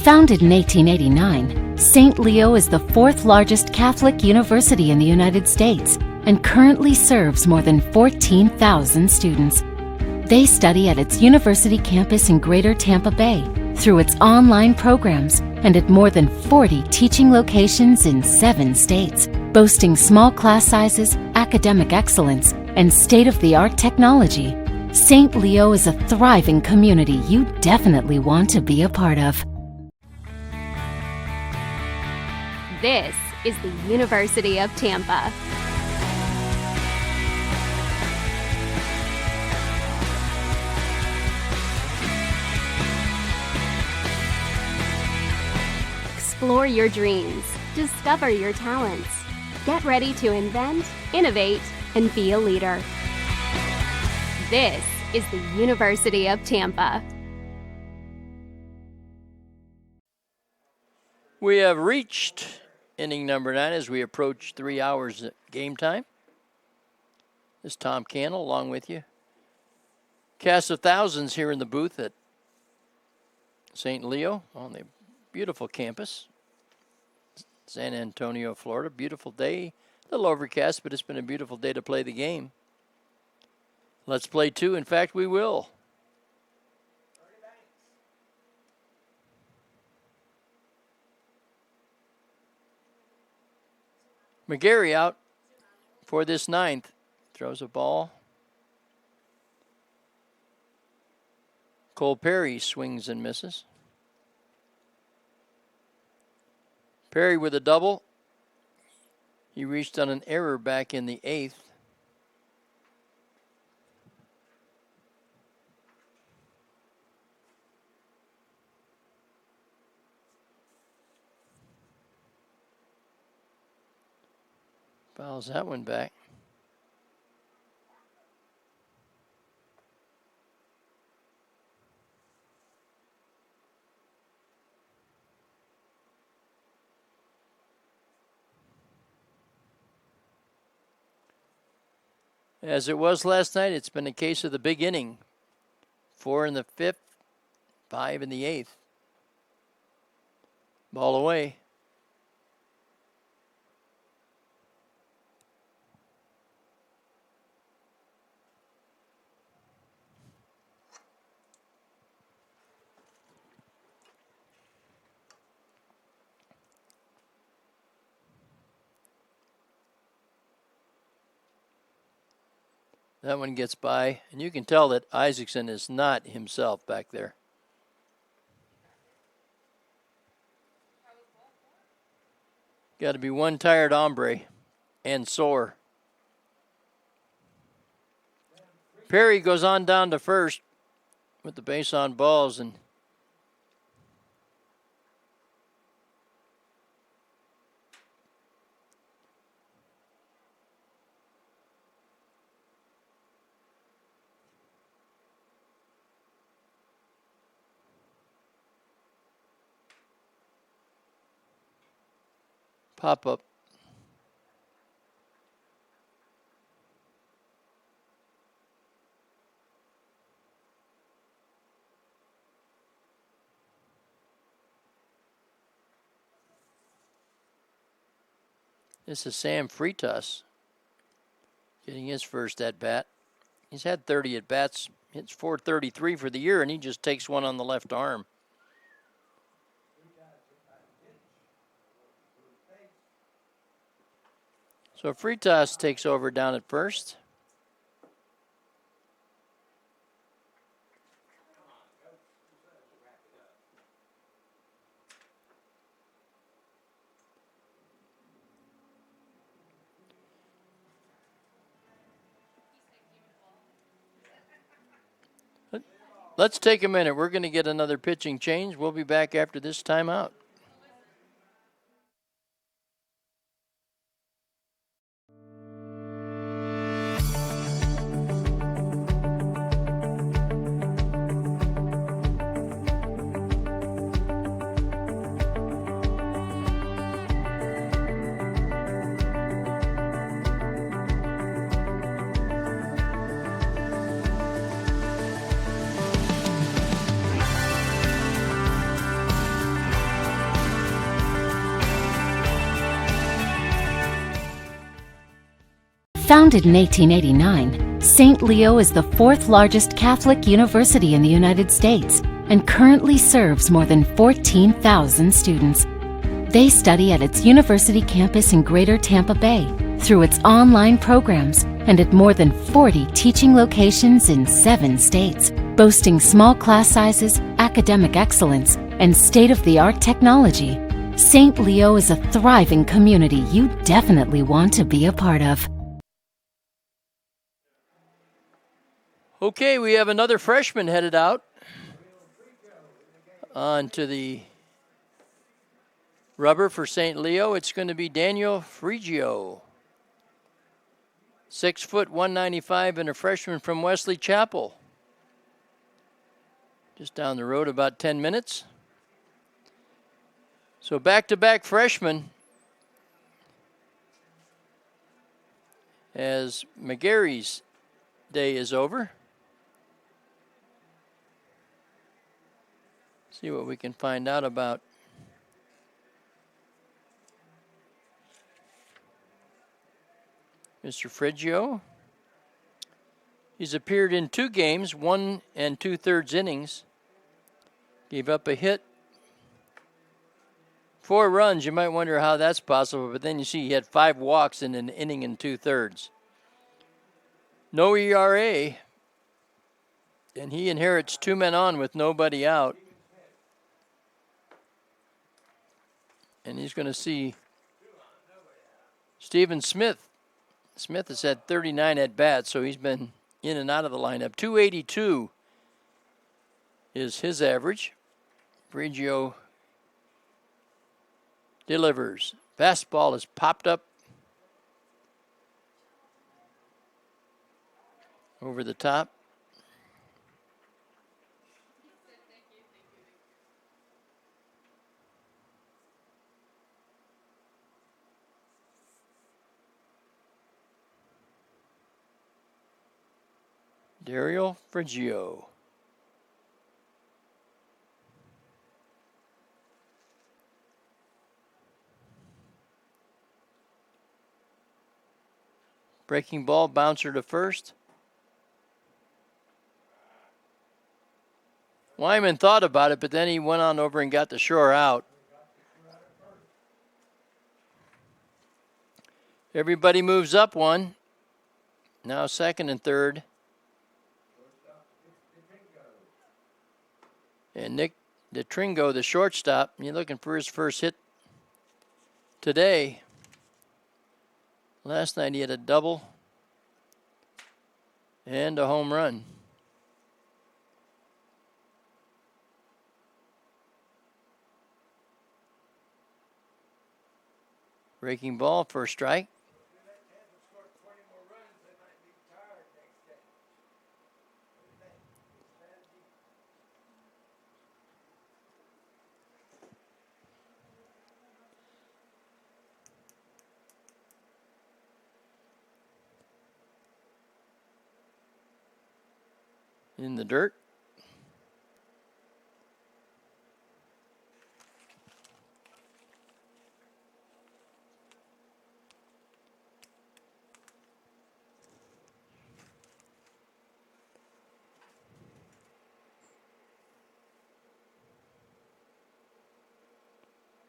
[SPEAKER 5] Founded in 1889, St. Leo is the 4th largest Catholic university in the United States and currently serves more than 14,000 students. They study at its university campus in Greater Tampa Bay, through its online programs, and at more than 40 teaching locations in 7 states, boasting small class sizes, academic excellence, and state-of-the-art technology. St. Leo is a thriving community you definitely want to be a part of.
[SPEAKER 1] This is the University of Tampa. Explore your dreams. Discover your talents. Get ready to invent, innovate, and be a leader. This is the University of Tampa.
[SPEAKER 2] We have reached inning number 9 as we approach 3 hours at game time. This is Tom Cannell along with you. Cast of thousands here in the booth at St. Leo on the beautiful campus. San Antonio, Florida. Beautiful day. A little overcast, but it's been a beautiful day to play the game. Let's play 2. In fact, we will. McGarry out for this 9th. Throws a ball. Cole Perry swings and misses. Perry with a double. He reached on an error back in the 8th. Fouls that one back. As it was last night, it's been a case of the big inning. 4 in the 5th, 5 in the 8th. Ball away. That one gets by, and you can tell that Isaacson is not himself back there. Got to be one tired hombre and sore. Perry goes on down to first with the base on balls, and pop up. This is Sam Freitas getting his first at bat. He's had 30 at bats. Hits .433 for the year, and he just takes one on the left arm. So Freitas takes over down at first. Let's take a minute. We're going to get another pitching change. We'll be back after this timeout.
[SPEAKER 5] Founded in 1889, St. Leo is the fourth largest Catholic university in the United States and currently serves more than 14,000 students. They study at its university campus in Greater Tampa Bay through its online programs and at more than 40 teaching locations in 7 states, boasting small class sizes, academic excellence, and state-of-the-art technology. St. Leo is a thriving community you definitely want to be a part of.
[SPEAKER 2] Okay, we have another freshman headed out onto the rubber for St. Leo. It's going to be Daniel Frigio. 6 foot, 195, and a freshman from Wesley Chapel. Just down the road about 10 minutes. So back-to-back freshmen as McGarry's day is over. See what we can find out about Mr. Frigio. He's appeared in 2 games, 1 2/3 innings. Gave up a hit, 4 runs. You might wonder how that's possible, but then you see he had 5 walks in an inning and 2/3. No ERA, and he inherits 2 men on with nobody out. And he's going to see Stephen Smith. Smith has had 39 at-bats, so he's been in and out of the lineup. 282 is his average. Frigio delivers. Fastball is popped up over the top. Dario Frigio. Breaking ball, bouncer to first. Wyman thought about it, but then he went on over and got the shore out. Everybody moves up one. Now second and third. And Nick DeTringo, the shortstop, you're looking for his first hit today. Last night he had a double and a home run. Breaking ball, first strike. In the dirt.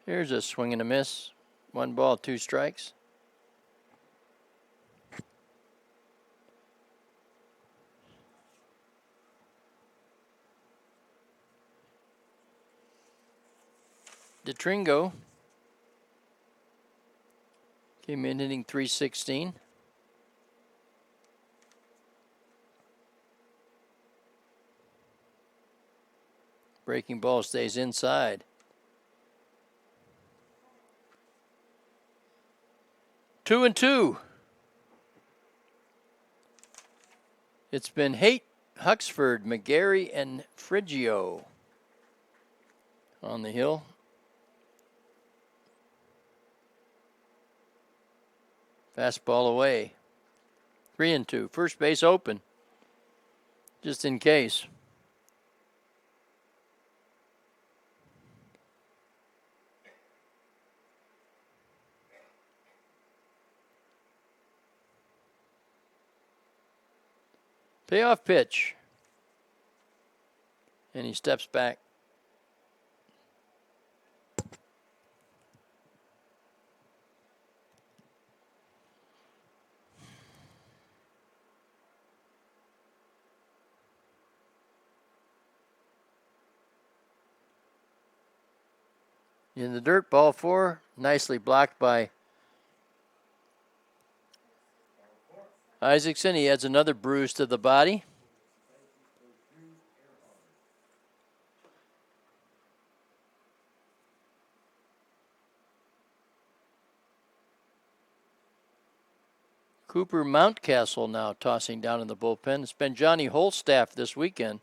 [SPEAKER 2] Here's a swing and a miss. 1 ball, 2 strikes. DeTringo came in hitting .316. Breaking ball stays inside. 2-2. It's been Haight, Huxford, McGarry, and Friggio on the hill. Fastball away. 3-2. First base open. Just in case. Payoff pitch. And he steps back. In the dirt, ball 4, nicely blocked by Isaacson. He adds another bruise to the body. Cooper Mountcastle now tossing down in the bullpen. It's been Johnny Holstaff this weekend.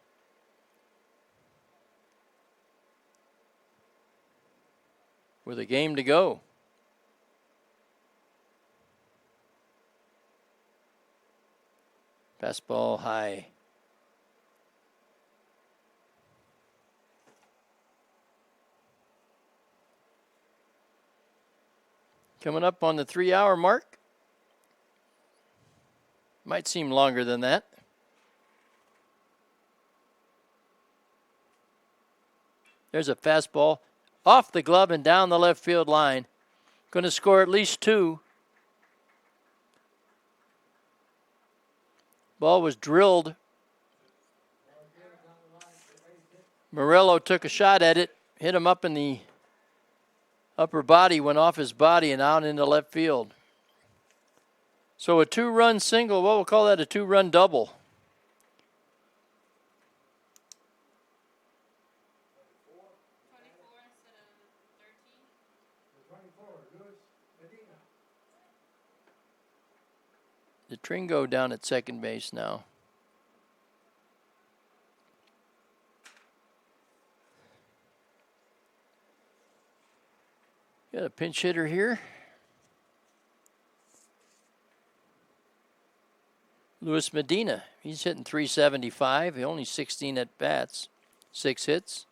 [SPEAKER 2] With a game to go. Fastball high. Coming up on the 3-hour mark. Might seem longer than that. There's a fastball off the glove and down the left field line. Going to score at least 2. Ball was drilled. Morello took a shot at it, hit him up in the upper body, went off his body and out into left field. So a 2-run single, well, we'll call that a 2-run double. DeTringo down at second base now. Got a pinch hitter here. Luis Medina, he's hitting .375. He only 16 at bats, 6 hits.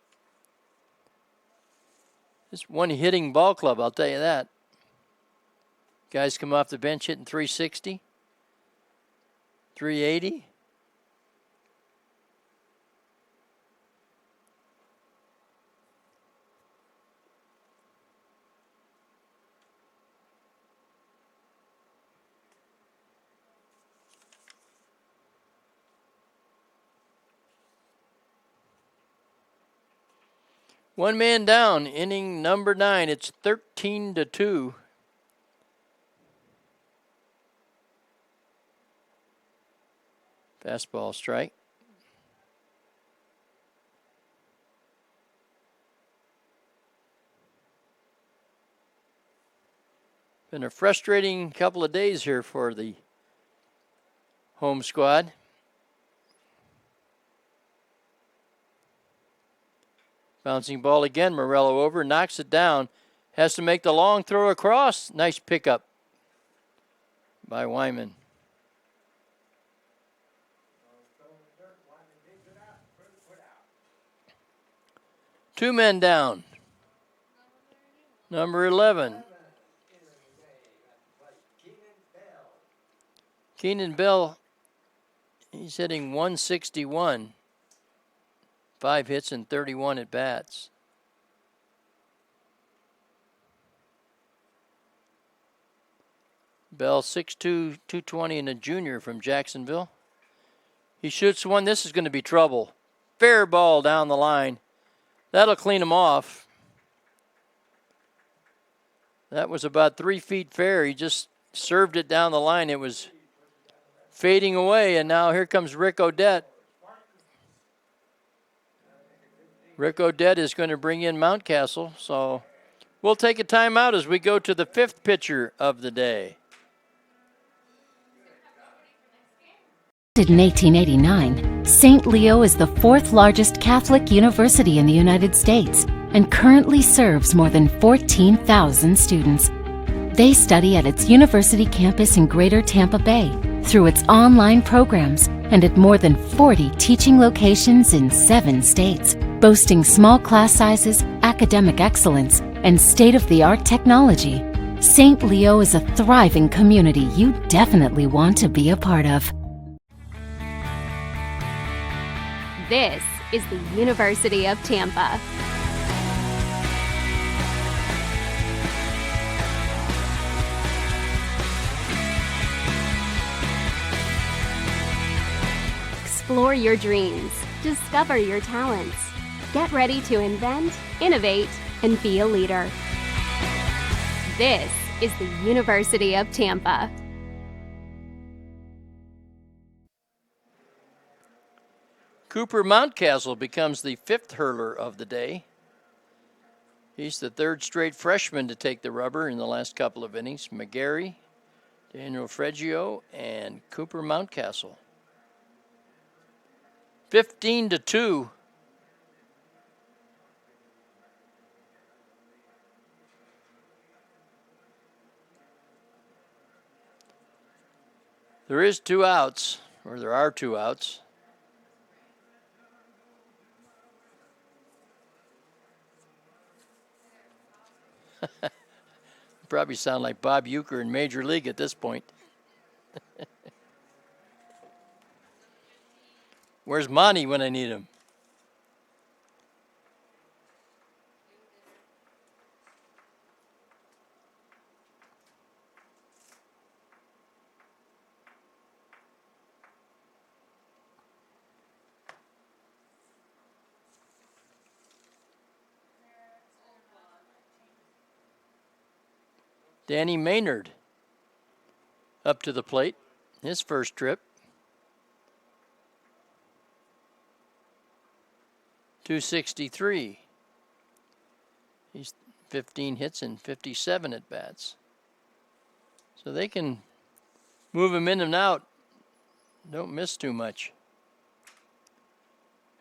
[SPEAKER 2] It's one hitting ball club, I'll tell you that. Guys come off the bench hitting .360. 380. One man down, inning number 9. It's 13-2. Fastball strike. Been a frustrating couple of days here for the home squad. Bouncing ball again, Morello over, knocks it down. Has to make the long throw across. Nice pickup by Wyman. 2 men down. Number 11. Keenan Bell, he's hitting 161. 5 hits and 31 at bats. Bell, 6'2", 220, and a junior from Jacksonville. He shoots one. This is going to be trouble. Fair ball down the line. That'll clean him off. That was about 3 feet fair. He just served it down the line. It was fading away, and now here comes Rick Odette. Rick Odette is going to bring in Mountcastle, so we'll take a timeout as we go to the 5th pitcher of the day.
[SPEAKER 5] In 1889, St. Leo is the 4th largest Catholic university in the United States and currently serves more than 14,000 students. They study at its university campus in Greater Tampa Bay through its online programs and at more than 40 teaching locations in 7 states, boasting small class sizes, academic excellence, and state-of-the-art technology. St. Leo is a thriving community you definitely want to be a part of.
[SPEAKER 1] This is the University of Tampa. Explore your dreams. Discover your talents. Get ready to invent, innovate, and be a leader. This is the University of Tampa.
[SPEAKER 2] Cooper Mountcastle becomes the 5th hurler of the day. He's the 3rd straight freshman to take the rubber in the last couple of innings. McGarry, Daniel Freggio, and Cooper Mountcastle. 15-2. There is 2 outs, or there are 2 outs. Probably sound like Bob Uecker in Major League at this point. Where's Monty when I need him? Danny Maynard up to the plate, his first trip. 263. He's 15 hits and 57 at bats. So they can move him in and out. Don't miss too much.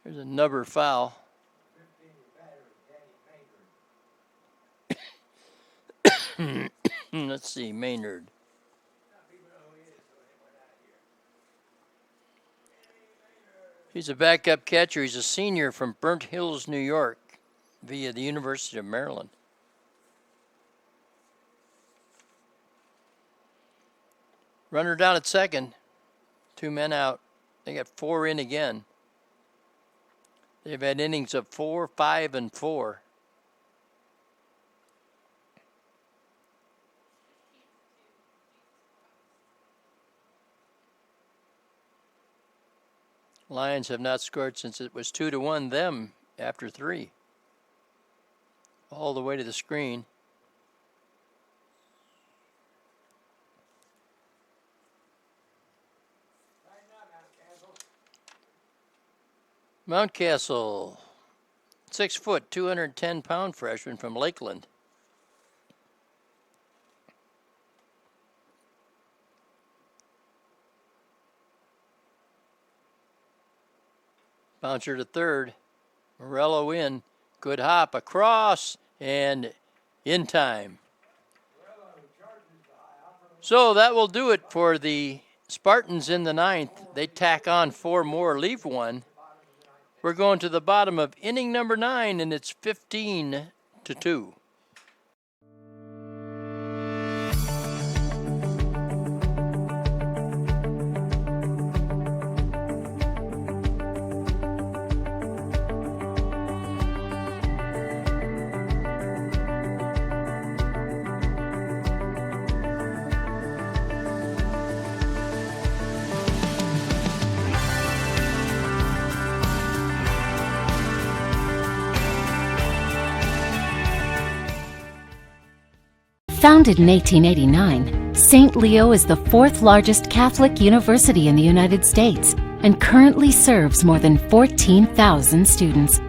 [SPEAKER 2] There's a nubber foul. Let's see, Maynard. He's a backup catcher. He's a senior from Burnt Hills, New York, via the University of Maryland. Runner down at second. 2 men out. They got 4 in again. They've had innings of 4, 5, and 4. Lions have not scored since it was 2-1 them after 3. All the way to the screen. Mountcastle, 6 foot, 210-pound freshman from Lakeland. Bouncer to third. Morello in. Good hop across and in time. So that will do it for the Spartans in the 9th. They tack on 4 more, leave 1. We're going to the bottom of inning number 9, and it's 15-2.
[SPEAKER 5] Founded in 1889, St. Leo is the fourth largest Catholic university in the United States and currently serves more than 14,000 students.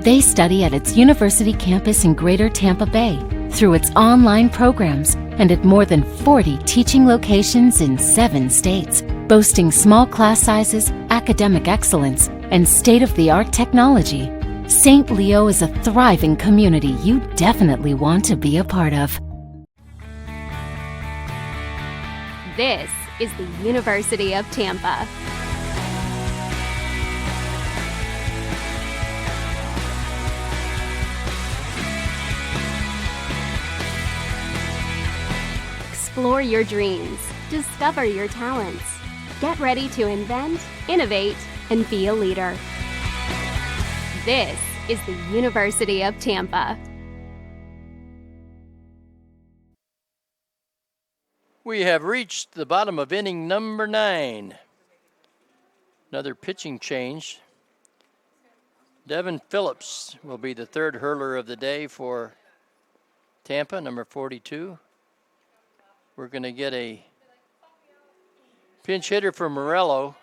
[SPEAKER 5] They study at its university campus in Greater Tampa Bay through its online programs and at more than 40 teaching locations in 7 states, boasting small class sizes, academic excellence, and state-of-the-art technology. St. Leo is a thriving community you definitely want to be a part of.
[SPEAKER 1] This is the University of Tampa. Explore your dreams. Discover your talents. Get ready to invent, innovate, and be a leader. This is the University of Tampa.
[SPEAKER 2] We have reached the bottom of inning number 9. Another pitching change. Devin Phillips will be the third hurler of the day for Tampa, number 42. We're going to get a pinch hitter for Morello.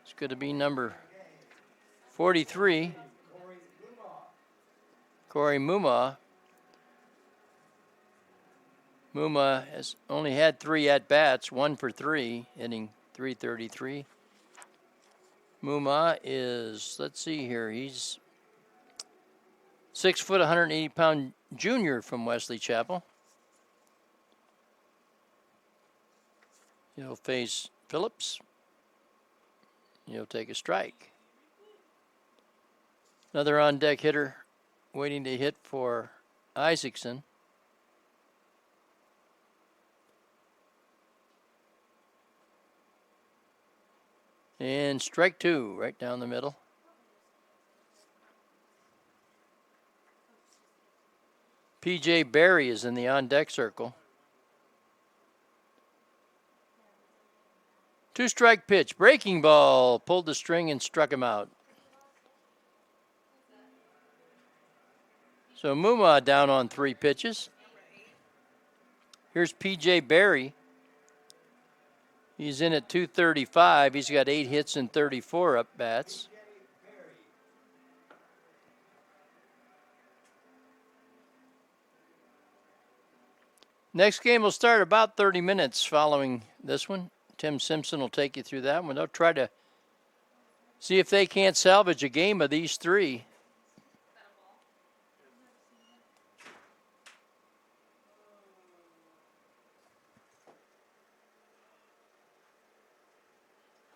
[SPEAKER 2] It's going to be number 43, Corey Muma. Muma has only had 3 at-bats, 1 for 3, inning 333. Muma is, let's see here, he's 6 foot, 180-pound junior from Wesley Chapel. He'll face Phillips. He'll take a strike. Another on-deck hitter waiting to hit for Isaacson. And strike 2, right down the middle. P.J. Barry is in the on-deck circle. 2-strike pitch, breaking ball, pulled the string and struck him out. So Muma down on 3 pitches. Here's P.J. Barry. He's in at 235. He's got 8 hits and 34 at-bats. Next game will start about 30 minutes following this one. Tim Simpson will take you through that one. They'll try to see if they can't salvage a game of these 3.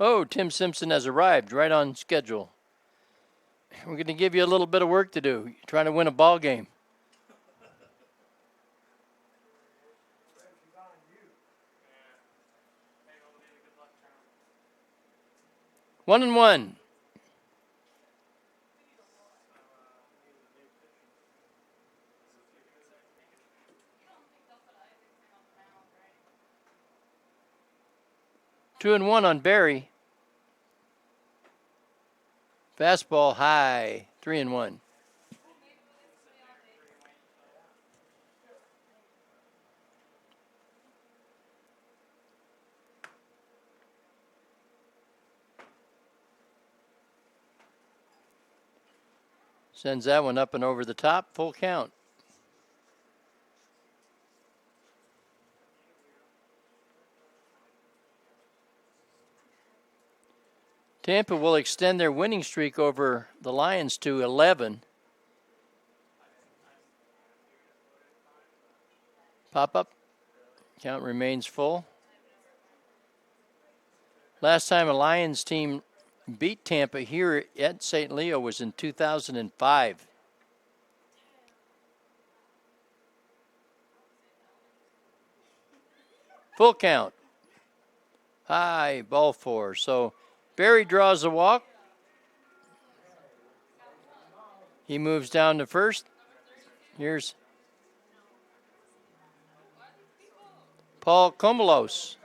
[SPEAKER 2] Oh, Tim Simpson has arrived right on schedule. We're going to give you a little bit of work to do. You're trying to win a ball game. One and one. Two and one on Barry. Fastball high. 3-1. Sends that one up and over the top. Full count. Tampa will extend their winning streak over the Lions to 11. Pop-up. Count remains full. Last time a Lions team beat Tampa here at St. Leo was in 2005. Full count. High, ball 4. So Barry draws a walk. He moves down to first. Here's Paul Comolos.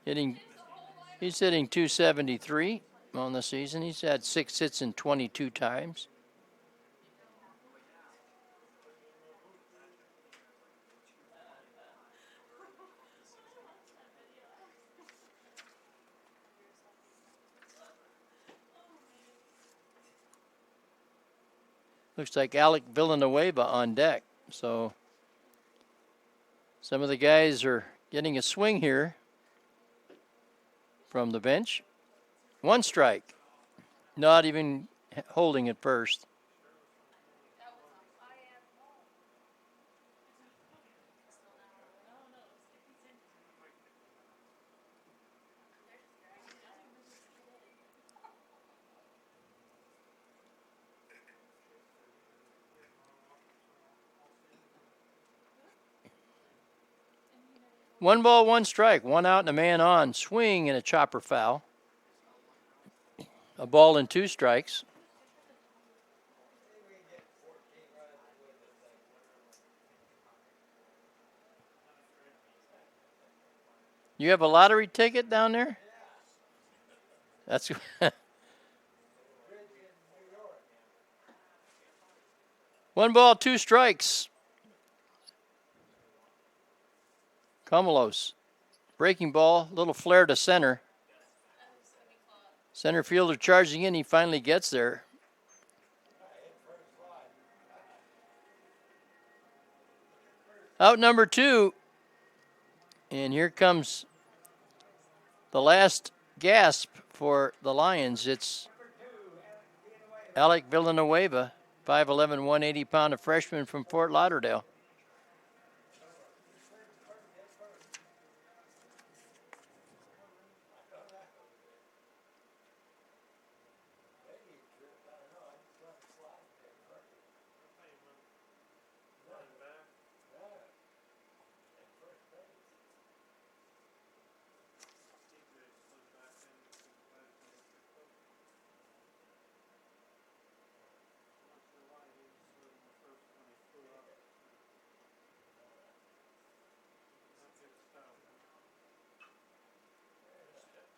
[SPEAKER 2] He's hitting 273 on the season. He's had 6 hits in 22 times. Looks like Alec Villanueva on deck. So some of the guys are getting a swing here from the bench. 1 strike. Not even holding at first. One ball, 1 strike, 1 out and a man on. Swing and a chopper foul. A ball and 2 strikes. You have a lottery ticket down there? That's 1 ball, 2 strikes. Comolos. Breaking ball, little flare to center. Center fielder charging in. He finally gets there. Out number 2. And here comes the last gasp for the Lions. It's Alec Villanueva, 5'11", 180-pounder freshman from Fort Lauderdale.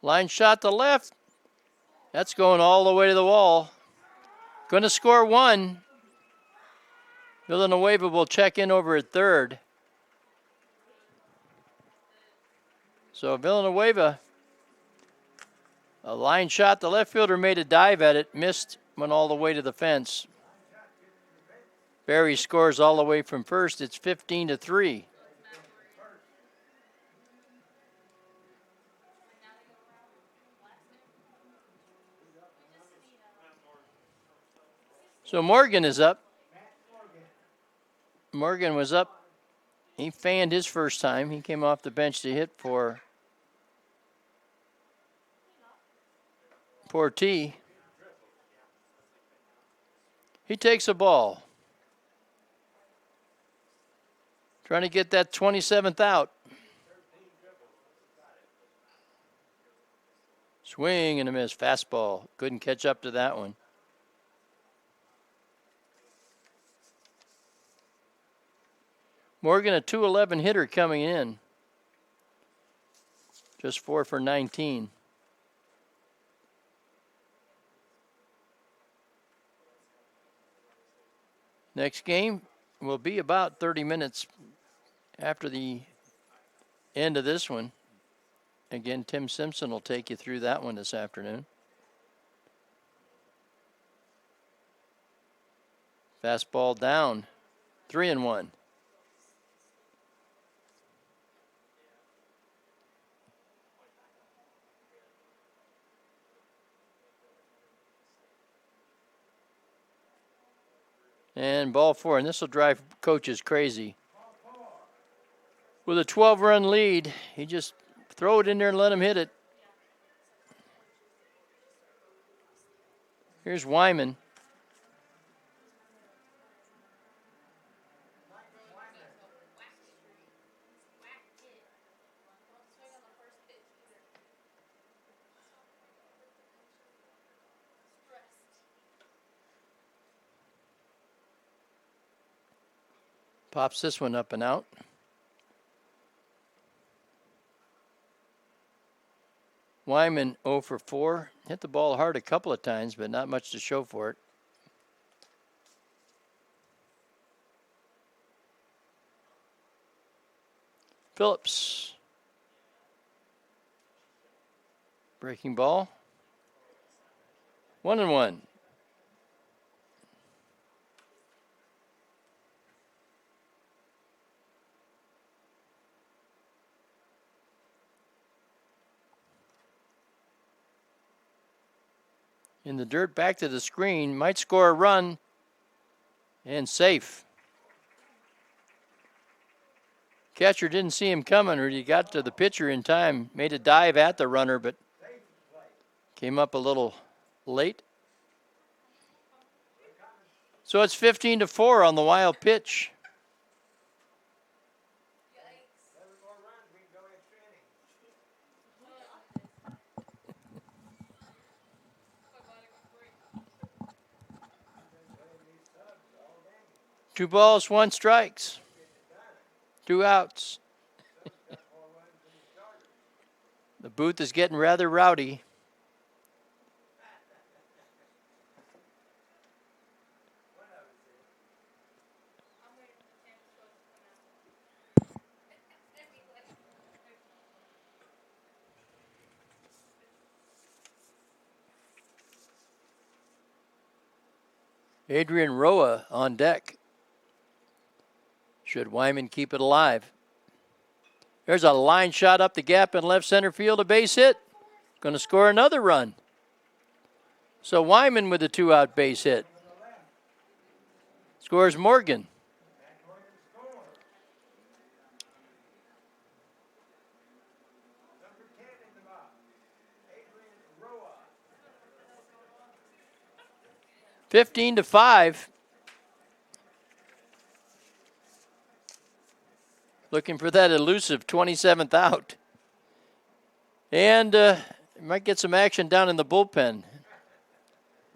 [SPEAKER 2] Line shot to left. That's going all the way to the wall. Going to score 1. Villanueva will check in over at third. So Villanueva, a line shot. The left fielder made a dive at it, missed, went all the way to the fence. Barry scores all the way from first. It's 15-3. So Morgan is up. Morgan was up. He fanned his first time. He came off the bench to hit for T. He takes a ball. Trying to get that 27th out. Swing and a miss. Fastball. Couldn't catch up to that one. Morgan, a .211 hitter coming in. Just 4 for 19. Next game will be about 30 minutes after the end of this one. Again, Tim Simpson will take you through that one this afternoon. Fastball down. 3-1. And ball 4, and this will drive coaches crazy. With a 12-run lead, he just throw it in there and let him hit it. Here's Wyman. Pops this one up and out. Wyman 0 for 4. Hit the ball hard a couple of times, but not much to show for it. Phillips. Breaking ball. 1-1. In the dirt, back to the screen. Might score a run. And safe. Catcher didn't see him coming, or he got to the pitcher in time. Made a dive at the runner, but came up a little late. So it's 15-4 on the wild pitch. Two balls, one strikes. Two outs. The booth is getting rather rowdy. Adrian Roa on deck. Should Wyman keep it alive? There's a line shot up the gap in left center field, a base hit. Going to score another run. So Wyman with a 2-out base hit. Scores Morgan. (15-5). Looking for that elusive 27th out. And might get some action down in the bullpen.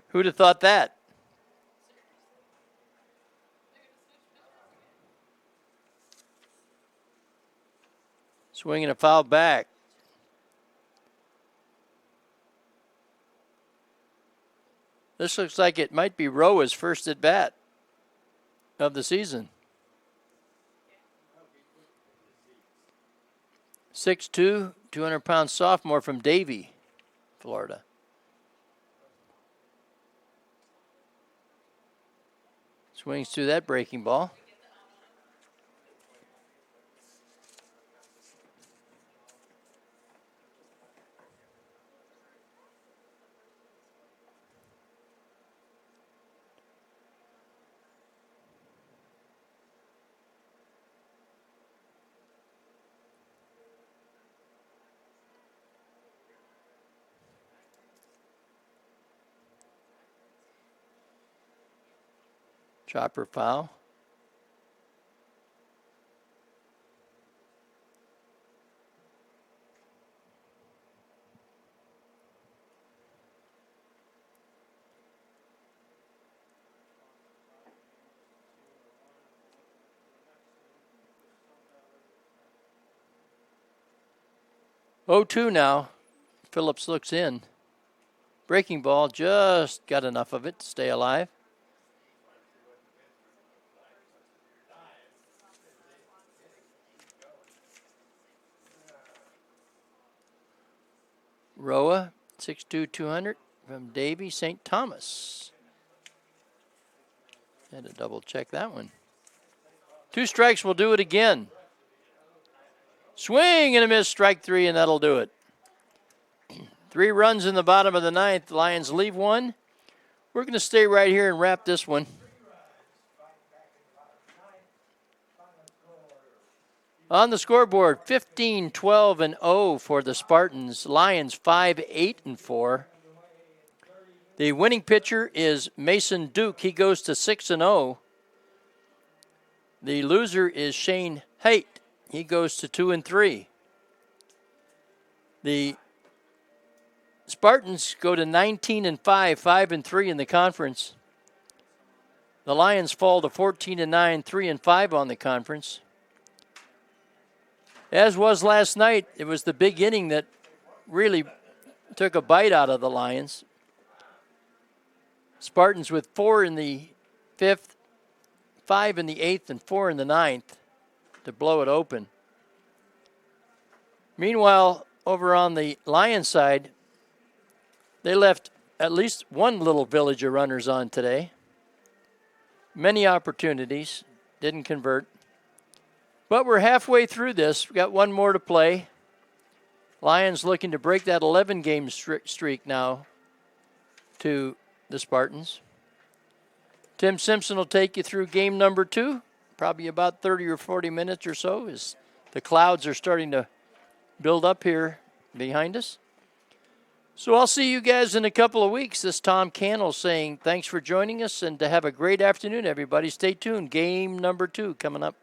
[SPEAKER 2] Who'd have thought that? Swinging a foul back. This looks like it might be Roa's first at bat of the season. 6'2", 200-pound sophomore from Davie, Florida. Swings through that breaking ball. Chopper foul. Oh, 2 now. Phillips looks in. Breaking ball, just got enough of it to stay alive. Roa, 6'2", 200 from Davie, St. Thomas. Had to double check that one. 2 strikes will do it again. Swing and a miss, strike 3, and that'll do it. 3 runs in the bottom of the 9th. Lions leave one. We're going to stay right here and wrap this one. On the scoreboard, 15-12-0 for the Spartans. Lions 5-8-4. The winning pitcher is Mason Duke. He goes to 6-0. The loser is Shane Haight. He goes to 2-3. The Spartans go to 19-5, 5-3 in the conference. The Lions fall to 14-9, 3-5 on the conference. As was last night, it was the big inning that really took a bite out of the Lions. Spartans with 4 in the 5th, 5 in the 8th, and 4 in the 9th to blow it open. Meanwhile, over on the Lions side, they left at least one little village of runners on today. Many opportunities, didn't convert. But we're halfway through this. We've got one more to play. Lions looking to break that 11-game streak now to the Spartans. Tim Simpson will take you through game number 2, probably about 30 or 40 minutes or so, as the clouds are starting to build up here behind us. So I'll see you guys in a couple of weeks. This is Tom Cannell saying thanks for joining us, and to have a great afternoon, everybody. Stay tuned. Game number 2 coming up.